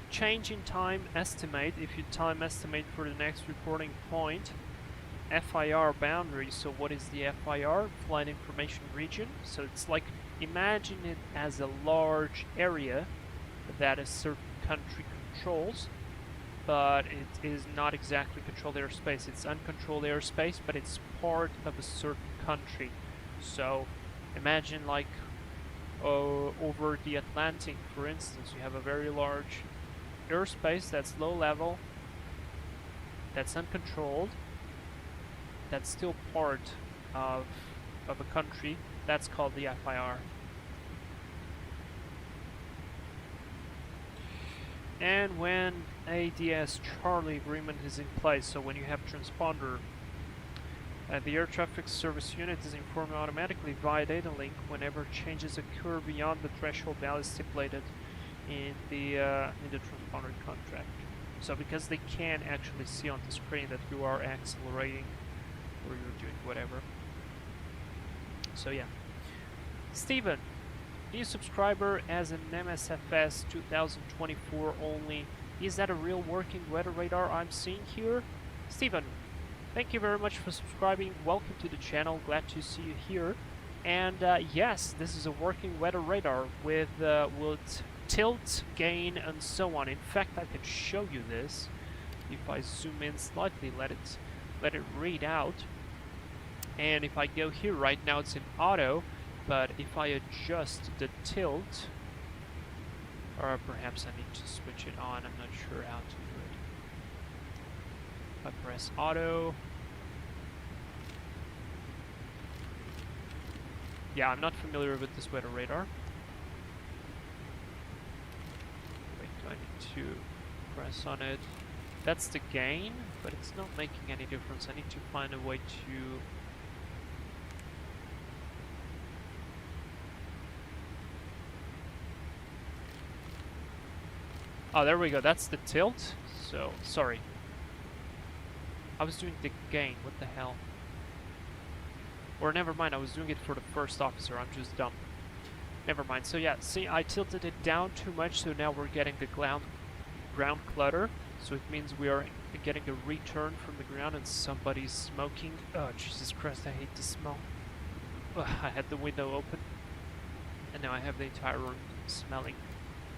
Change in time estimate. If you time estimate for the next reporting point, FIR boundary. So what is the FIR? Flight information region. So it's like, imagine it as a large area that a certain country controls, but it is not exactly controlled airspace. It's uncontrolled airspace, but it's part of a certain country. So imagine like over the Atlantic, for instance, you have a very large airspace that's low level, that's uncontrolled, that's still part of a country. That's called the FIR. And when ADS Charlie agreement is in place, so when you have transponder, the air traffic service unit is informed automatically via data link whenever changes occur beyond the threshold value stipulated in the transponder contract. So because they can actually see on the screen that you are accelerating or you're doing whatever. So yeah. Steven, new subscriber as an MSFS 2024 only. Is that a real working weather radar I'm seeing here? Steven, thank you very much for subscribing. Welcome to the channel. Glad to see you here. And yes, this is a working weather radar with tilt, gain, and so on. In fact, I can show you this if I zoom in slightly. Let it read out. And if I go here, right now it's in auto, but if I adjust the tilt, or perhaps I need to switch it on, I'm not sure how to do it. If I press auto, yeah, I'm not familiar with this weather radar. Wait, do I need to press on it? That's the gain, but it's not making any difference. I need to find a way to... Oh, there we go. That's the tilt. So, sorry. I was doing the gain. What the hell? Or never mind. I was doing it for the first officer. I'm just dumb. Never mind. So yeah, see, I tilted it down too much. So now we're getting the ground clutter. So it means we are getting a return from the ground and somebody's smoking. Oh, Jesus Christ. I hate the smell. Ugh, I had the window open. And now I have the entire room smelling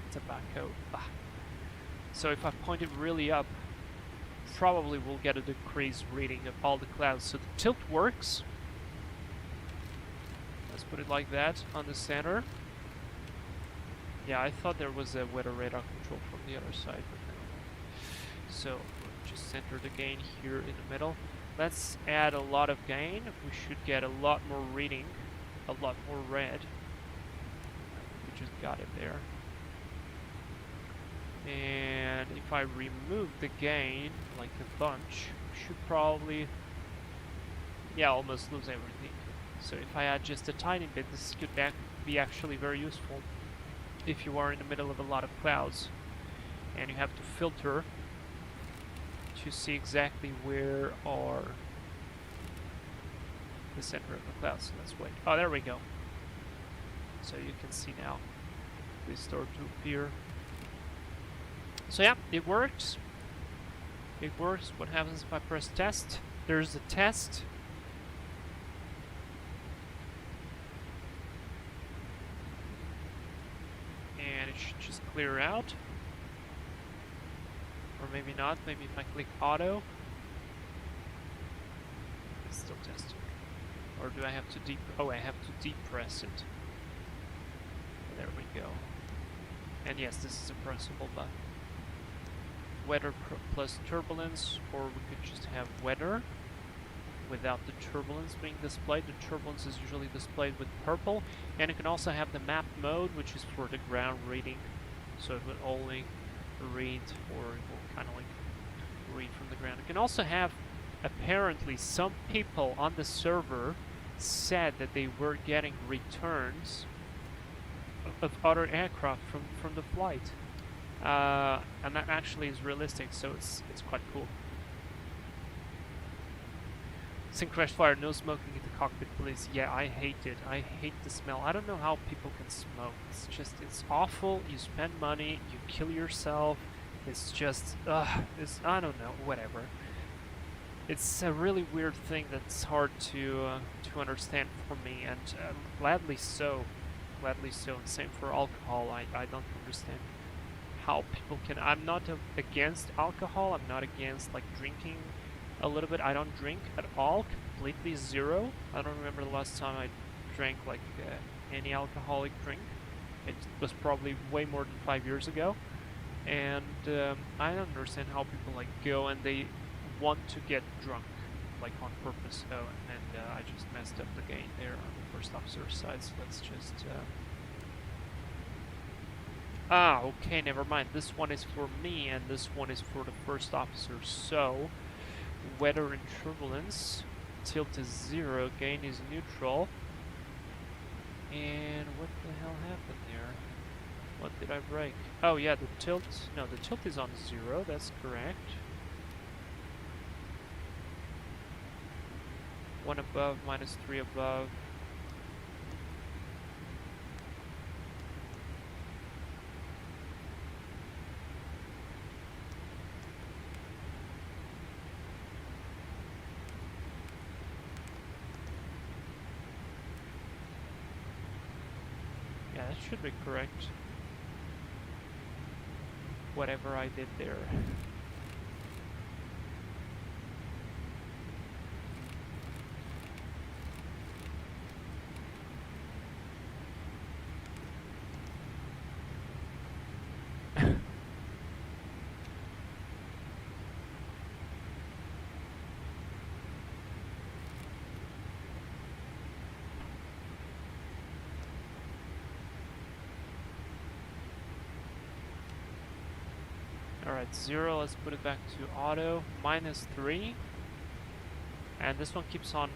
tobacco. Ah. So if I point it really up, probably we'll get a decreased reading of all the clouds. So the tilt works. Let's put it like that on the center. Yeah, I thought there was a weather radar control from the other side, but no. So we'll just center the gain here in the middle. Let's add a lot of gain. We should get a lot more reading, a lot more red. We just got it there. And if I remove the gain, like a bunch, we should probably, yeah, almost lose everything. So if I add just a tiny bit, this could be actually very useful if you are in the middle of a lot of clouds and you have to filter to see exactly where are the center of the clouds. So let's wait. Oh, there we go. So you can see now they start to appear. So yeah, it works. It works. What happens if I press test? There's a test. And it should just clear out. Or maybe not. Maybe if I click auto. It's still testing. Or do I have to oh, I have to depress it. There we go. And yes, this is a pressable button. Weather plus turbulence, or we could just have weather without the turbulence being displayed. The turbulence is usually displayed with purple, and you can also have the map mode, which is for the ground reading, so it would only read, or it will kind of like read from the ground. You can also have, apparently some people on the server said that they were getting returns of other aircraft from the flight, and that actually is realistic, so it's quite cool. Sync crash fire, no smoking in the cockpit, please. Yeah, I hate it. I hate the smell. I don't know how people can smoke. It's just, it's awful. You spend money, you kill yourself. It's just, I don't know, whatever. It's a really weird thing that's hard to understand for me, and gladly so. Gladly so. And same for alcohol. I don't understand how people can. I'm not against alcohol. I'm not against like drinking a little bit. I don't drink at all, completely zero. I don't remember the last time I drank like any alcoholic drink. It was probably way more than 5 years ago. And I don't understand how people like go and they want to get drunk, like on purpose. Oh, and I just messed up the gain there on the first officer's side, so let's just okay, never mind. This one is for me and this one is for the first officer. So weather and turbulence, tilt is 0, gain is neutral. And what the hell happened there? What did I break? Oh yeah, the tilt, no, the tilt is on 0, that's correct. 1 above, -3 above. Yeah, that should be correct. Whatever I did there. Alright, 0, let's put it back to auto, -3, and this one keeps on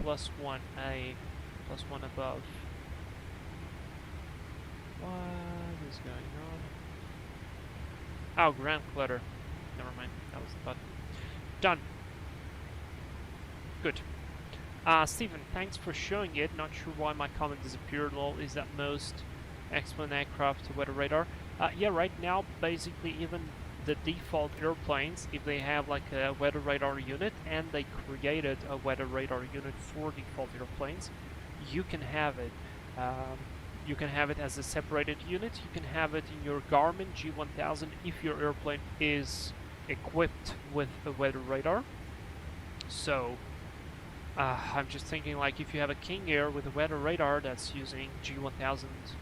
+1A, +1 above. What is going on? Oh, ground clutter. Never mind, that was the button. Done. Good. Stephen, thanks for showing it. Not sure why my comment disappeared. Lol, is that most excellent aircraft weather radar? Yeah, right now, basically, even the default airplanes, if they have like a weather radar unit, and they created a weather radar unit for default airplanes, you can have it. You can have it as a separated unit. You can have it in your Garmin G1000 if your airplane is equipped with a weather radar. So, I'm just thinking, like, if you have a King Air with a weather radar that's using G1000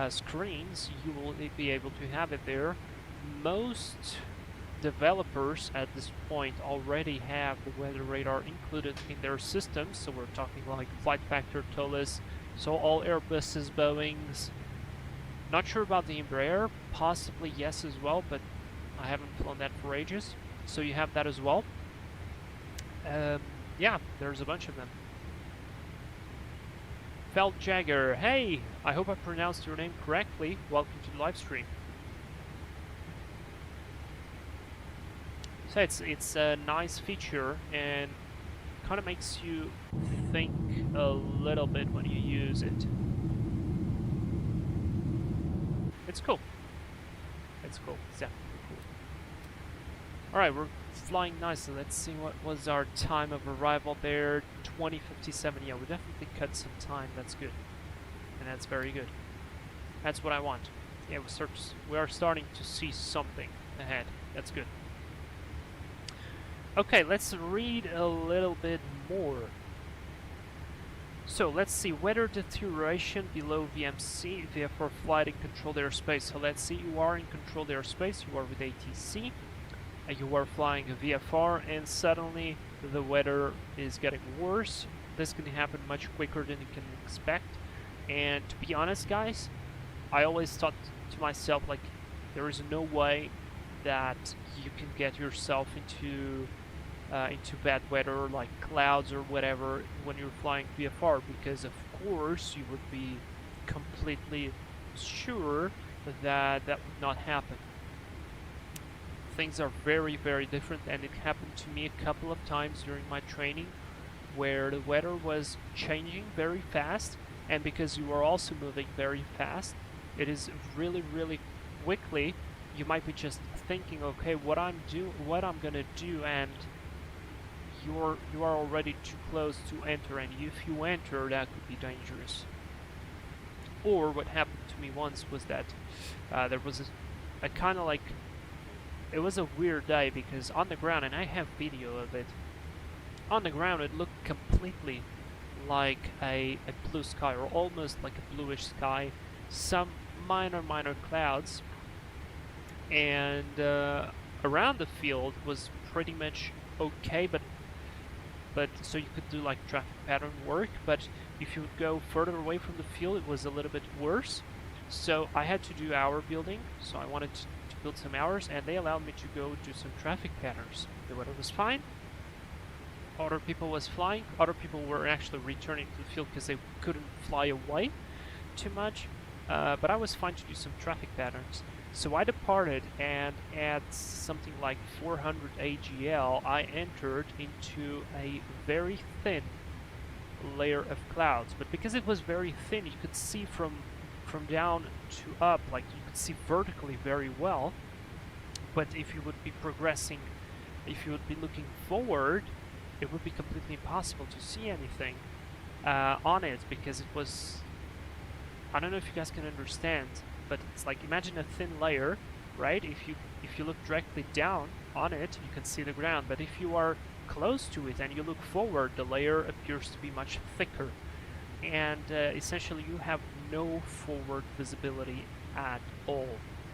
screens, you will be able to have it there. Most developers at this point already have the weather radar included in their systems, so we're talking like Flightfactor, Tolis, so all Airbuses, Boeings. Not sure about the Embraer, possibly yes as well, but I haven't flown that for ages, so you have that as well. Yeah, there's a bunch of them. Felt Jagger, hey! I hope I pronounced your name correctly. Welcome to the live stream. So it's a nice feature and kind of makes you think a little bit when you use it. It's cool. It's cool. It's definitely cool. Alright, we're flying nicely. Let's see what was our time of arrival there. 20:57. Yeah, we definitely cut some time. That's good. And that's very good. That's what I want. Yeah, we are starting to see something ahead. That's good. Okay, let's read a little bit more. So let's see, weather deterioration below VMC, VFR flight in controlled airspace. So let's see, you are in controlled airspace, you are with ATC, and you are flying a VFR, and suddenly the weather is getting worse. This can happen much quicker than you can expect. And to be honest, guys, I always thought to myself, like, there is no way that you can get yourself into bad weather like clouds or whatever when you're flying VFR, because of course you would be completely sure that that would not happen. Things are very, very different, and it happened to me a couple of times during my training where the weather was changing very fast, and because you are also moving very fast, it is really, really quickly. You might be just thinking, okay, what I'm gonna do, and you are already too close to enter, and if you enter, that could be dangerous. Or what happened to me once was that there was a kind of like, it was a weird day, because on the ground, and I have video of it, on the ground it looked completely like a blue sky, or almost like a bluish sky, some minor clouds, and around the field was pretty much okay, but so you could do like traffic pattern work, but if you would go further away from the field, it was a little bit worse. So I had to do hour building, so I wanted to build some hours, and they allowed me to go do some traffic patterns. The weather was fine, other people was flying, other people were actually returning to the field because they couldn't fly away too much, but I was fine to do some traffic patterns. So I departed, and at something like 400 AGL, I entered into a very thin layer of clouds. But because it was very thin, you could see from down to up, like you could see vertically very well. But if you would be progressing, if you would be looking forward, it would be completely impossible to see anything on it, because it was, I don't know if you guys can understand, but it's like, imagine a thin layer, right? If you look directly down on it, you can see the ground, but if you are close to it and you look forward, the layer appears to be much thicker, and essentially you have no forward visibility at all.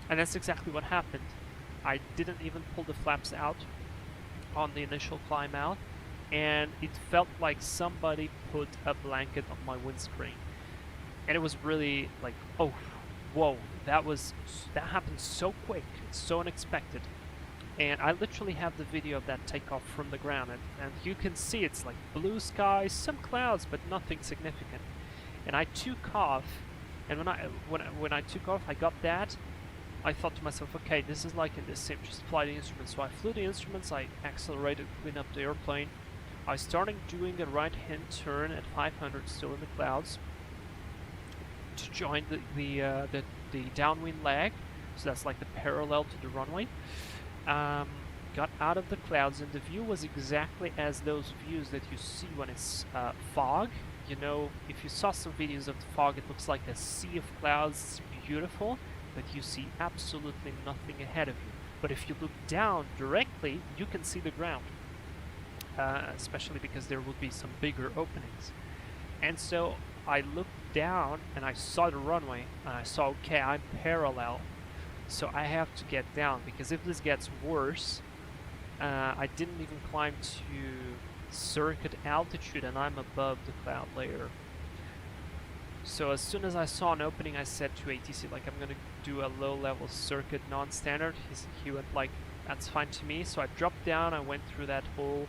And that's exactly what happened. I didn't even pull the flaps out on the initial climb out, and it felt like somebody put a blanket on my windscreen, and it was really like, oh, whoa, that happened so quick, it's so unexpected. And I literally have the video of that takeoff from the ground, and you can see it's like blue skies, some clouds, but nothing significant. And I took off, and when I took off, I got that. I thought to myself, okay, this is like in the sim, just fly the instruments. So I flew the instruments, I accelerated, cleaned up the airplane. I started doing a right-hand turn at 500, still in the clouds, to join the downwind lag. So that's like the parallel to the runway. Got out of the clouds, and the view was exactly as those views that you see when it's fog. You know, if you saw some videos of the fog, it looks like a sea of clouds. It's beautiful, but you see absolutely nothing ahead of you. But if you look down directly, you can see the ground, especially because there will be some bigger openings. And so I looked down and I saw the runway, and I saw, okay, I'm parallel, so I have to get down, because if this gets worse, I didn't even climb to circuit altitude, and I'm above the cloud layer. So as soon as I saw an opening, I said to ATC, like, I'm gonna do a low-level circuit non-standard. He went like, that's fine to me. So I dropped down, I went through that hole,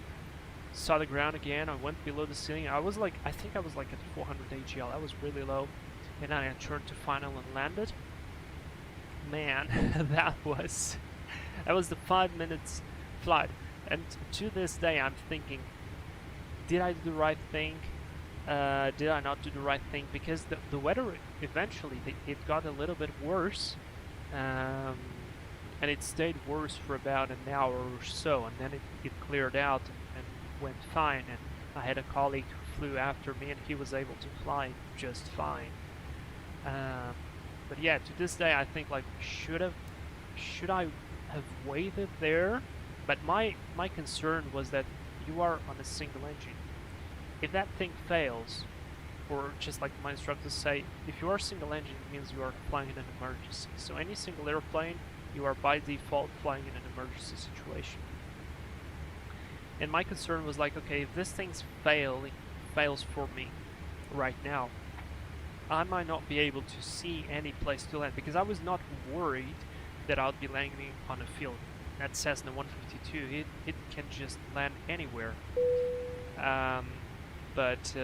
saw the ground again, I went below the ceiling. I was like, I think I was like at 400 AGL, that was really low. And then I turned to final and landed. Man, that was the 5 minutes flight. And to this day I'm thinking, did I do the right thing? Did I not do the right thing? Because the weather eventually, it got a little bit worse, and it stayed worse for about an hour or so, and then it cleared out and went fine. And I had a colleague who flew after me, and he was able to fly just fine. But yeah, to this day I think, like, should I have waited there? But my concern was that you are on a single engine. If that thing fails, or just like my instructors say, if you are single engine, it means you are flying in an emergency. So any single airplane, you are by default flying in an emergency situation. And my concern was like, okay, if this thing fails for me right now, I might not be able to see any place to land, because I was not worried that I'll be landing on a field. That Cessna 152, it can just land anywhere. But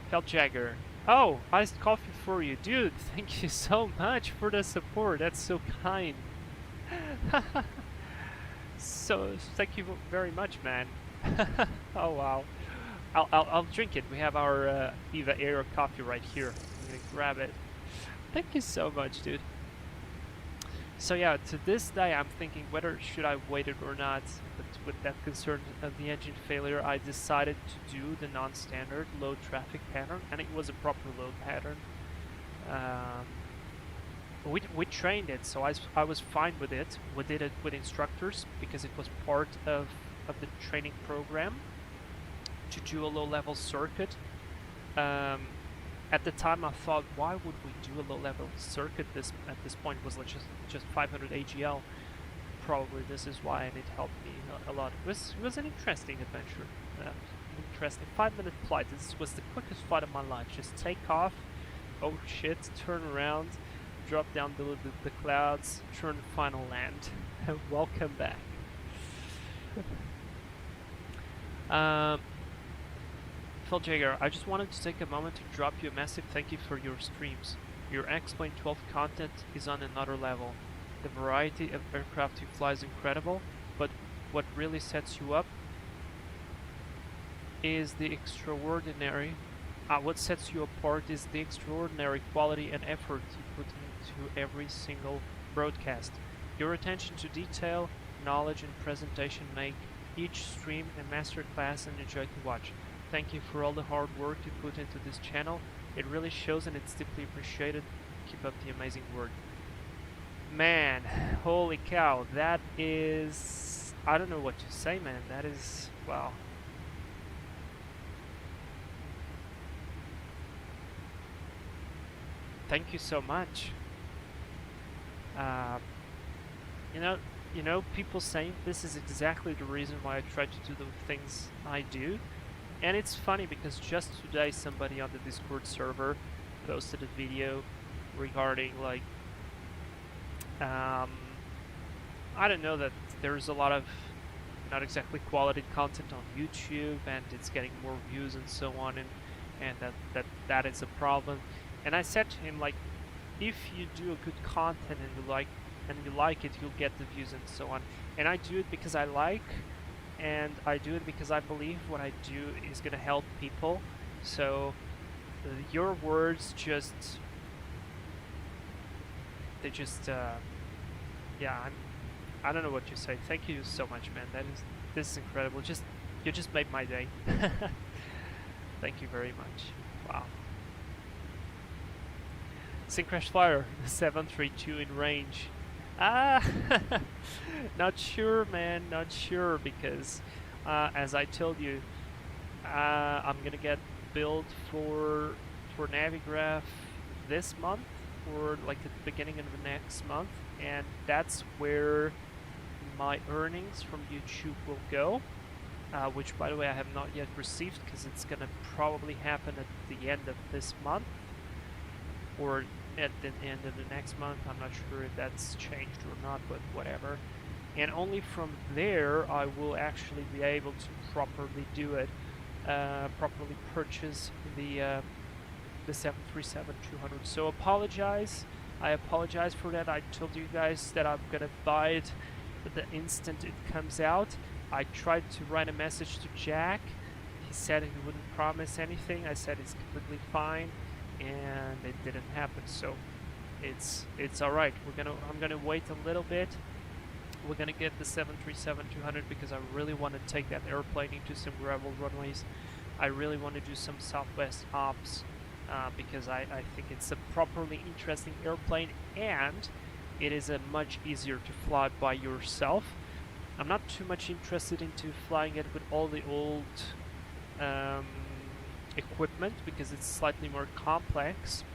Feldjagger, Oh, iced coffee for you. Dude, thank you so much for the support. That's so kind. So, thank you very much, man. Oh, wow. I'll drink it. We have our EVA Air coffee right here. I'm gonna grab it. Thank you so much, dude. So yeah, to this day I'm thinking whether should I wait it or not, but with that concern of the engine failure, I decided to do the non-standard low traffic pattern, and it was a proper load pattern. We trained it, so I was fine with it. We did it with instructors because it was part of the training program to do a low-level circuit. At the time I thought, why would we do a low-level circuit at this point? It was like just 500 AGL. Probably this is why, and it helped me a lot. It was an interesting adventure. Interesting 5-minute flight. This was the quickest flight of my life. Just take off, oh shit, turn around, drop down below the clouds, turn final land, and welcome back. Phil Jagger, I just wanted to take a moment to drop you a massive thank you for your streams. Your X-Plane 12 content is on another level. The variety of aircraft you fly is incredible, but what really sets you up is the extraordinary. What sets you apart is the extraordinary quality and effort you put into every single broadcast. Your attention to detail, knowledge, and presentation make each stream a masterclass and a joy to watch. Thank you for all the hard work you put into this channel. It really shows and it's deeply appreciated. Keep up the amazing work. Man, holy cow, that is... I don't know what to say, man. That is... wow. Thank you so much. You know, people say this is exactly the reason why I try to do the things I do. And it's funny because just today somebody on the Discord server posted a video regarding like I don't know, that there's a lot of not exactly quality content on YouTube and it's getting more views and so on, and that is a problem. And I said to him, like, if you do a good content and you like it, you'll get the views and so on. And I do it because I like, and I do it because I believe what I do is gonna help people. So your words just yeah, I don't know what to say. Thank you so much, man. This is incredible. You just made my day. Thank you very much. Wow. Syncrash Flyer 732 in range. Not sure, man, not sure, because as I told you, I'm gonna get billed for Navigraph this month, or like at the beginning of the next month, and that's where my earnings from YouTube will go, which by the way I have not yet received, because it's gonna probably happen at the end of this month or at the end of the next month. I'm not sure if that's changed or not, but whatever. And only from there I will actually be able to properly do it, properly purchase the 737-200. So I apologize for that. I told you guys that I'm gonna buy it the instant it comes out. I tried to write a message to Jack. He said he wouldn't promise anything. I said it's completely fine, and it didn't happen. So it's all right. I'm gonna wait a little bit. We're gonna get the 737-200 because I really want to take that airplane into some gravel runways. I really want to do some Southwest ops because I think it's a properly interesting airplane, and it is a much easier to fly by yourself. I'm not too much interested into flying it with all the old equipment because it's slightly more complex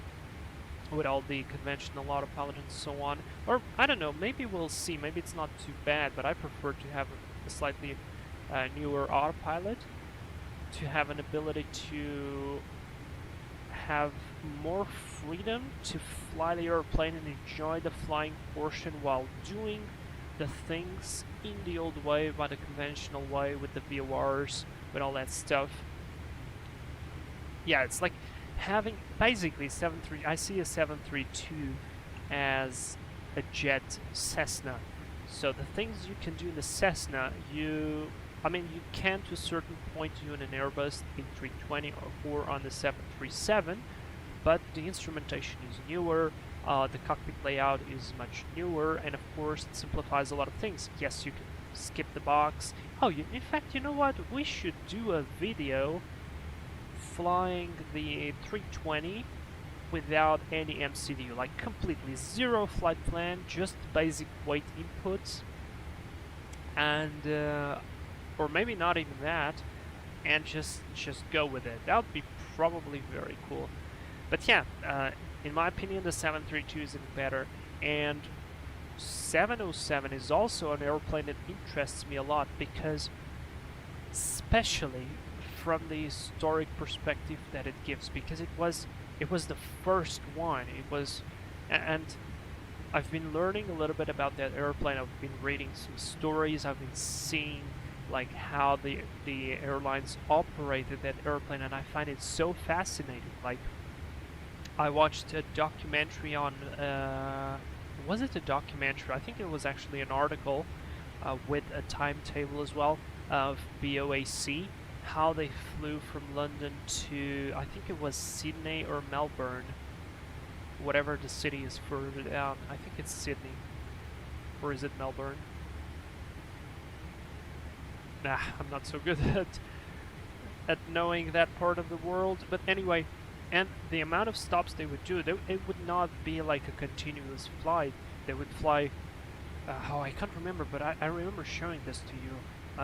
with all the conventional autopilot and so on. Or I don't know, maybe we'll see. Maybe it's not too bad, but I prefer to have a slightly newer autopilot to have an ability to have more freedom to fly the airplane and enjoy the flying portion while doing the things in the old way, by the conventional way, with the VORs, with all that stuff. Yeah, it's like having basically I see a 732 as a jet Cessna. So the things you can do in the Cessna, I mean, you can to a certain point do in an Airbus A320 or on the 737, but the instrumentation is newer, the cockpit layout is much newer, and of course it simplifies a lot of things. Yes, you can skip the box. Oh, in fact, you know what? We should do a video flying the 320 without any MCDU, like completely zero flight plan, just basic weight inputs, and or maybe not even that, and just go with it. That would be probably very cool. But yeah, in my opinion, the 732 is even better, and 707 is also an airplane that interests me a lot because, especially from the historic perspective that it gives, because it was the first one. It was, and I've been learning a little bit about that airplane. I've been reading some stories. I've been seeing like how the airlines operated that airplane, and I find it so fascinating. Like, I watched a documentary on, was it a documentary? I think it was actually an article with a timetable as well of BOAC, how they flew from London to, I think it was Sydney or Melbourne, whatever the city is further down. I think it's Sydney, or is it Melbourne? Nah, I'm not so good at knowing that part of the world, but anyway, and the amount of stops they would do, it would not be like a continuous flight. They would fly, oh, I can't remember, but I remember showing this to you.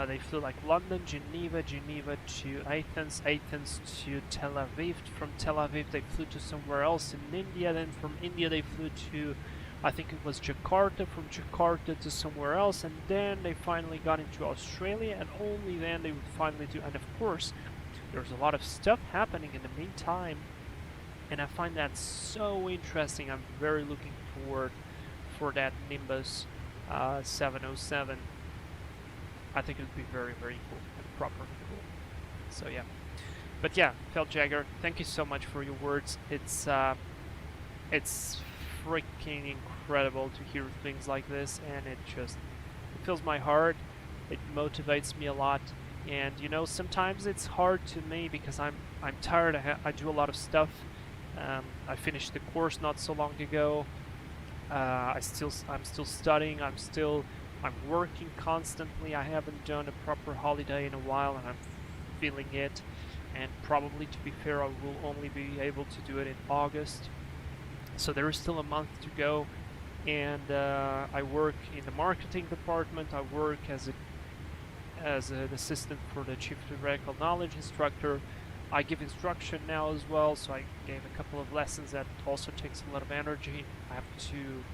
They flew like London, Geneva, Geneva to Athens, Athens to Tel Aviv. From Tel Aviv they flew to somewhere else in India, then from India they flew to, I think it was Jakarta, from Jakarta to somewhere else, and then they finally got into Australia, and only then they would finally do, and of course there's a lot of stuff happening in the meantime, and I find that so interesting. I'm very looking forward for that Nimbus 707. I think it would be very, very cool and properly cool. So yeah, but yeah, Feldjagger, thank you so much for your words. It's freaking incredible to hear things like this, and it fills my heart. It motivates me a lot, and you know, sometimes it's hard to me because I'm tired. I do a lot of stuff. I finished the course not so long ago. I'm still studying. I'm working constantly. I haven't done a proper holiday in a while, and I'm feeling it. And probably, to be fair, I will only be able to do it in August. So there is still a month to go. And I work in the marketing department. I work as an assistant for the chief theoretical knowledge instructor. I give instruction now as well, so I gave a couple of lessons that also takes a lot of energy. I have to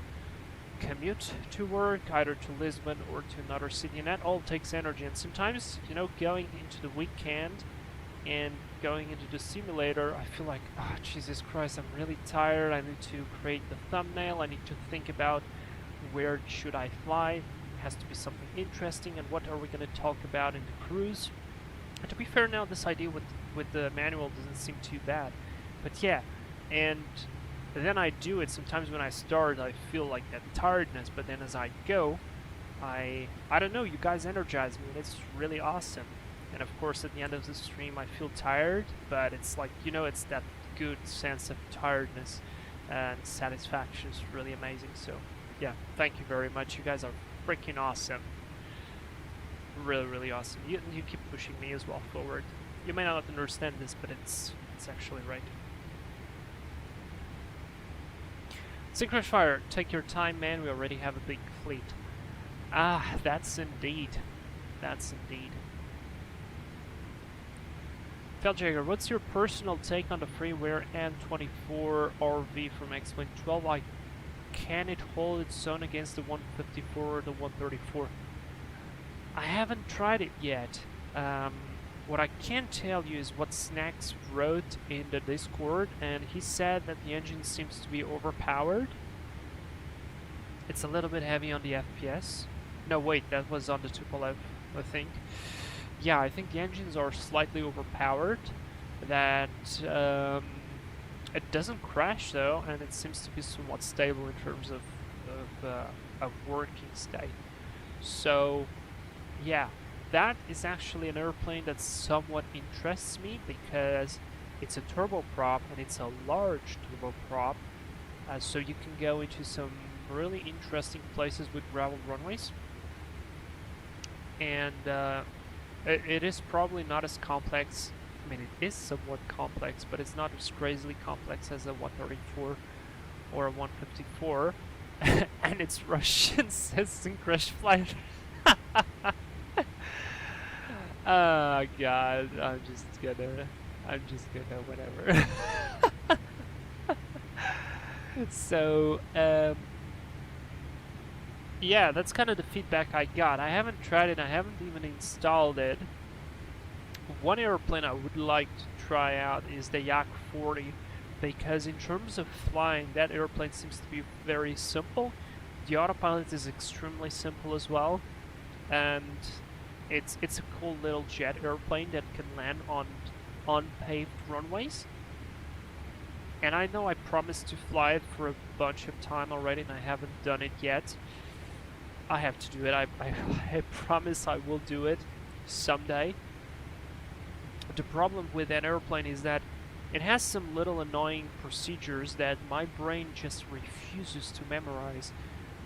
commute to work, either to Lisbon or to another city, and that all takes energy. And sometimes, you know, going into the weekend and going into the simulator, I feel like, oh, Jesus Christ, I'm really tired. I need to create the thumbnail. I need to think about where should I fly. It has to be something interesting, and what are we going to talk about in the cruise. And to be fair, now this idea with the manual doesn't seem too bad, but yeah. And then I do it. Sometimes when I start, I feel like that tiredness, but then as I go, I don't know, you guys energize me, and it's really awesome. And of course, at the end of the stream, I feel tired, but it's like, you know, it's that good sense of tiredness and satisfaction is really amazing. So yeah, thank you very much. You guys are freaking awesome. Really, really awesome. You keep pushing me as well forward. You may not understand this, but it's actually right. Synchronous Fire, take your time, man. We already have a big fleet. Ah, that's indeed. That's indeed. Feldjagger, what's your personal take on the Freigher N24 RV from X-Wing 12? Like, can it hold its own against the 154 or the 134? I haven't tried it yet. What I can tell you is what Snacks wrote in the Discord, and he said that the engine seems to be overpowered. It's a little bit heavy on the FPS. No, wait, that was on the Tupolev, I think. Yeah, I think the engines are slightly overpowered. That It doesn't crash though, and it seems to be somewhat stable in terms of a working state. So yeah, that is actually an airplane that somewhat interests me because it's a turboprop and it's a large turboprop, so you can go into some really interesting places with gravel runways. And it is probably not as complex. I mean, it is somewhat complex, but it's not as crazily complex as a 134 or a 154. And it's Russian, says in crash flight. Oh god, I'm just gonna whatever. So yeah, that's kind of the feedback I got. I haven't tried it, I haven't even installed it. One airplane I would like to try out is the Yak 40, because in terms of flying, that airplane seems to be very simple. The autopilot is extremely simple as well, and it's a cool little jet airplane that can land on unpaved runways. And I know I promised to fly it for a bunch of time already, and I haven't done it yet. I have to do it. I promise I will do it someday. The problem with that airplane is that it has some little annoying procedures that my brain just refuses to memorize.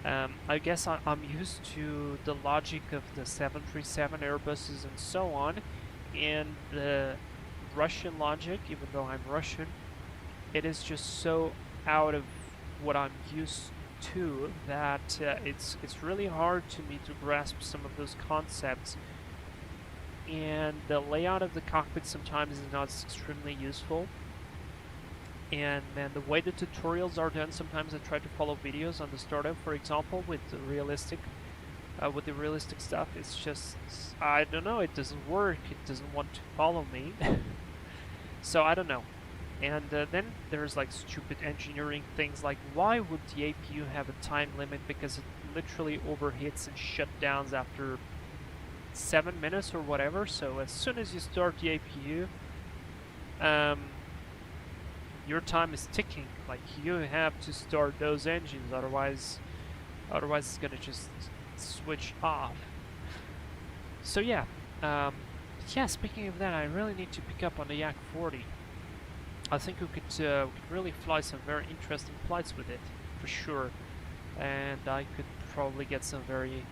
I guess I'm used to the logic of the 737 Airbuses and so on, and the Russian logic, even though I'm Russian, it is just so out of what I'm used to that it's really hard to me to grasp some of those concepts. And the layout of the cockpit sometimes is not extremely useful. And then the way the tutorials are done, sometimes I try to follow videos on the startup, for example, with the realistic stuff. It's just, I don't know, it doesn't work. It doesn't want to follow me. So I don't know. And then there's like stupid engineering things like, why would the APU have a time limit? Because it literally overheats and shutdowns after 7 minutes or whatever. So as soon as you start the APU, your time is ticking. Like, you have to start those engines, otherwise it's gonna just switch off. So yeah, yeah. Speaking of that, I really need to pick up on the Yak 40. I think we could really fly some very interesting flights with it, for sure. And I could probably get some very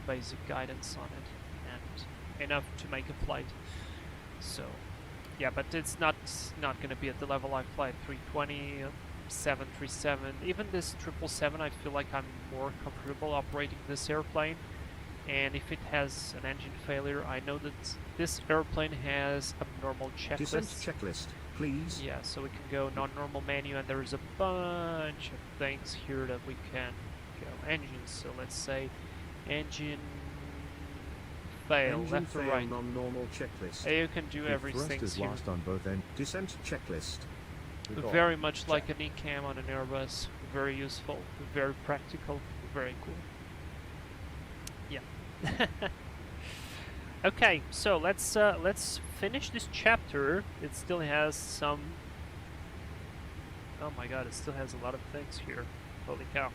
basic guidance on it, and enough to make a flight. So yeah, but it's not going to be at the level I fly at 320, 737, even this 777. I feel like I'm more comfortable operating this airplane. And if it has an engine failure, I know that this airplane has a normal checklist. Descent checklist, please. Yeah, so we can go non-normal menu, and there's a bunch of things here that we can go. Engines, so let's say engine fail, Engine left or fail, right. non-normal checklist. You can do The everything thrust is here. lost on both ends. Descent checklist. Recall. Very much like an ECAM on an Airbus. Very useful, very practical, very cool. Yeah. Okay, so let's finish this chapter. It still has some. Oh my god, it still has a lot of things here. Holy cow!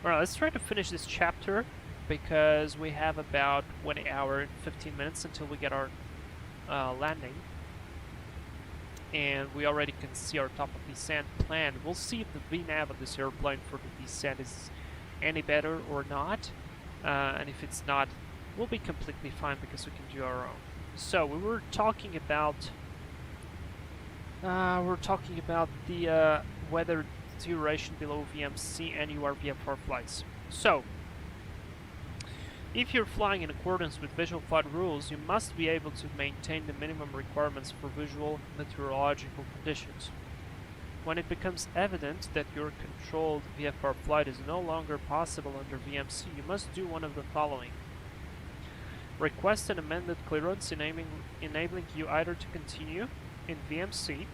Alright, let's try to finish this chapter because we have about 1 hour and 15 minutes until we get our landing. And we already can see our top of descent plan. We'll see if the VNAV of this airplane for the descent is any better or not. And if it's not, we'll be completely fine because we can do our own. So we were talking about the weather duration below VMC and URVFR flights. So if you're flying in accordance with visual flight rules, you must be able to maintain the minimum requirements for visual meteorological conditions. When it becomes evident that your controlled VFR flight is no longer possible under VMC, you must do one of the following. Request an amended clearance enabling you either to continue in VMC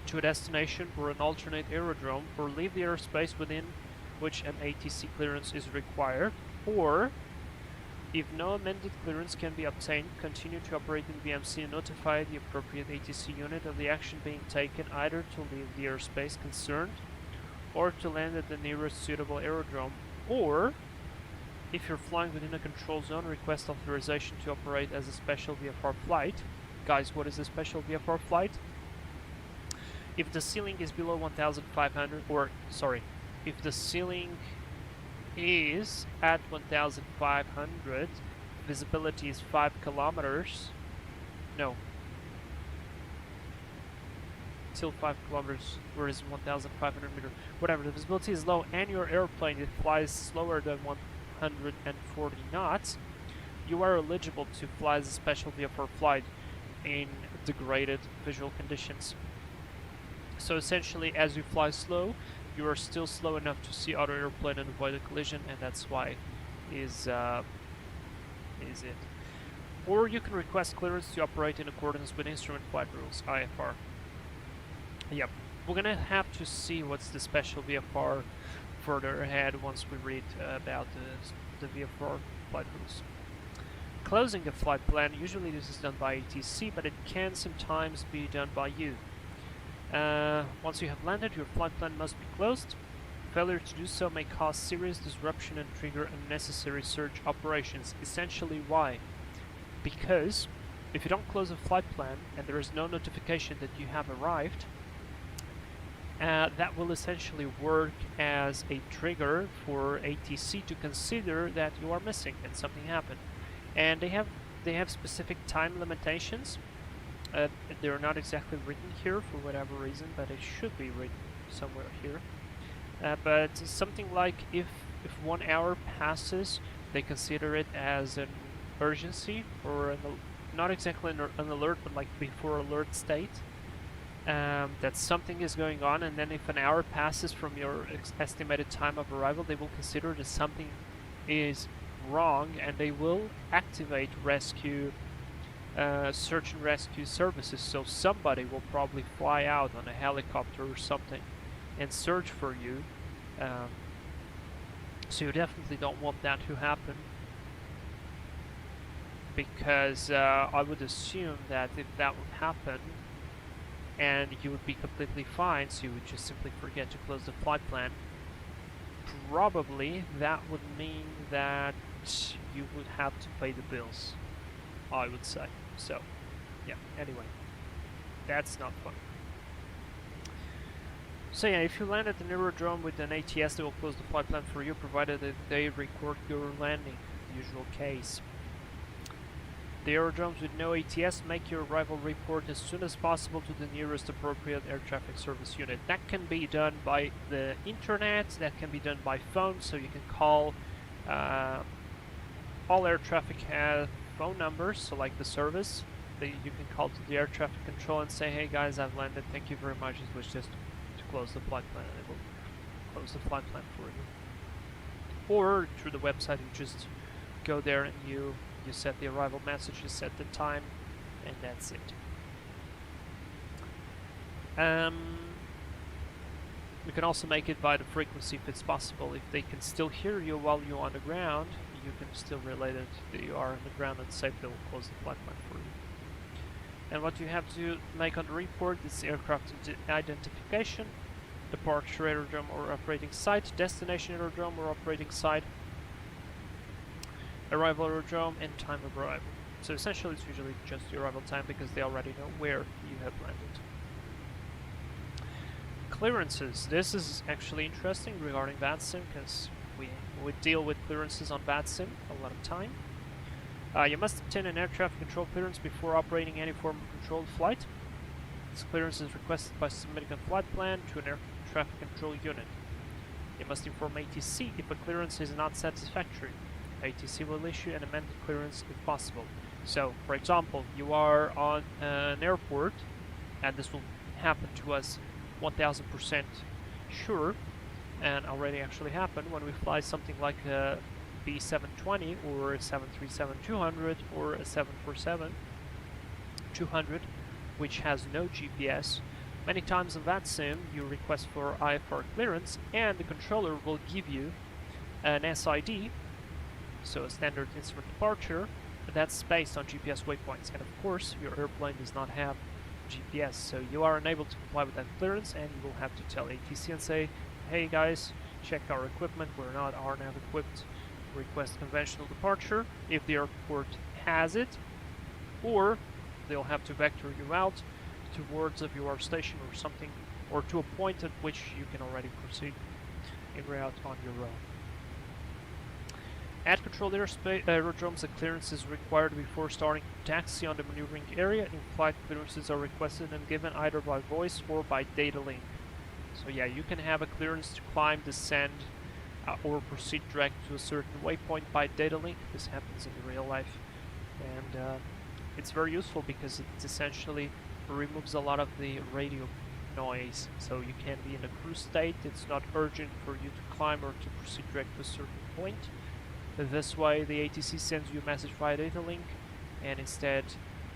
to a destination or an alternate aerodrome, or leave the airspace within which an ATC clearance is required, or If no amended clearance can be obtained, continue to operate in VMC and notify the appropriate ATC unit of the action being taken either to leave the airspace concerned or to land at the nearest suitable aerodrome, or if you're flying within a control zone, request authorization to operate as a special VFR flight. Guys, what is a special VFR flight? If the ceiling is below 1,500, or sorry, if the ceiling is at 1,500, visibility is 5 kilometers. No. Till 5 kilometers, whereas 1,500 meters. Whatever, the visibility is low and your airplane it flies slower than 140 knots, you are eligible to fly as a special VFR flight in degraded visual conditions. So essentially, as you fly slow, you are still slow enough to see other airplane and avoid a collision, and that's why is it. Or you can request clearance to operate in accordance with instrument flight rules, IFR. Yep, we're gonna have to see what's the special VFR further ahead once we read about the VFR flight rules. Closing a flight plan, usually this is done by ATC, but it can sometimes be done by you. Once you have landed, your flight plan must be closed. Failure to do so may cause serious disruption and trigger unnecessary surge operations. Essentially why? Because if you don't close a flight plan and there is no notification that you have arrived, that will essentially work as a trigger for ATC to consider that you are missing and something happened. And they have specific time limitations. They're not exactly written here for whatever reason, but it should be written somewhere here. But something like if 1 hour passes, they consider it as an urgency or not exactly an alert, but like before alert state. That something is going on, and then if an hour passes from your estimated time of arrival, they will consider that something is wrong, and they will activate rescue, search and rescue services. So somebody will probably fly out on a helicopter or something and search for you. So you definitely don't want that to happen, because I would assume that if that would happen, and you would be completely fine, so you would just simply forget to close the flight plan, probably that would mean that you would have to pay the bills, I would say. So, yeah, anyway, that's not fun. So yeah, if you land at an aerodrome with an ATS, they will close the flight plan for you, provided that they record your landing, usual case. The aerodromes with no ATS, make your arrival report as soon as possible to the nearest appropriate air traffic service unit. That can be done by the internet, that can be done by phone, so you can call, all air traffic have phone numbers, so like the service, you can call to the air traffic control and say, hey guys, I've landed, thank you very much, it was just to close the flight plan, and it will close the flight plan for you. Or through the website, you just go there and you set the arrival message, you set the time, and that's it. You can also make it by the frequency if it's possible. If they can still hear you while you're on the ground, you can still relay that you are on the ground and safe. They will close the flight plan for you. And what you have to make on the report is aircraft identification, departure aerodrome or operating site, destination aerodrome or operating site, arrival aerodrome, and time of arrival. So essentially it's usually just the arrival time, because they already know where you have landed. Clearances. This is actually interesting regarding VATSIM, because we deal with clearances on VATSIM a lot of time. You must obtain an air traffic control clearance before operating any form of controlled flight. This clearance is requested by submitting a flight plan to an air traffic control unit. You must inform ATC if a clearance is not satisfactory. ATC will issue an amended clearance if possible. So, for example, you are on an airport, and this will happen to us 1000% sure, and already actually happened when we fly something like a B720 or a 737-200 or a 747-200, which has no GPS. Many times in VATSIM, you request for IFR clearance, and the controller will give you an SID, so a standard instrument departure, that's based on GPS waypoints, and of course your airplane does not have GPS, so you are unable to comply with that clearance, and you will have to tell ATC and say, hey guys, check our equipment, we're not RNAV equipped, request conventional departure if the airport has it, or they'll have to vector you out towards a VR station or something, or to a point at which you can already proceed en route on your own. At controlled aerodromes, a clearance is required before starting taxi on the maneuvering area. In-flight clearances are requested and given either by voice or by data link. So yeah, you can have a clearance to climb, descend, or proceed direct to a certain waypoint by data link. This happens in real life, and it's very useful because it essentially removes a lot of the radio noise. So you can be in a cruise state. It's not urgent for you to climb or to proceed direct to a certain point. This way the ATC sends you a message via data link, and instead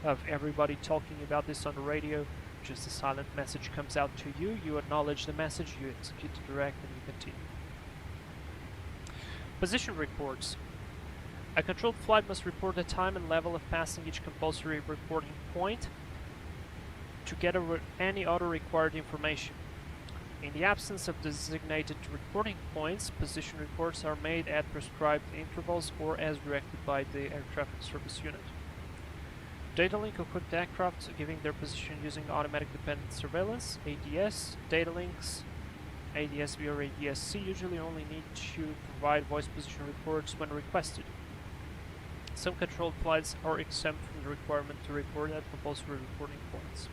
of everybody talking about this on the radio, just a silent message comes out to you, you acknowledge the message, you execute the direct, and you continue. Position reports. A controlled flight must report the time and level of passing each compulsory reporting point, together with any other required information. In the absence of designated reporting points, position reports are made at prescribed intervals or as directed by the Air Traffic Service Unit. Data link equipped aircraft giving their position using automatic dependent surveillance, ADS, data links, ADS-B or ADS-C usually only need to provide voice position reports when requested. Some controlled flights are exempt from the requirement to report at compulsory reporting points.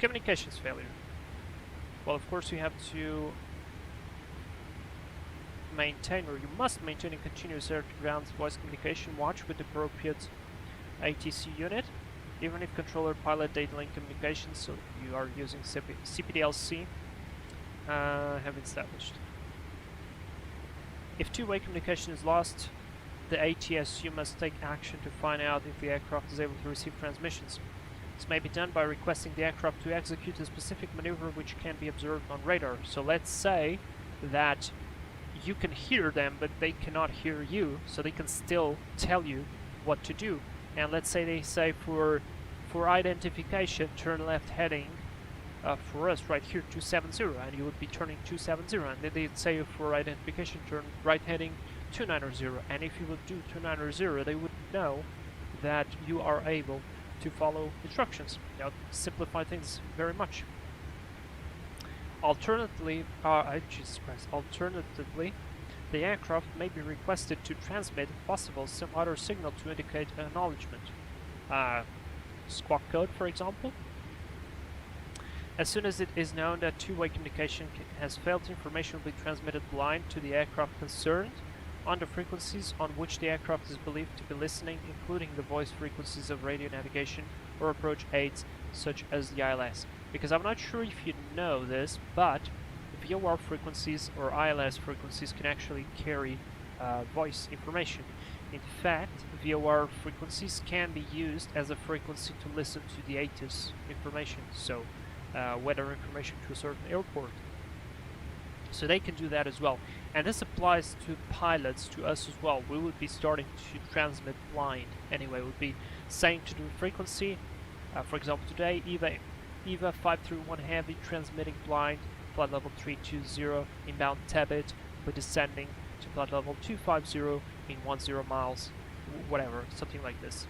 Communications failure. Well, of course you have to maintain, or you must maintain, a continuous air-to-ground voice communication watch with the appropriate ATC unit, even if controller pilot data link communications, so you are using CPDLC, have been established. If two-way communication is lost, the ATSU must take action to find out if the aircraft is able to receive transmissions. This may be done by requesting the aircraft to execute a specific maneuver which can be observed on radar. So let's say that you can hear them, but they cannot hear you, so they can still tell you what to do. And let's say they say for identification, turn left heading, for us right here 270, and you would be turning 270, and then they'd say for identification, turn right heading 290, and if you would do 290, they would know that you are able to follow instructions. That would simplify things very much. Alternatively, the aircraft may be requested to transmit, if possible, some other signal to indicate acknowledgement. Squawk code, for example. As soon as it is known that two-way communication has failed, information will be transmitted blind to the aircraft concerned on the frequencies on which the aircraft is believed to be listening, including the voice frequencies of radio navigation or approach aids such as the ILS. Because I'm not sure if you know this, but VOR frequencies or ILS frequencies can actually carry voice information. In fact, VOR frequencies can be used as a frequency to listen to the ATIS information, so weather information to a certain airport. So they can do that as well. And this applies to pilots, to us as well. We would be starting to transmit blind. Anyway, we would be saying to the frequency, for example today, EVA 531 Heavy transmitting blind, flight level 320, inbound Tabit, we're descending to flight level 250 in 10 miles, whatever, something like this.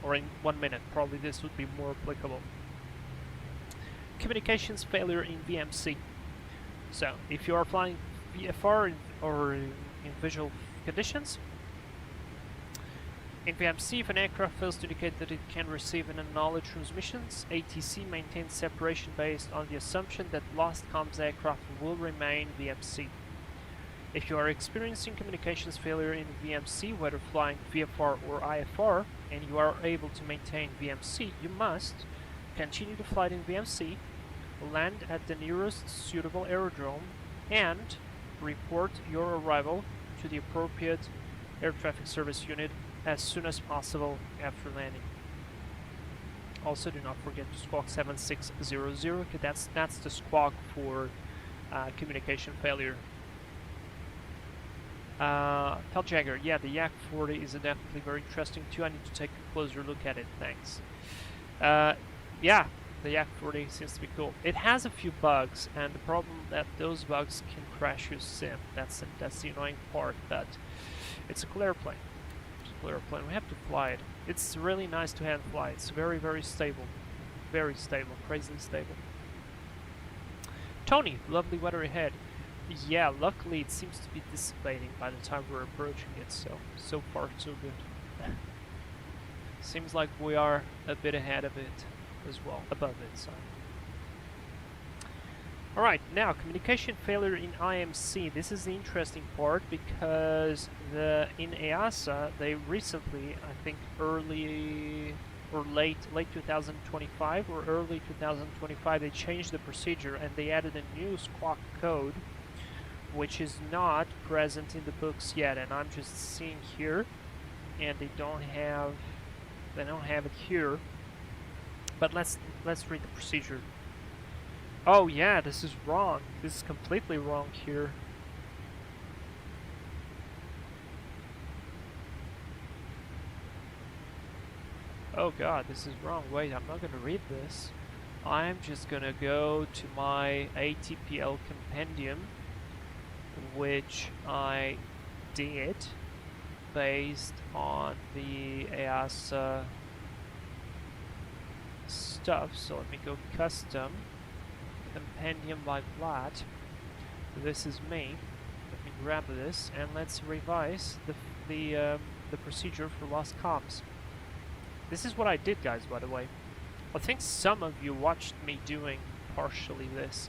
Or in 1 minute, probably this would be more applicable. Communications failure in VMC. So, if you are flying VFR or in visual conditions, in VMC, if an aircraft fails to indicate that it can receive and acknowledge transmissions, ATC maintains separation based on the assumption that lost comms aircraft will remain VMC. If you are experiencing communications failure in VMC, whether flying VFR or IFR, and you are able to maintain VMC, you must continue the flight in VMC, land at the nearest suitable aerodrome, and report your arrival to the appropriate air traffic service unit as soon as possible after landing. Also, do not forget to squawk 7600, because that's the squawk for communication failure. Feldjagger, yeah, the Yak 40 is definitely very interesting too. I need to take a closer look at it, thanks. Yeah, the Yak 40 seems to be cool. It has a few bugs, and the problem that those bugs can crash your sim. That's the annoying part, but it's a cool airplane. It's a cool airplane. We have to fly it. It's really nice to hand fly. It's very, very stable. Very stable, crazily stable. Tony, lovely weather ahead. Yeah, luckily it seems to be dissipating by the time we're approaching it, so far so good. Seems like we are a bit ahead of it as well, above it, sorry. Alright, now communication failure in IMC. This is the interesting part because in EASA they recently, I think early or late 2025 or early 2025, they changed the procedure and they added a new squawk code which is not present in the books yet, and I'm just seeing here, and they don't have it here. But let's read the procedure. Oh yeah, this is wrong. This is completely wrong here. Oh god, this is wrong. Wait, I'm not gonna read this. I'm just gonna go to my ATPL compendium, which I did based on the EASA stuff. So let me go custom compendium by Vlad. This is me. Let me grab this and let's revise the procedure for lost comms. This is what I did, guys, by the way. I think some of you watched me doing partially this.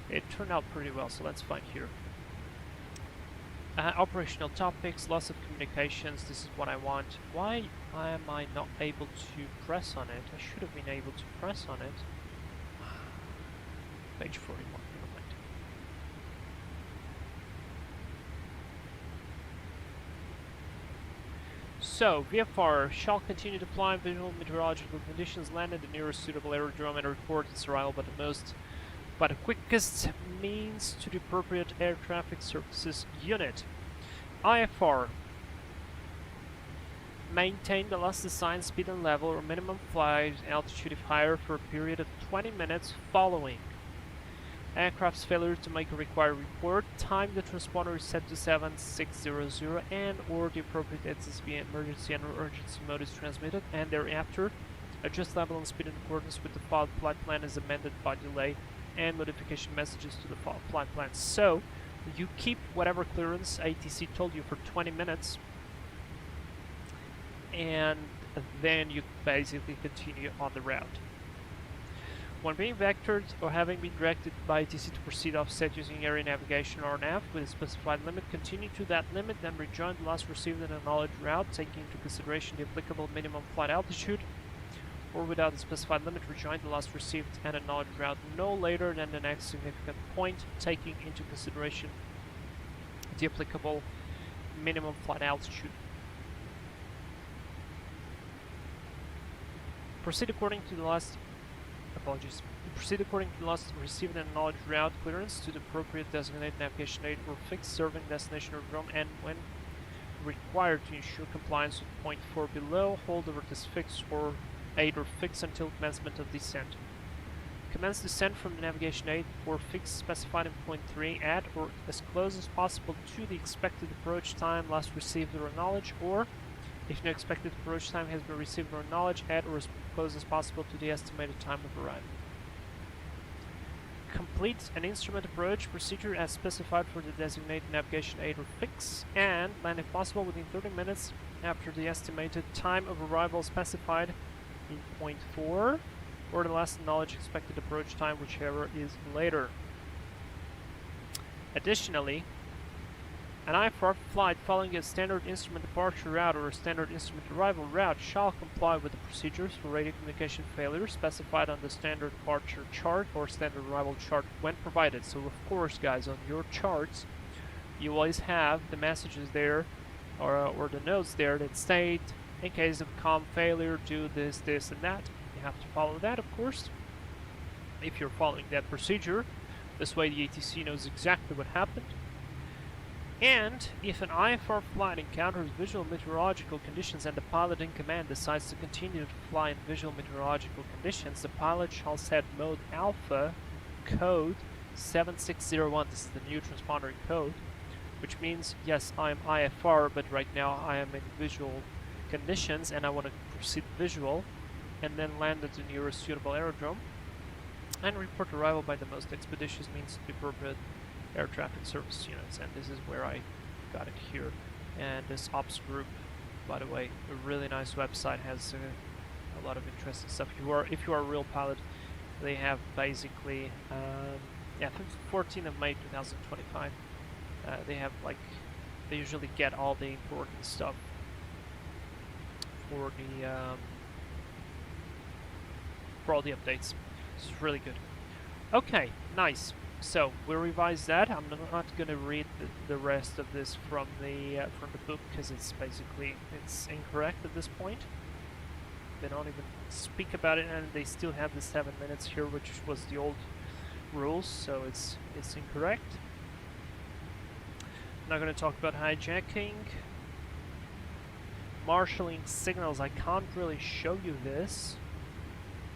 It turned out pretty well, so let's find here. Operational topics, loss of communications, this is what I want. Why am I not able to press on it? I should have been able to press on it. Page 41, never mind. So, VFR shall continue to fly in visual meteorological conditions, land at the nearest suitable aerodrome and report its arrival by the quickest means to the appropriate air traffic services unit. IFR. Maintain the last assigned speed and level or minimum flight altitude if higher for a period of 20 minutes following. Aircraft's failure to make a required report. Time the transponder is set to 7600 and or the appropriate SSB emergency and urgency mode is transmitted, and thereafter adjust level and speed in accordance with the flight plan as amended by delay and modification messages to the flight plan. So, you keep whatever clearance ATC told you for 20 minutes, and then you basically continue on the route. When being vectored or having been directed by ATC to proceed offset using area navigation or nav with a specified limit, continue to that limit, then rejoin the last received and acknowledged route, taking into consideration the applicable minimum flight altitude, or without a specified limit, rejoin the last received and acknowledged route no later than the next significant point, taking into consideration the applicable minimum flight altitude. Proceed according to the last received and acknowledged route clearance to the appropriate designated navigation aid or fixed serving destination or drone, and when required to ensure compliance with point 4 below, hold over this fixed or aid or fix until commencement of descent. Commence descent from the navigation aid or fix specified in point 3 at or as close as possible to the expected approach time last received or acknowledged, or if no expected approach time has been received or acknowledged, at or as close as possible to the estimated time of arrival. Complete an instrument approach procedure as specified for the designated navigation aid or fix, and land if possible within 30 minutes after the estimated time of arrival specified in point 4, or the last acknowledged expected approach time, whichever is later. Additionally, an IFR flight following a standard instrument departure route or a standard instrument arrival route shall comply with the procedures for radio communication failure specified on the standard departure chart or standard arrival chart when provided. So of course, guys, on your charts you always have the messages there or the notes there that state, in case of comm failure, do this, this, and that. You have to follow that, of course, if you're following that procedure. This way the ATC knows exactly what happened. And if an IFR flight encounters visual meteorological conditions and the pilot in command decides to continue to fly in visual meteorological conditions, the pilot shall set mode alpha code 7601. This is the new transponder code, which means, yes, I'm IFR, but right now I am in visual conditions and I want to proceed visual, and then land at the nearest suitable aerodrome and report arrival by the most expeditious means to the appropriate air traffic service units. And this is where I got it here. And this ops group, by the way, a really nice website, has a lot of interesting stuff. If you are a real pilot, they have basically yeah, 14th of May 2025. They have like, they usually get all the important stuff for the for all the updates. This is really good. Okay, nice. So we revised that. I'm not going to read the rest of this from the book, because it's basically incorrect at this point. They don't even speak about it, and they still have the 7 minutes here, which was the old rules, so it's incorrect. I'm not going to talk about hijacking. Marshalling signals. I can't really show you this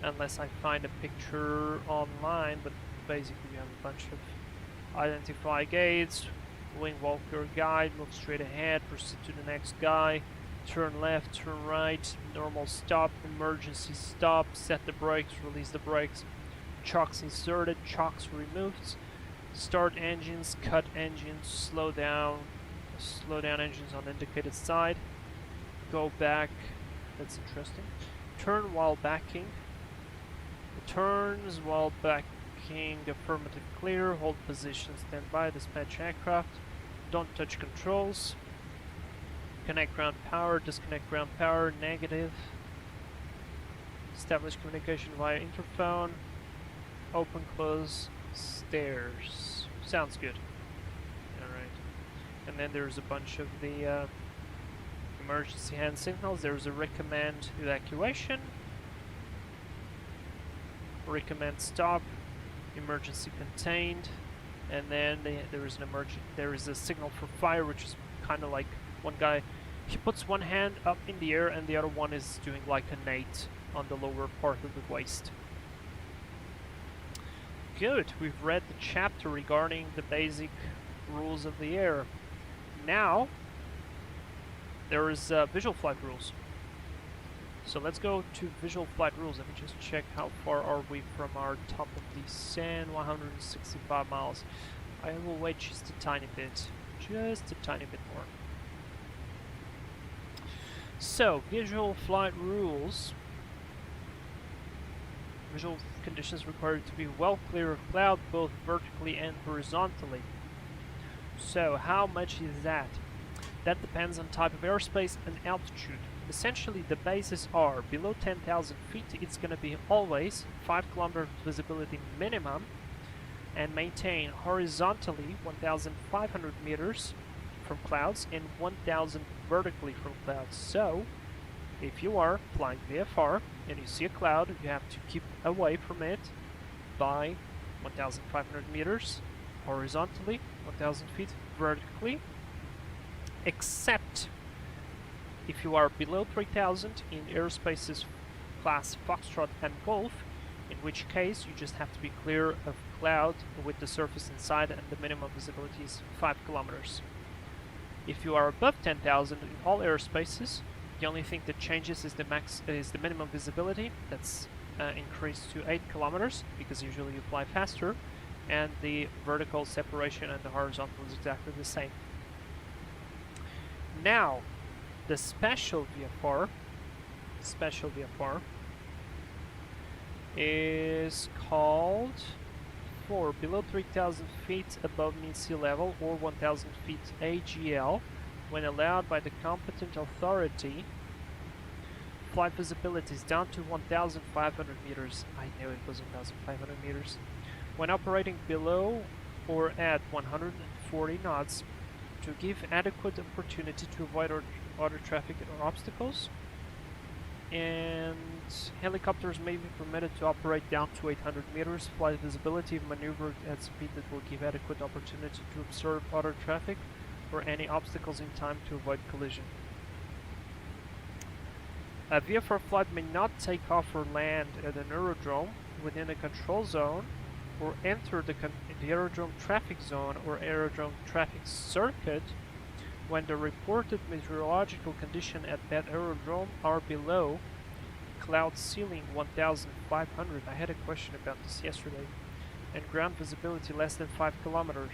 unless I find a picture online, but basically you have a bunch of identify gates, wing walker guide, move straight ahead, proceed to the next guy, turn left, turn right, normal stop, emergency stop, set the brakes, release the brakes, chocks inserted, chocks removed, start engines, cut engines, slow down engines on indicated side, go back, that's interesting, turn while backing, turns while backing, affirmative clear, hold position, stand by, dispatch aircraft, don't touch controls, connect ground power, disconnect ground power, negative, establish communication via interphone, open, close, stairs. Sounds good. Alright. And then there's a bunch of the emergency hand signals. There's a recommend evacuation, recommend stop, emergency contained, and then there is a signal for fire, which is kind of like one guy, he puts one hand up in the air and the other one is doing like a nate on the lower part of the waist. Good, we've read the chapter regarding the basic rules of the air. Now there is visual flight rules. So let's go to visual flight rules. Let me just check how far are we from our top of the sand. 165 miles. I will wait just a tiny bit. Just a tiny bit more. So, visual flight rules. Visual conditions required to be well clear of cloud, both vertically and horizontally. So, how much is that? That depends on type of airspace and altitude. Essentially, the bases are below 10,000 feet, it's going to be always 5 kilometers visibility minimum, and maintain horizontally 1,500 meters from clouds and 1,000 vertically from clouds. So, if you are flying VFR and you see a cloud, you have to keep away from it by 1,500 meters horizontally, 1,000 feet vertically, except if you are below 3,000 in airspaces class Foxtrot and Golf, in which case you just have to be clear of cloud with the surface inside, and the minimum visibility is 5 kilometers. If you are above 10,000 in all airspaces, the only thing that changes is the minimum visibility. That's increased to 8 kilometers because usually you fly faster, and the vertical separation and the horizontal is exactly the same. Now, the special VFR is called for below 3,000 feet above mean sea level or 1,000 feet AGL when allowed by the competent authority. Flight visibility is down to 1,500 meters. I knew it was 1,500 meters. When operating below or at 140 knots to give adequate opportunity to avoid other traffic or obstacles, and helicopters may be permitted to operate down to 800 meters. Flight visibility maneuvered at speed that will give adequate opportunity to observe other traffic or any obstacles in time to avoid collision. A VFR flight may not take off or land at an aerodrome within a control zone or enter the aerodrome traffic zone or aerodrome traffic circuit when the reported meteorological condition at that aerodrome are below cloud ceiling 1500. I had a question about this yesterday. And ground visibility less than 5 kilometers.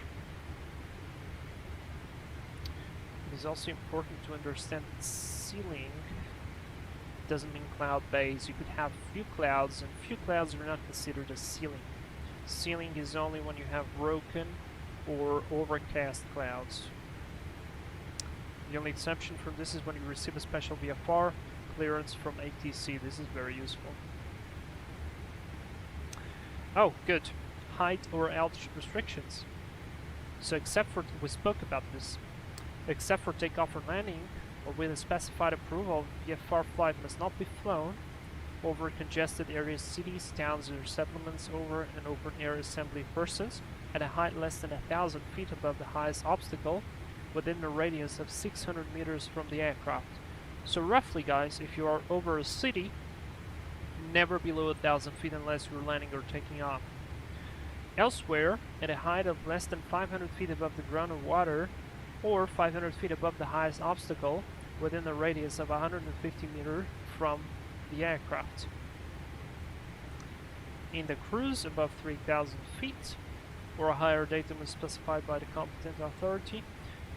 It is also important to understand that ceiling doesn't mean cloud base. You could have few clouds, and few clouds are not considered a ceiling. Ceiling is only when you have broken or overcast clouds. The only exception from this is when you receive a special VFR clearance from ATC. This is very useful. Oh, good. Height or altitude restrictions. So except for, we spoke about this, except for takeoff or landing, or with a specified approval, VFR flight must not be flown over congested areas, cities, towns, or settlements, over an open air assembly of persons at a height less than 1,000 feet above the highest obstacle within a radius of 600 meters from the aircraft. So roughly, guys, if you are over a city, never below 1,000 feet unless you're landing or taking off. Elsewhere, at a height of less than 500 feet above the ground or water, or 500 feet above the highest obstacle, within a radius of 150 meters from the aircraft. In the cruise above 3,000 feet, or a higher datum is specified by the competent authority,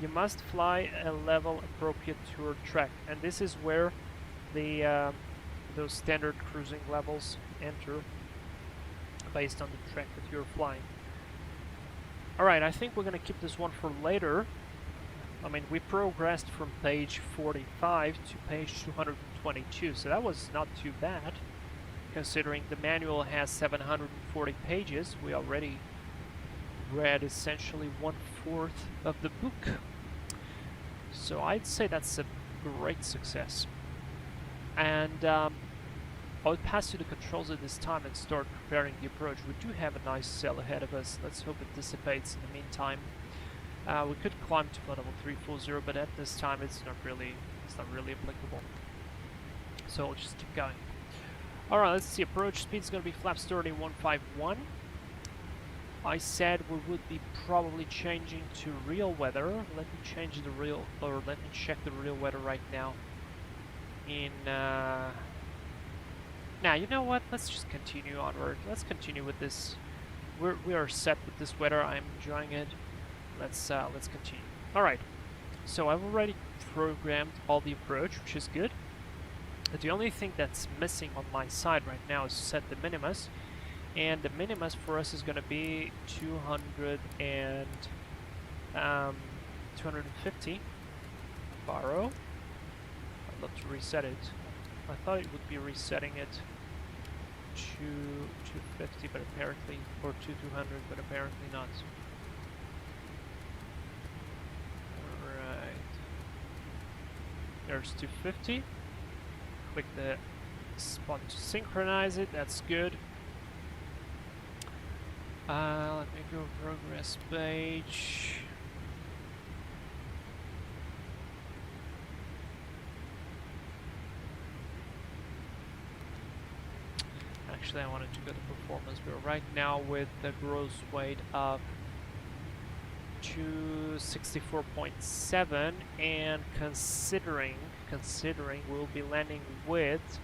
you must fly a level appropriate to your track. And this is where the those standard cruising levels enter, based on the track that you're flying. Alright, I think we're gonna keep this one for later. I mean, we progressed from page 45 to page 222, so that was not too bad. Considering the manual has 740 pages, we already read essentially 1/4 of the book. So I'd say that's a great success. And I'll pass you the controls at this time and start preparing the approach. We do have a nice sail ahead of us. Let's hope it dissipates in the meantime. We could climb to level 340, but at this time it's not really applicable. So we'll just keep going. Alright, let's see. Approach speed is going to be flaps 151. I said we would be probably changing to real weather. Let me change the real, or let me check the real weather right now. Now, you know what? Let's just continue onward. Let's continue with this. We are set with this weather. I'm enjoying it. Let's continue. All right. So I've already programmed all the approach, which is good. The only thing that's missing on my side right now is set the minimus, and the minimus for us is going to be 250. Borrow. I'd love to reset it. I thought it would be resetting it to 250, but apparently, or to 200, but apparently not. Alright. There's 250. Click the spot to synchronize it, that's good. Let me go progress page. Actually, I wanted to go to performance. We're right now with the gross weight of 264.7, and considering we'll be landing with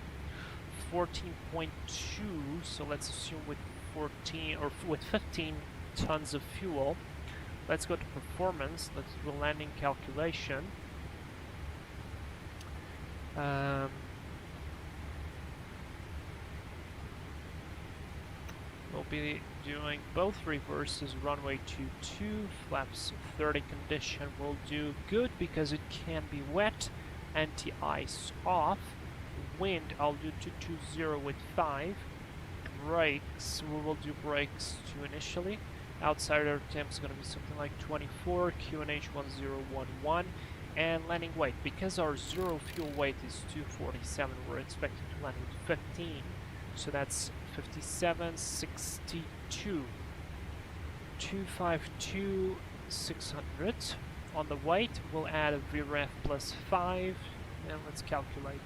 14.2, so let's assume with 14 or with 15 tons of fuel. Let's go to performance. Let's do a landing calculation. We'll be doing both reverses, runway 22, flaps 30 condition. We'll do good because it can be wet, anti-ice off. Wind, I'll do 220 with 5. Brakes, we will do brakes 2 initially. Outside air temp is going to be something like 24, QNH 1011. And landing weight, because our zero fuel weight is 247, we're expecting to land with 15. So that's 5762, 252, 600. on the weight, we'll add a VREF plus 5, and let's calculate.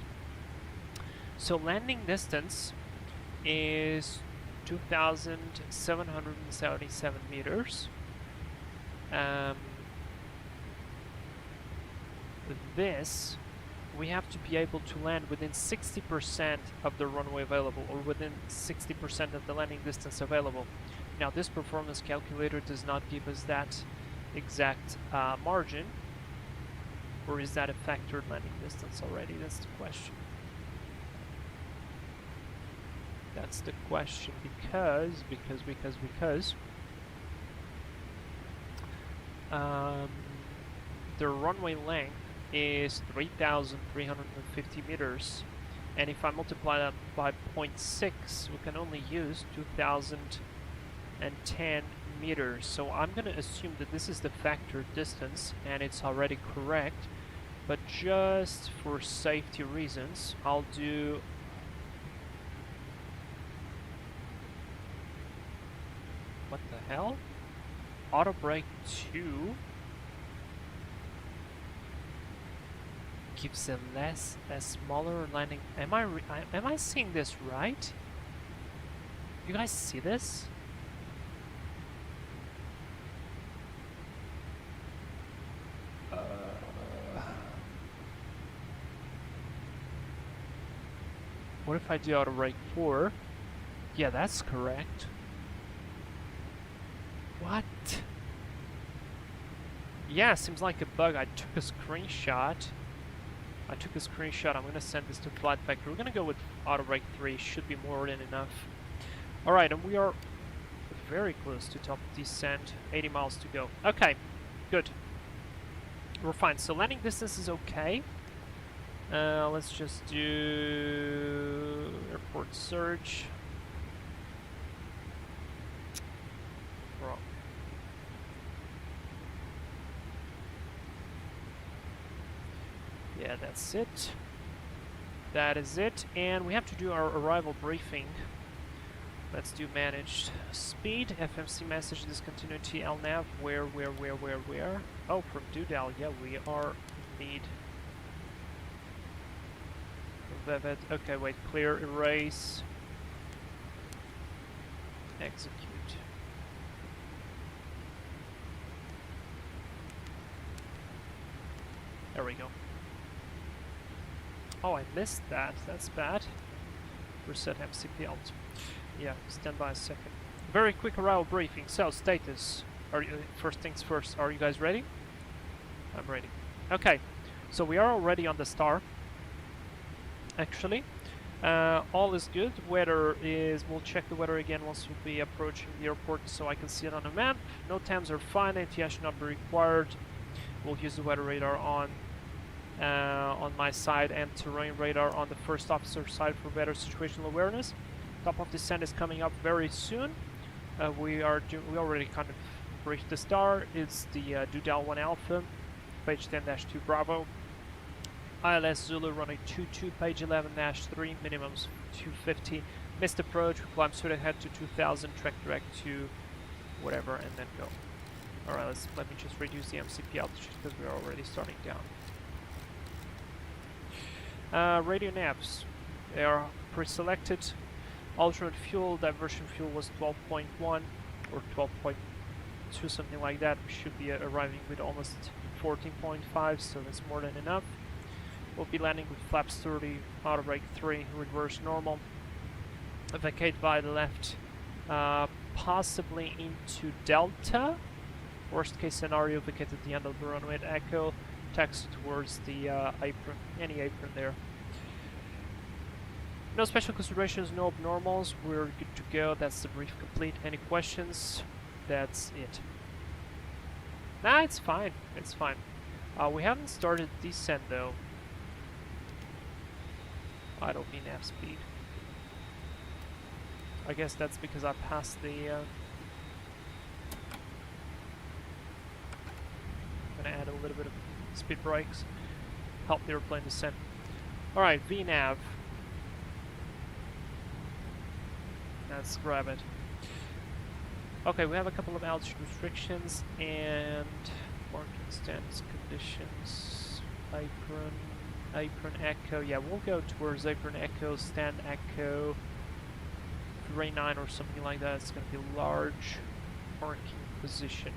So landing distance is 2,777 meters. This, we have to be able to land within 60% of the runway available, or within 60% of the landing distance available. Now this performance calculator does not give us that exact margin, or is that a factored landing distance already? That's the question. That's the question, because the runway length is 3,350 meters, and if I multiply that by 0.6, we can only use 2,010 meters. So I'm going to assume that this is the factored distance, and it's already correct, but just for safety reasons, I'll do what the hell? Auto brake 2 gives a smaller landing. Am I seeing this right? You guys see this? What if I do auto brake 4? Yeah, that's correct. What? Yeah, seems like a bug. I took a screenshot. I'm gonna send this to Flightfactor. We're gonna go with auto brake 3. Should be more than enough. Alright, and we are very close to top descent. 80 miles to go. Okay, good. We're fine. So landing distance is okay. Let's just do airport search. Wrong. Yeah, that's it. That is it. And we have to do our arrival briefing. Let's do managed speed. FMC message discontinuity LNAV. Where? Oh, from Dudal. Yeah, we are indeed. Vivid. Okay, wait. Clear, erase, execute. There we go. Oh, I missed that. That's bad. Reset MCP alt. Yeah, stand by a second. Very quick arrival briefing. So, status. Are you, first things first, are you guys ready? I'm ready. Okay, so we are already on the star. Actually, all is good. Weather is, we'll check the weather again once we'll be approaching the airport so I can see it on the map. No times are fine, ATS should not be required. We'll use the weather radar on my side and terrain radar on the first officer side for better situational awareness. Top of descent is coming up very soon. We already kind of briefed the star. It's the Dudal 1 Alpha, page 10-2 Bravo. ILS Zulu running 22, page 11-3, minimums 250. Missed approach, we climb straight ahead to 2000, track direct to whatever, and then go. Alright, let me just reduce the MCP altitude because we're already starting down. Radio navs, they are pre-selected. Alternate fuel, diversion fuel was 12.1 or 12.2, something like that. We should be arriving with almost 14.5, so that's more than enough. We'll be landing with flaps 30, auto brake 3, reverse normal. Vacate by the left, possibly into Delta. Worst case scenario, vacate at the end of the runway at Echo. Taxi towards the apron, any apron there. No special considerations, no abnormals. We're good to go. That's the brief complete. Any questions? That's it. Nah, it's fine. It's fine. We haven't started descent though. Idle VNAV speed. I guess that's because I passed the. I'm gonna add a little bit of speed brakes, help the airplane descend. All right, VNAV. Let's grab it. Okay, we have a couple of altitude restrictions, and Parking stands, conditions, apron echo. Yeah, we'll go towards apron echo, stand echo, 39 or something like that. It's going to be large parking position.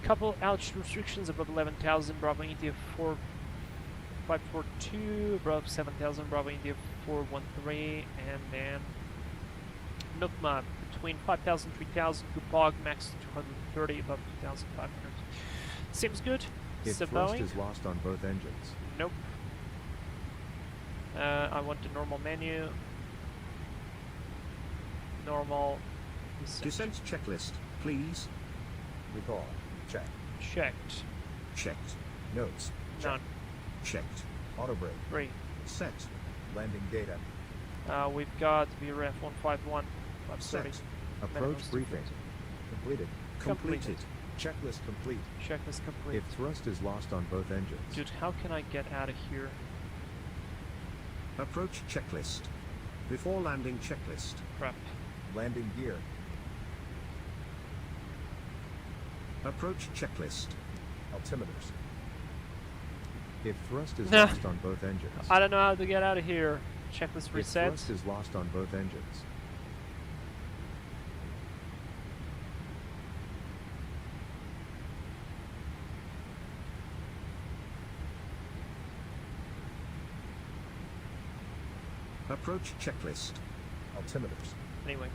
Couple altitude restrictions above 11,000, Bravo India 4542, above 7,000, Bravo India 413, and then Nukma between 5,000 3,000, Kupog max 230, above 2,500. Seems good. If So thrust Boeing? is lost on both engines. Nope. I want the normal menu. Normal. Descent checklist, please. Recall. Check. Checked. Checked. Notes. None. Checked. Auto brake. 3. Set. Landing data. We've got VRF 151. 530. Set. Approach briefing. Completed. Completed. Checklist complete. Checklist complete. If thrust is lost on both engines. Dude, how can I get out of here? Approach checklist. Before landing checklist. Crap. Landing gear. Approach checklist. Altimeters. If thrust is Nah. lost on both engines. I don't know how to get out of here. Checklist If reset. thrust is lost on both engines. Approach checklist. Altimeters. Anyway.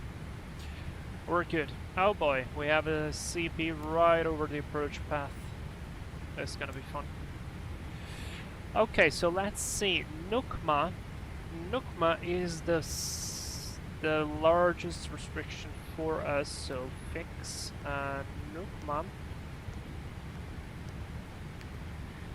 We're good. Oh boy, we have a CP right over the approach path. That's gonna be fun. Okay, so let's see. Nukma. Nukma is the largest restriction for us, so fix Nukma.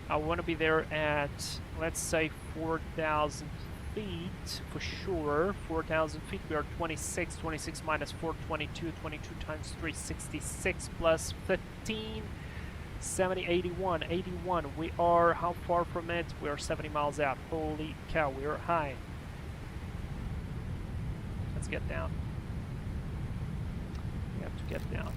I want to be there at, let's say, 4,000 feet for sure. 4,000 feet, we are 26. 26 minus 4, 22. 22 times 3, 66 plus 15. 70, 81, 81. We are how far from it? We are 70 miles out. Holy cow, we are high. Let's get down. We have to get down.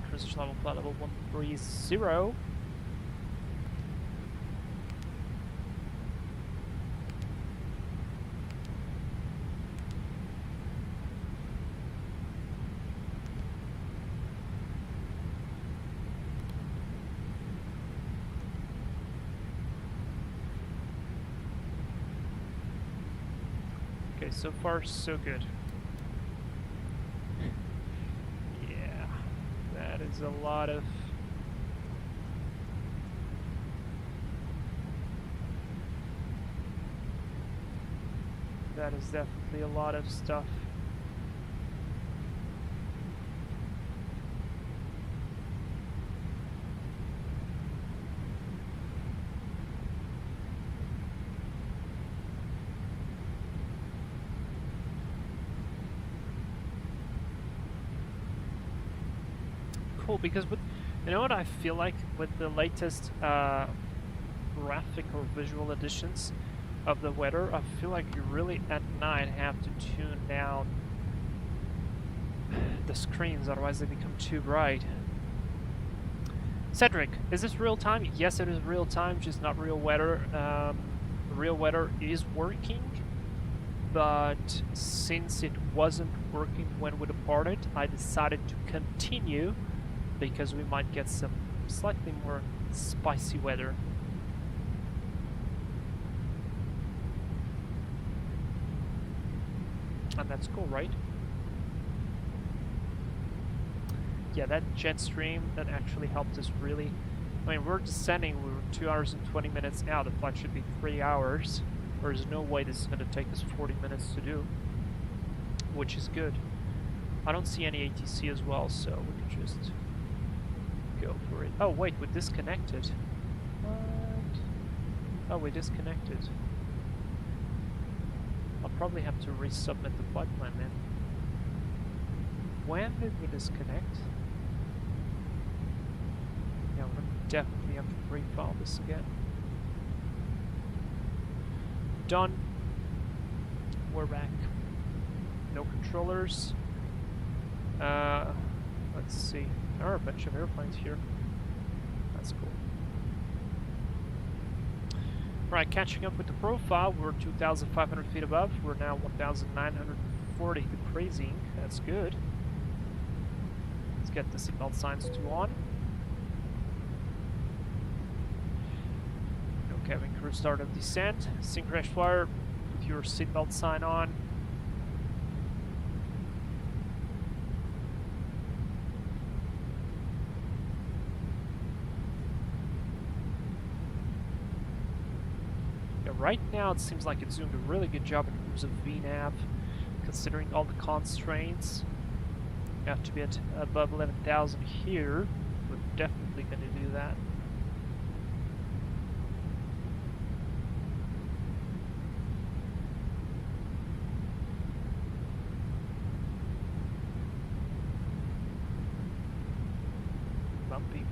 Transition level, flight level 130. Okay, so far so good. Yeah, that is a lot of... That is definitely a lot of stuff. Cool, because with, you know what I feel like with the latest graphic or visual editions of the weather, I feel like you really at night have to tune down the screens, otherwise they become too bright. Cedric, is this real time? Yes, it is real time, just not real weather. Real weather is working, but since it wasn't working when we departed, I decided to continue because we might get some slightly more spicy weather. And that's cool, right? Yeah, that jet stream, that actually helped us really. I mean, we're descending, we were 2 hours and 20 minutes out. The flight should be 3 hours. There's no way this is going to take us 40 minutes to do, which is good. I don't see any ATC as well, so we can just go for it. Oh wait, we disconnected. What? Oh, we disconnected. I'll probably have to resubmit the flight plan then. When did we disconnect? Yeah, we're gonna definitely have to refile this again. Done. We're back. no controllers. Let's see. There are a bunch of airplanes here. That's cool. Right, catching up with the profile, we're 2,500 feet above. We're now 1,940 decreasing. That's good. Let's get the seatbelt signs 2 on. No cabin crew start of descent. Synchronized flyer, put your seatbelt sign on. Right now it seems like it's doing a really good job in terms of VNAV, considering all the constraints. You have to be at above 11,000 here. We're definitely going to do that. Bumpy.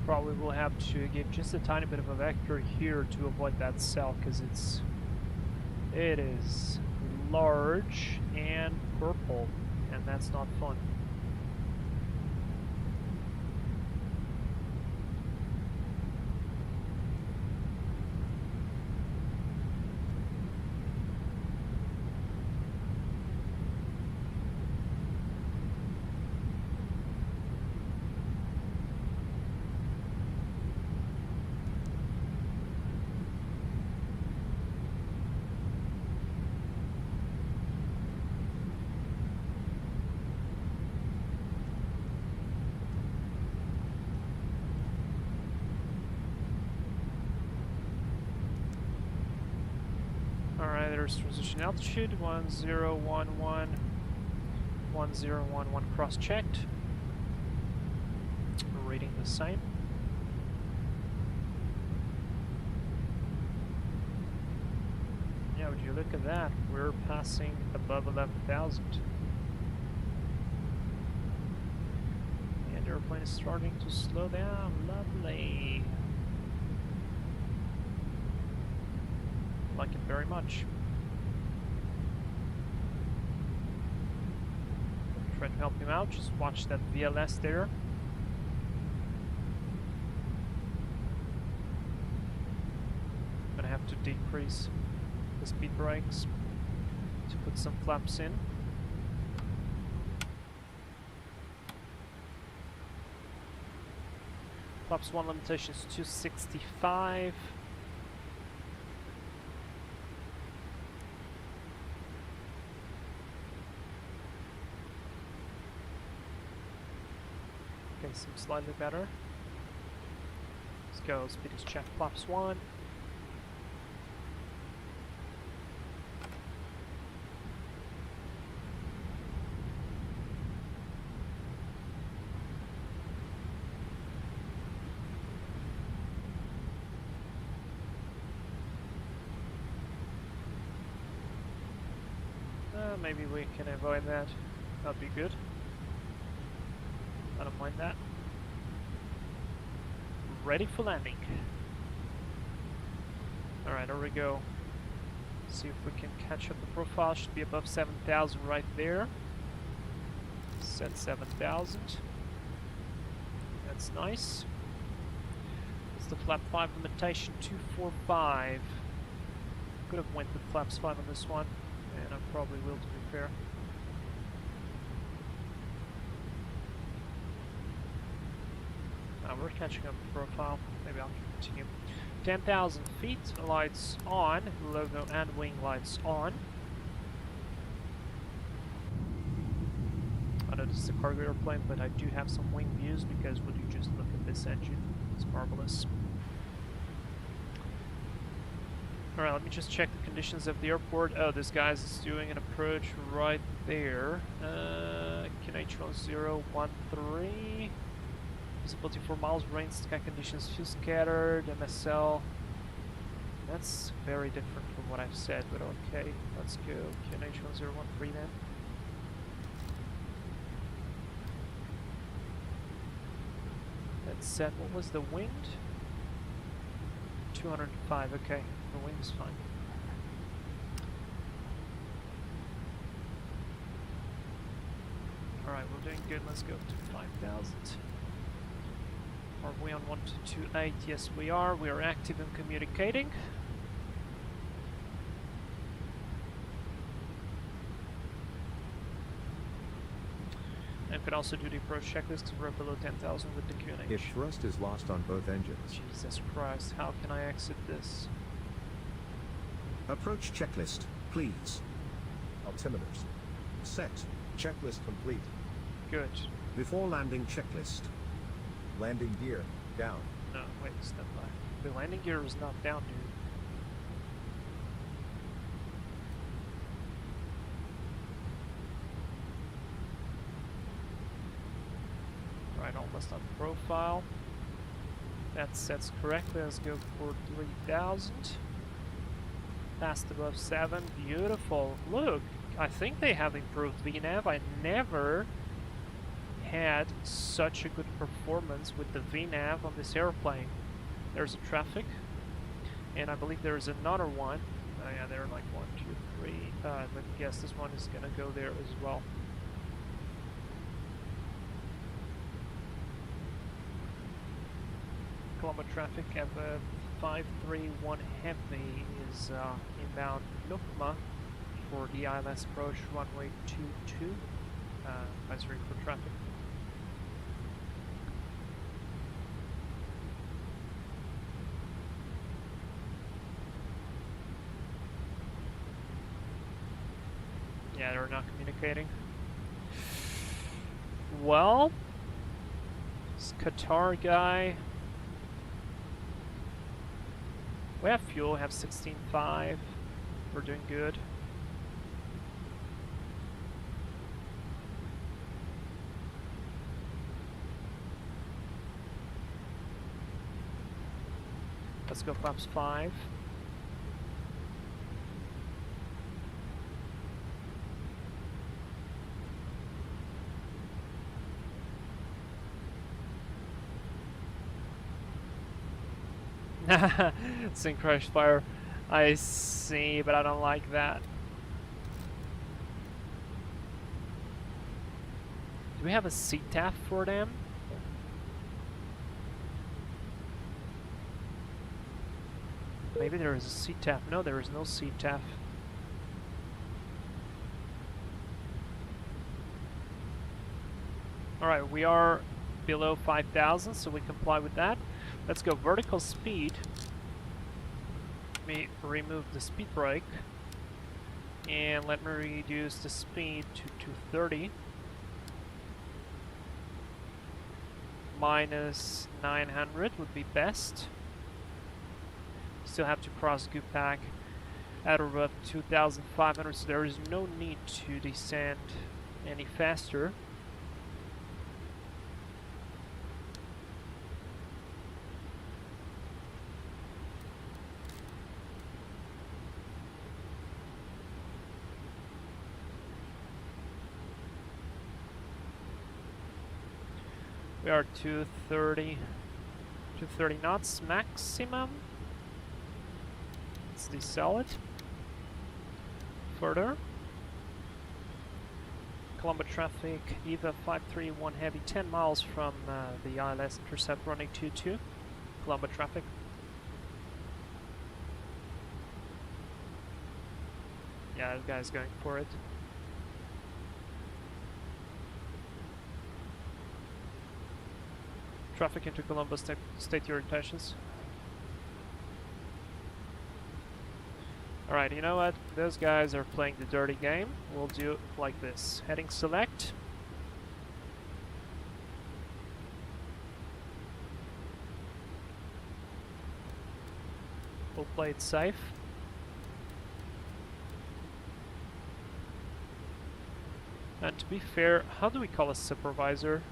Probably will have to give just a tiny bit of a vector here to avoid that cell, because it is large and purple, and that's not fun. Alright, there's transition altitude, 1011, 1011 cross-checked. Reading the same. Yeah, would you look at that? We're passing above 11,000. And the airplane is starting to slow down. Lovely. Like it very much. Try to help him out, just watch that VLS there. Gonna have to decrease the speed brakes to put some flaps in. Flaps 1 limitation is 265. Okay, seems slightly better. Let's go, speed is check, flaps 1. Maybe we can avoid that. That'd be good. I don't mind that. Ready for landing. Alright, here we go. See if we can catch up the profile. Should be above 7,000 right there. Set 7,000. That's nice. It's the flap 5 limitation 245. Could have went with flaps 5 on this one, and I probably will, to be fair. We're catching up the profile. Maybe I'll continue. 10,000 feet, lights on, logo and wing lights on. I know this is a cargo airplane, but I do have some wing views, because would you just look at this engine? It's marvelous. Alright, let me just check the conditions of the airport. Oh, this guy's is doing an approach right there. QNH1013. Visibility 4 miles, rain, sky conditions, few scattered, MSL. That's very different from what I've said, but okay. Let's go QNH1013 then. That's set. What was the wind? 205, okay. The wind is fine. Alright, we're doing good. Let's go to 5,000. Are we on 1228? Yes, we are. We are active and communicating. And can also do the approach checklist because we're below 10,000 with the QNH. If thrust is lost on both engines, Jesus Christ, how can I exit this? Approach checklist, please. altimeters. Set. Checklist complete. Good. Before landing checklist. Landing gear down. No, wait, step back. The landing gear is not down, dude. Right, almost on profile. That sets correctly. Let's go for 3,000. Passed above 7. Beautiful. Look, I think they have improved VNAV. I never had such a good performance with the VNAV on this airplane. There's a traffic, and I believe there's another one. Oh yeah, there are like 1, 2, 3. Let me guess, this one is gonna go there as well. Colombo traffic have 531 Heavy is inbound Nukma for the ILS approach runway 22. Advisory for traffic. Yeah, they're not communicating. Well, this Qatar guy. We have fuel, we have 16.5. We're doing good. Let's go flaps 5. Synchronized fire. I see, but I don't like that. Do we have a CTAF for them? Maybe there is a CTAF. No, there is no CTAF. Alright, we are below 5,000, so we comply with that. Let's go vertical speed. Let me remove the speed brake. And let me reduce the speed to 230. Minus 900 would be best. Still have to cross Gupak at about 2,500, so there is no need to descend any faster. We are 230 knots maximum. Let's decel it further. Colombo traffic, EVA 531 Heavy, 10 miles from the ILS intercept running 22. Colombo traffic. Yeah, this guy's going for it. Traffic into Colombo, state your intentions. Alright, you know what? Those guys are playing the dirty game. We'll do it like this. Heading select. We'll play it safe. And to be fair, how do we call a supervisor?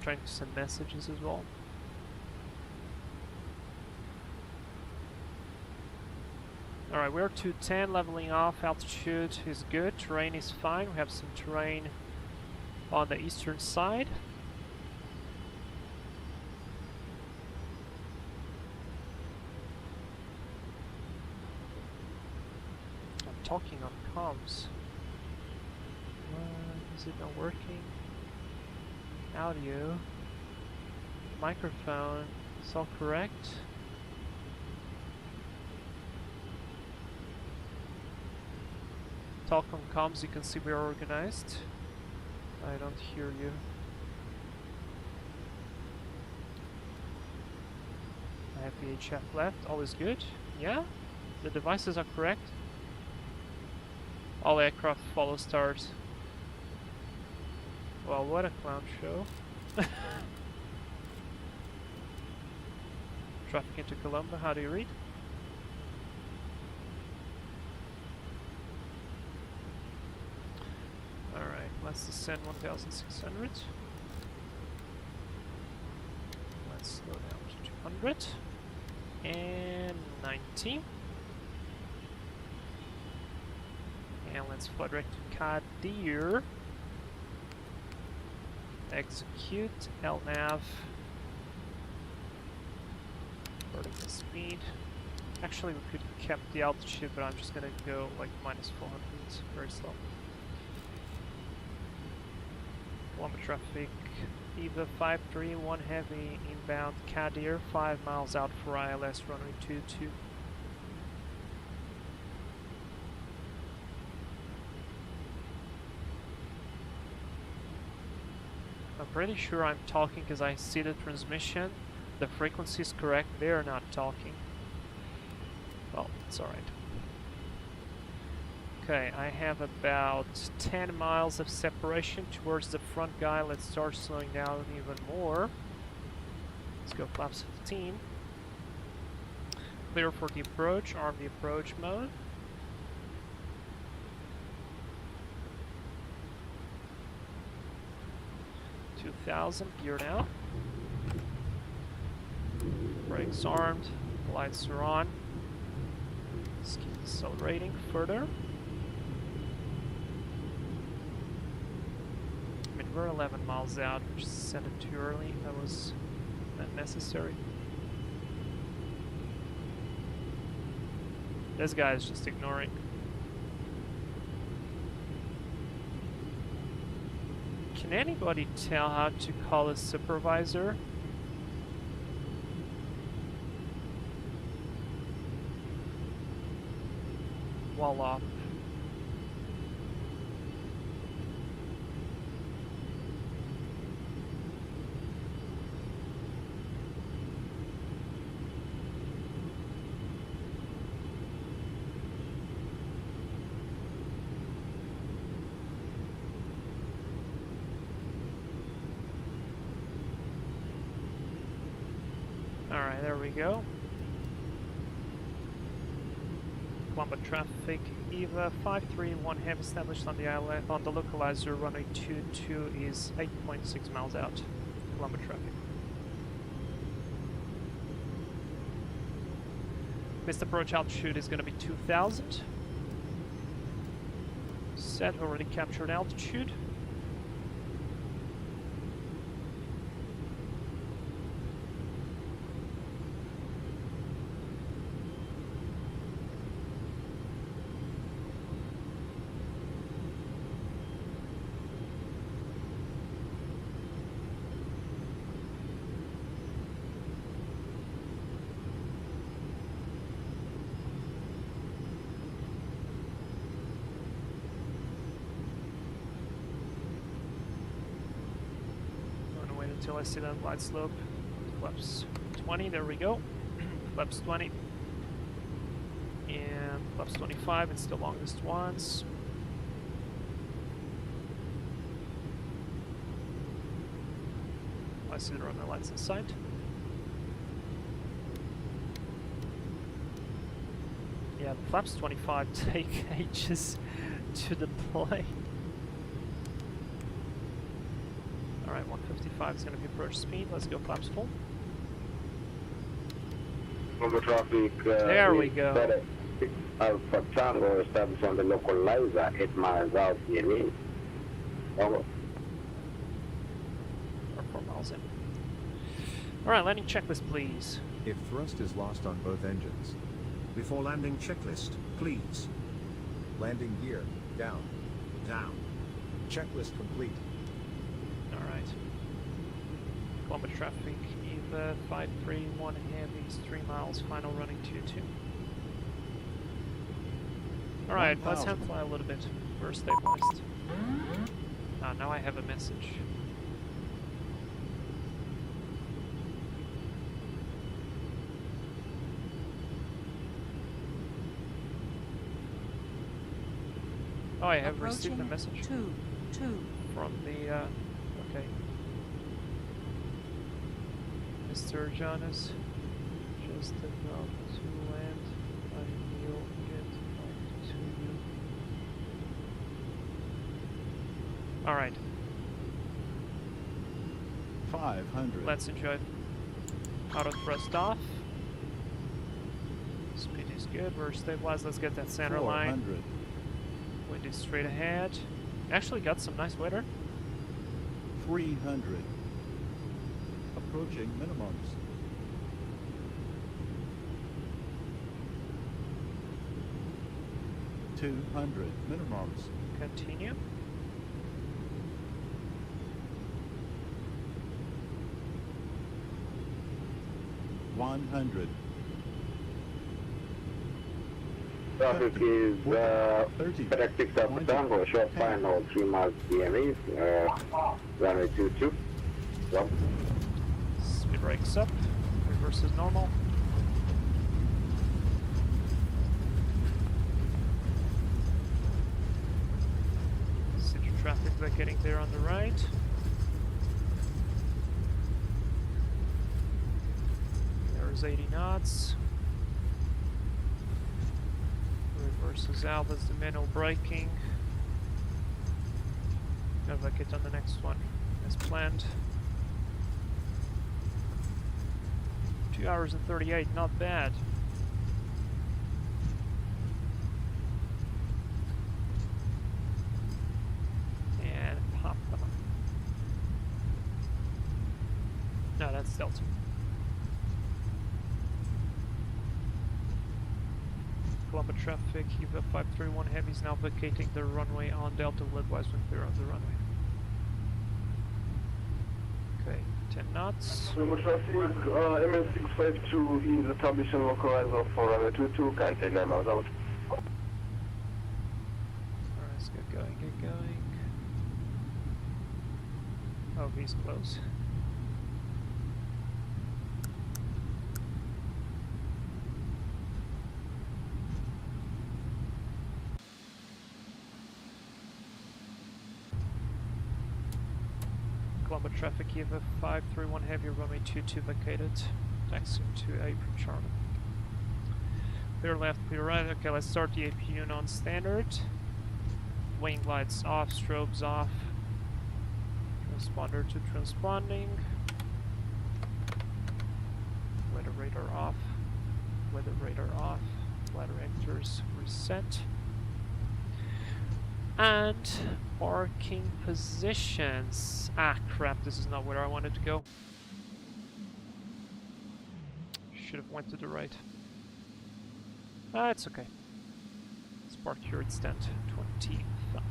trying to send messages as well. Alright, we're 210, leveling off, altitude is good, terrain is fine, we have some terrain on the eastern side. I'm talking on comms. Is it not working? Audio. Microphone. Is all correct? Talk on comms, you can see we are organized. I don't hear you. I have VHF left, all is good. Yeah? The devices are correct. All aircraft follow stars. Well, what a clown show. Traffic into Colombo, how do you read? Alright, let's descend 1600. Let's slow down to 200. And 90. And let's fly direct to Kadir. Execute LNAV. Vertical speed. Actually, we could have kept the altitude, but I'm just gonna go like minus 400. It's very slow. Colombo traffic. EVA 531 heavy inbound Kadir, 5 miles out for ILS runway 22. I'm pretty sure I'm talking because I see the transmission. The frequency is correct, they're not talking. Well, it's alright. Okay, I have about 10 miles of separation towards the front guy. Let's start slowing down even more. Let's go flaps 15. Clear for the approach, arm the approach mode. Geared out. Brakes armed, lights are on. Let's keep accelerating further. I mean, we're 11 miles out, we just sent it too early. That was unnecessary. This guy is just ignoring. Can anybody tell how to call a supervisor? Wall off. Alright, there we go. Colombo traffic, EVA 531 have established on the island, on the localizer, runway 22 is 8.6 miles out. Colombo traffic. Missed approach altitude is going to be 2000. Set, already captured altitude. Until I see that glide slope. Flaps 20, there we go. Flaps 20. And flaps 25, it's the longest ones. I see the runway lights inside. Yeah, the flaps 25 take ages to deploy. Alright, 150. 55 is going to be approach speed. Let's go flaps full. Number traffic. There we go. Alpha Tango established on the localizer 8 miles out EME. Over. Or 4 miles in. Alright, landing checklist, please. If thrust is lost on both engines, Before landing checklist, please. landing gear, down. Down. Checklist complete. Alright. Colombo traffic, EVA 531 heavies, 3 miles, final running 22. Alright, let's hand fly a little bit. We're stabilized. Ah, now I have a message. Oh, I have received the message 2. from the, okay. Mr. Jonas, just about to land. I will get back to you. Alright, 500. let's enjoy. Auto thrust off. Speed is good, we're stabilized, let's get that center line. 400. Wind is straight ahead. Actually got some nice weather. 300. Approaching minimums. 200 minimums. Continue. One hundred. Traffic is 30. FedEx 6 Alpha Tango, short final 3 miles EME, runway 22. Yep. Speed brakes up. Reverse is normal. City traffic vacating there on the right. There's 80 knots. Reverse is out, that's the manual braking. Gonna vacate on the next one as planned. 2 hours and 38, not bad. And pop them. No, that's Delta. Colombo traffic, EVA 531 heavy is now vacating the runway on Delta, leadwise when clear of the runway. Okay, 10 knots. Number traffic, MS652 is establishing localizer for runway 22, can take 9 miles out. Alright, let's get going, get going. Oh, he's close. Colombo traffic, EVA 531 heavy, runway 22 vacated. Taxi to A from Charlie. Clear left, clear right. Okay, let's start the APU non-standard. Wing lights off, strobes off. Transponder to transponding. Weather radar off. Weather radar off. Ladder anchors reset. And parking positions. Ah, crap, this is not where I wanted to go. Should have went to the right. Ah, it's okay. Let's park here at stand 25.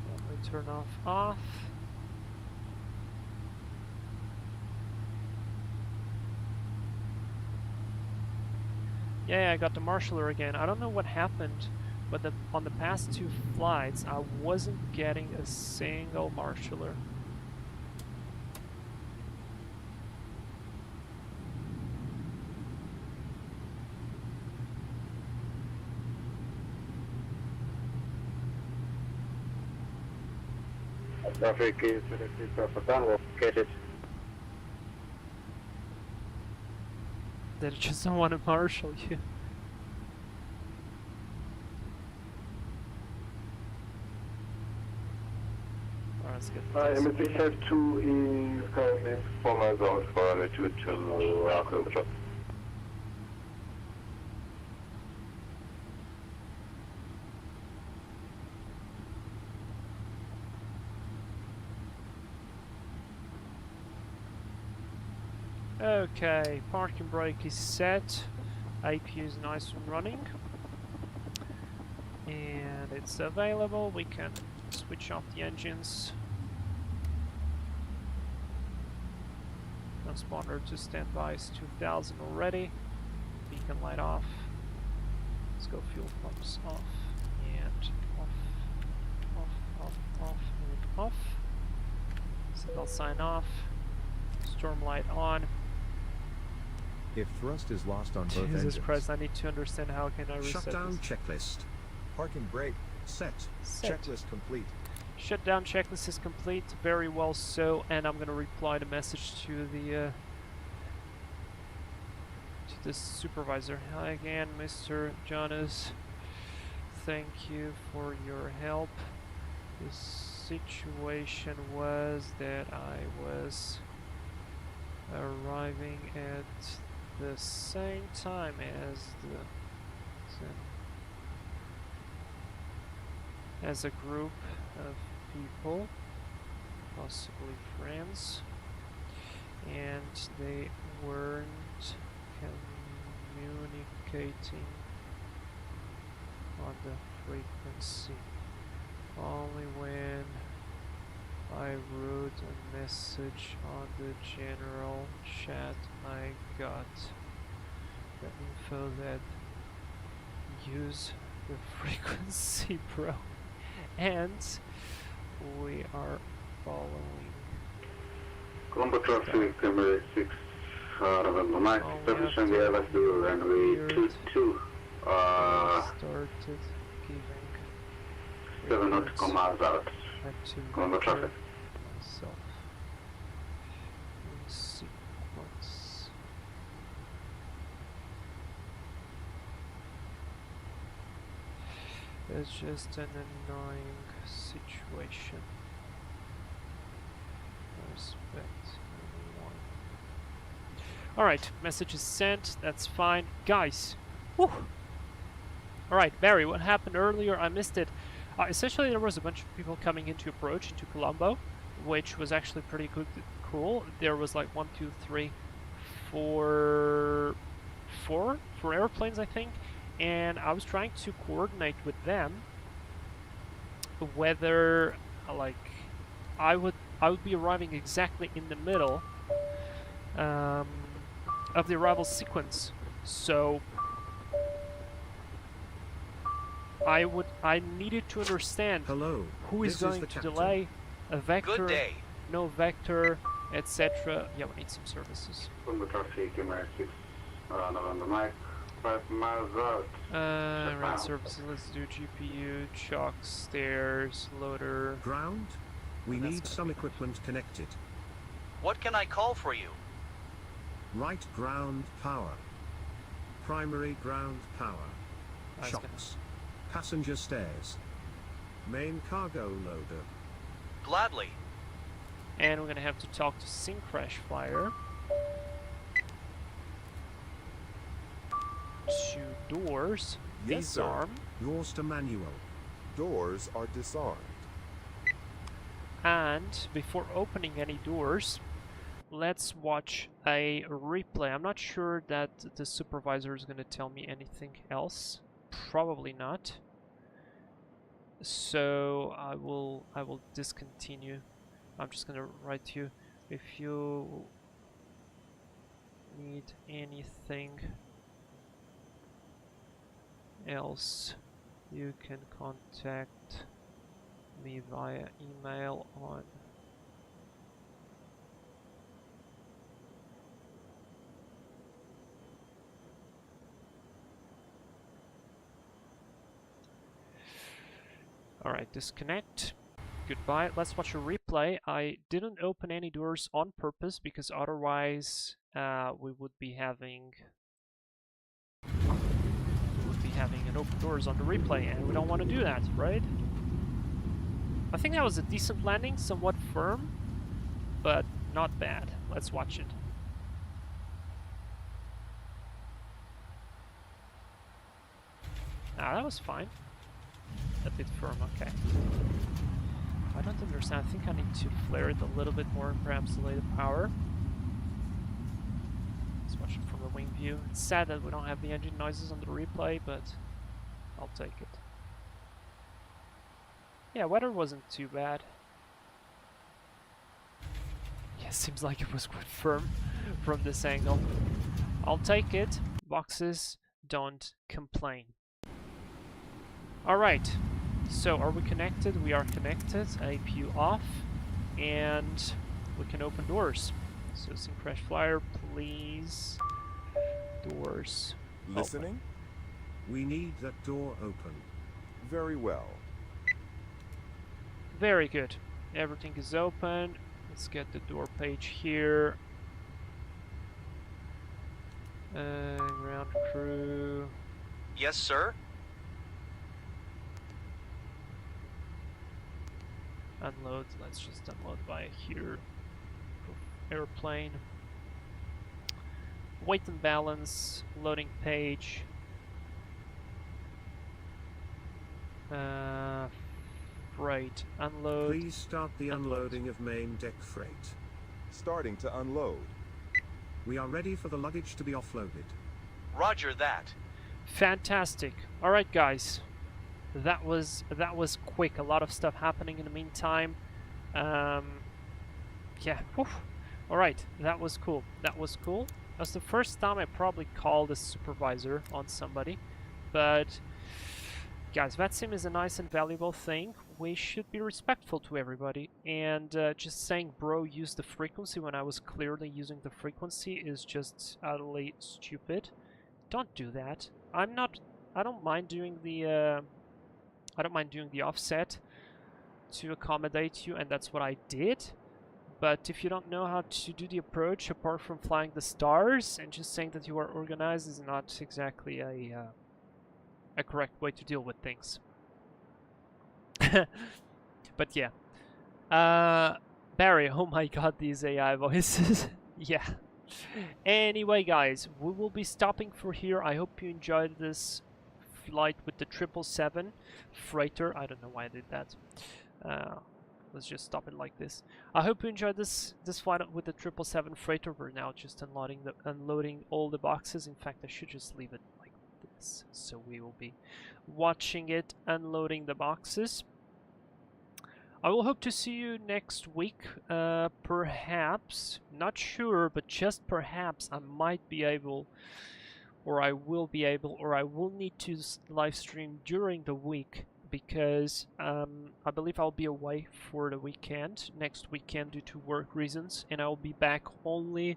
Runway turn off. Yeah, I got the marshaller again. I don't know what happened, but on the past 2 flights, I wasn't getting a single marshaller. Traffic is FedEx 6 Alpha Tango, located. They just don't want to marshal you. let's get the test. MSC Chef 2 is currently 4 miles out for runway 22 Colombo traffic. Okay, parking brake is set. APU is nice and running. And it's available. We can switch off the engines. Transponder to standby is 2000 already. Beacon light off. Let's go fuel pumps off. And off, and off. Signal sign off. Storm light on. If thrust is lost on both Jesus engines. Christ, I need to understand how can I reset Shutdown this. checklist. Parking brake. Set. Checklist complete. Shutdown checklist is complete, very well so, and I'm gonna reply the message to the supervisor. Hi again, Mr. Jonas. Thank you for your help. The situation was that I was arriving at the same time as a group of people, possibly friends, and they weren't communicating on the frequency. Only when I wrote a message on the general chat I got the info that use the frequency, bro. And we are following. Colombo traffic, number 6, November Mike, establishing the LS to runway 22, Started giving 7 nautical miles out. Colombo traffic. Myself in sequence. It's just an annoying situation. I respect everyone. Alright, message is sent, that's fine. Guys! Whew! Alright, Barry, what happened earlier? I missed it. Essentially, there was a bunch of people coming into approach into Colombo, which was actually pretty good, cool. There was like 1, 2, 3, 4 airplanes, I think. And I was trying to coordinate with them whether like I would be arriving exactly in the middle of the arrival sequence. So I needed to understand Hello. who is this going the to captain. delay, a vector, Good day. no vector, etc. Yeah, we need some services. Colombo traffic, number 6, November Mike, 5 miles out. Run services, let's do GPU, chalk, stairs, loader. Ground? We That's need gonna some be equipment connected. What can I call for you? Right ground power. Primary ground power. That's Shocks. Passenger stairs. Main cargo loader. Gladly. And we're gonna have to talk to Syncrash Flyer. 2 doors. Yes, sir. Disarm. Yours to manual. Doors are disarmed. And before opening any doors, let's watch a replay. I'm not sure that the supervisor is gonna tell me anything else. Probably not. So I will discontinue. I'm just gonna write to you if you need anything else, you can contact me via email on Alright, disconnect. Goodbye. Let's watch a replay. I didn't open any doors on purpose because otherwise we would be having an open doors on the replay, and we don't want to do that, right? I think that was a decent landing, somewhat firm, but not bad. Let's watch it. Ah, that was fine. A bit firm, okay. I don't understand. I think I need to flare it a little bit more and perhaps delay the power. Let's watch it from the wing view. It's sad that we don't have the engine noises on the replay, but I'll take it. Yeah, weather wasn't too bad. Yeah, seems like it was quite firm from this angle. I'll take it. Boxes don't complain. Alright, so are we connected? We are connected. APU off. And we can open doors. So Syncrash Flyer, please. Doors. Listening? We need that door open. Very well. Very good. Everything is open. Let's get the door page here. Ground crew. Yes, sir. Unload. Let's just unload via here. Airplane. Weight and balance. Loading page. Freight. Unload. Please start the unloading of main deck freight. Starting to unload. We are ready for the luggage to be offloaded. Roger that. Fantastic. All right, guys. That was quick. A lot of stuff happening in the meantime. Yeah. Whew. All right. That was cool. That was cool. That's the first time I probably called a supervisor on somebody, but guys, VATSIM is a nice and valuable thing. We should be respectful to everybody, and just saying bro use the frequency when I was clearly using the frequency is just utterly stupid. Don't do that. I don't mind doing the offset to accommodate you, and that's what I did. But if you don't know how to do the approach apart from flying the stars and just saying that you are organized is not exactly a correct way to deal with things. But yeah. Barry, oh my god, these AI voices. Yeah. Anyway, guys, we will be stopping for here. I hope you enjoyed this flight with the 777 freighter. I don't know why I did that. Let's just stop it like this. I hope you enjoyed this flight with the 777 freighter. We're now just unloading all the boxes. In fact, I should just leave it like this. So we will be watching it unloading the boxes. I will hope to see you next week. Perhaps, not sure, but just perhaps I might be able, or I will be able, or I will need to live stream during the week, because I believe I'll be away for the weekend, next weekend, due to work reasons, and I'll be back only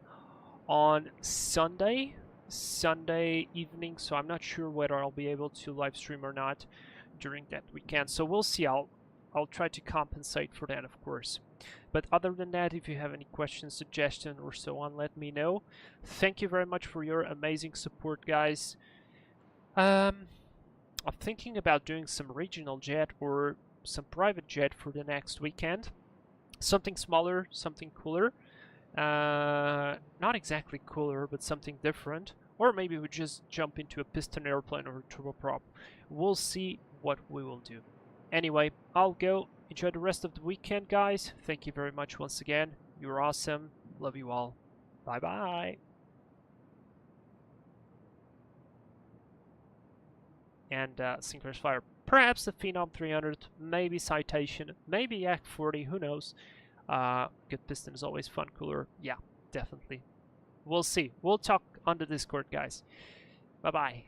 on Sunday evening, so I'm not sure whether I'll be able to live stream or not during that weekend. So we'll see. I'll try to compensate for that, of course. But other than that, if you have any questions, suggestions, or so on, let me know. Thank you very much for your amazing support, guys. I'm thinking about doing some regional jet or some private jet for the next weekend. Something smaller, something cooler. Not exactly cooler, but something different. Or maybe we just jump into a piston airplane or a turboprop. We'll see what we will do. Anyway, I'll go. Enjoy the rest of the weekend, guys. Thank you very much once again. You're awesome. Love you all. Bye-bye. And Syncrash Flyer. Perhaps the Phenom 300. Maybe Citation. Maybe Yak 40. Who knows? Good piston is always fun. Cooler. Yeah, definitely. We'll see. We'll talk on the Discord, guys. Bye-bye.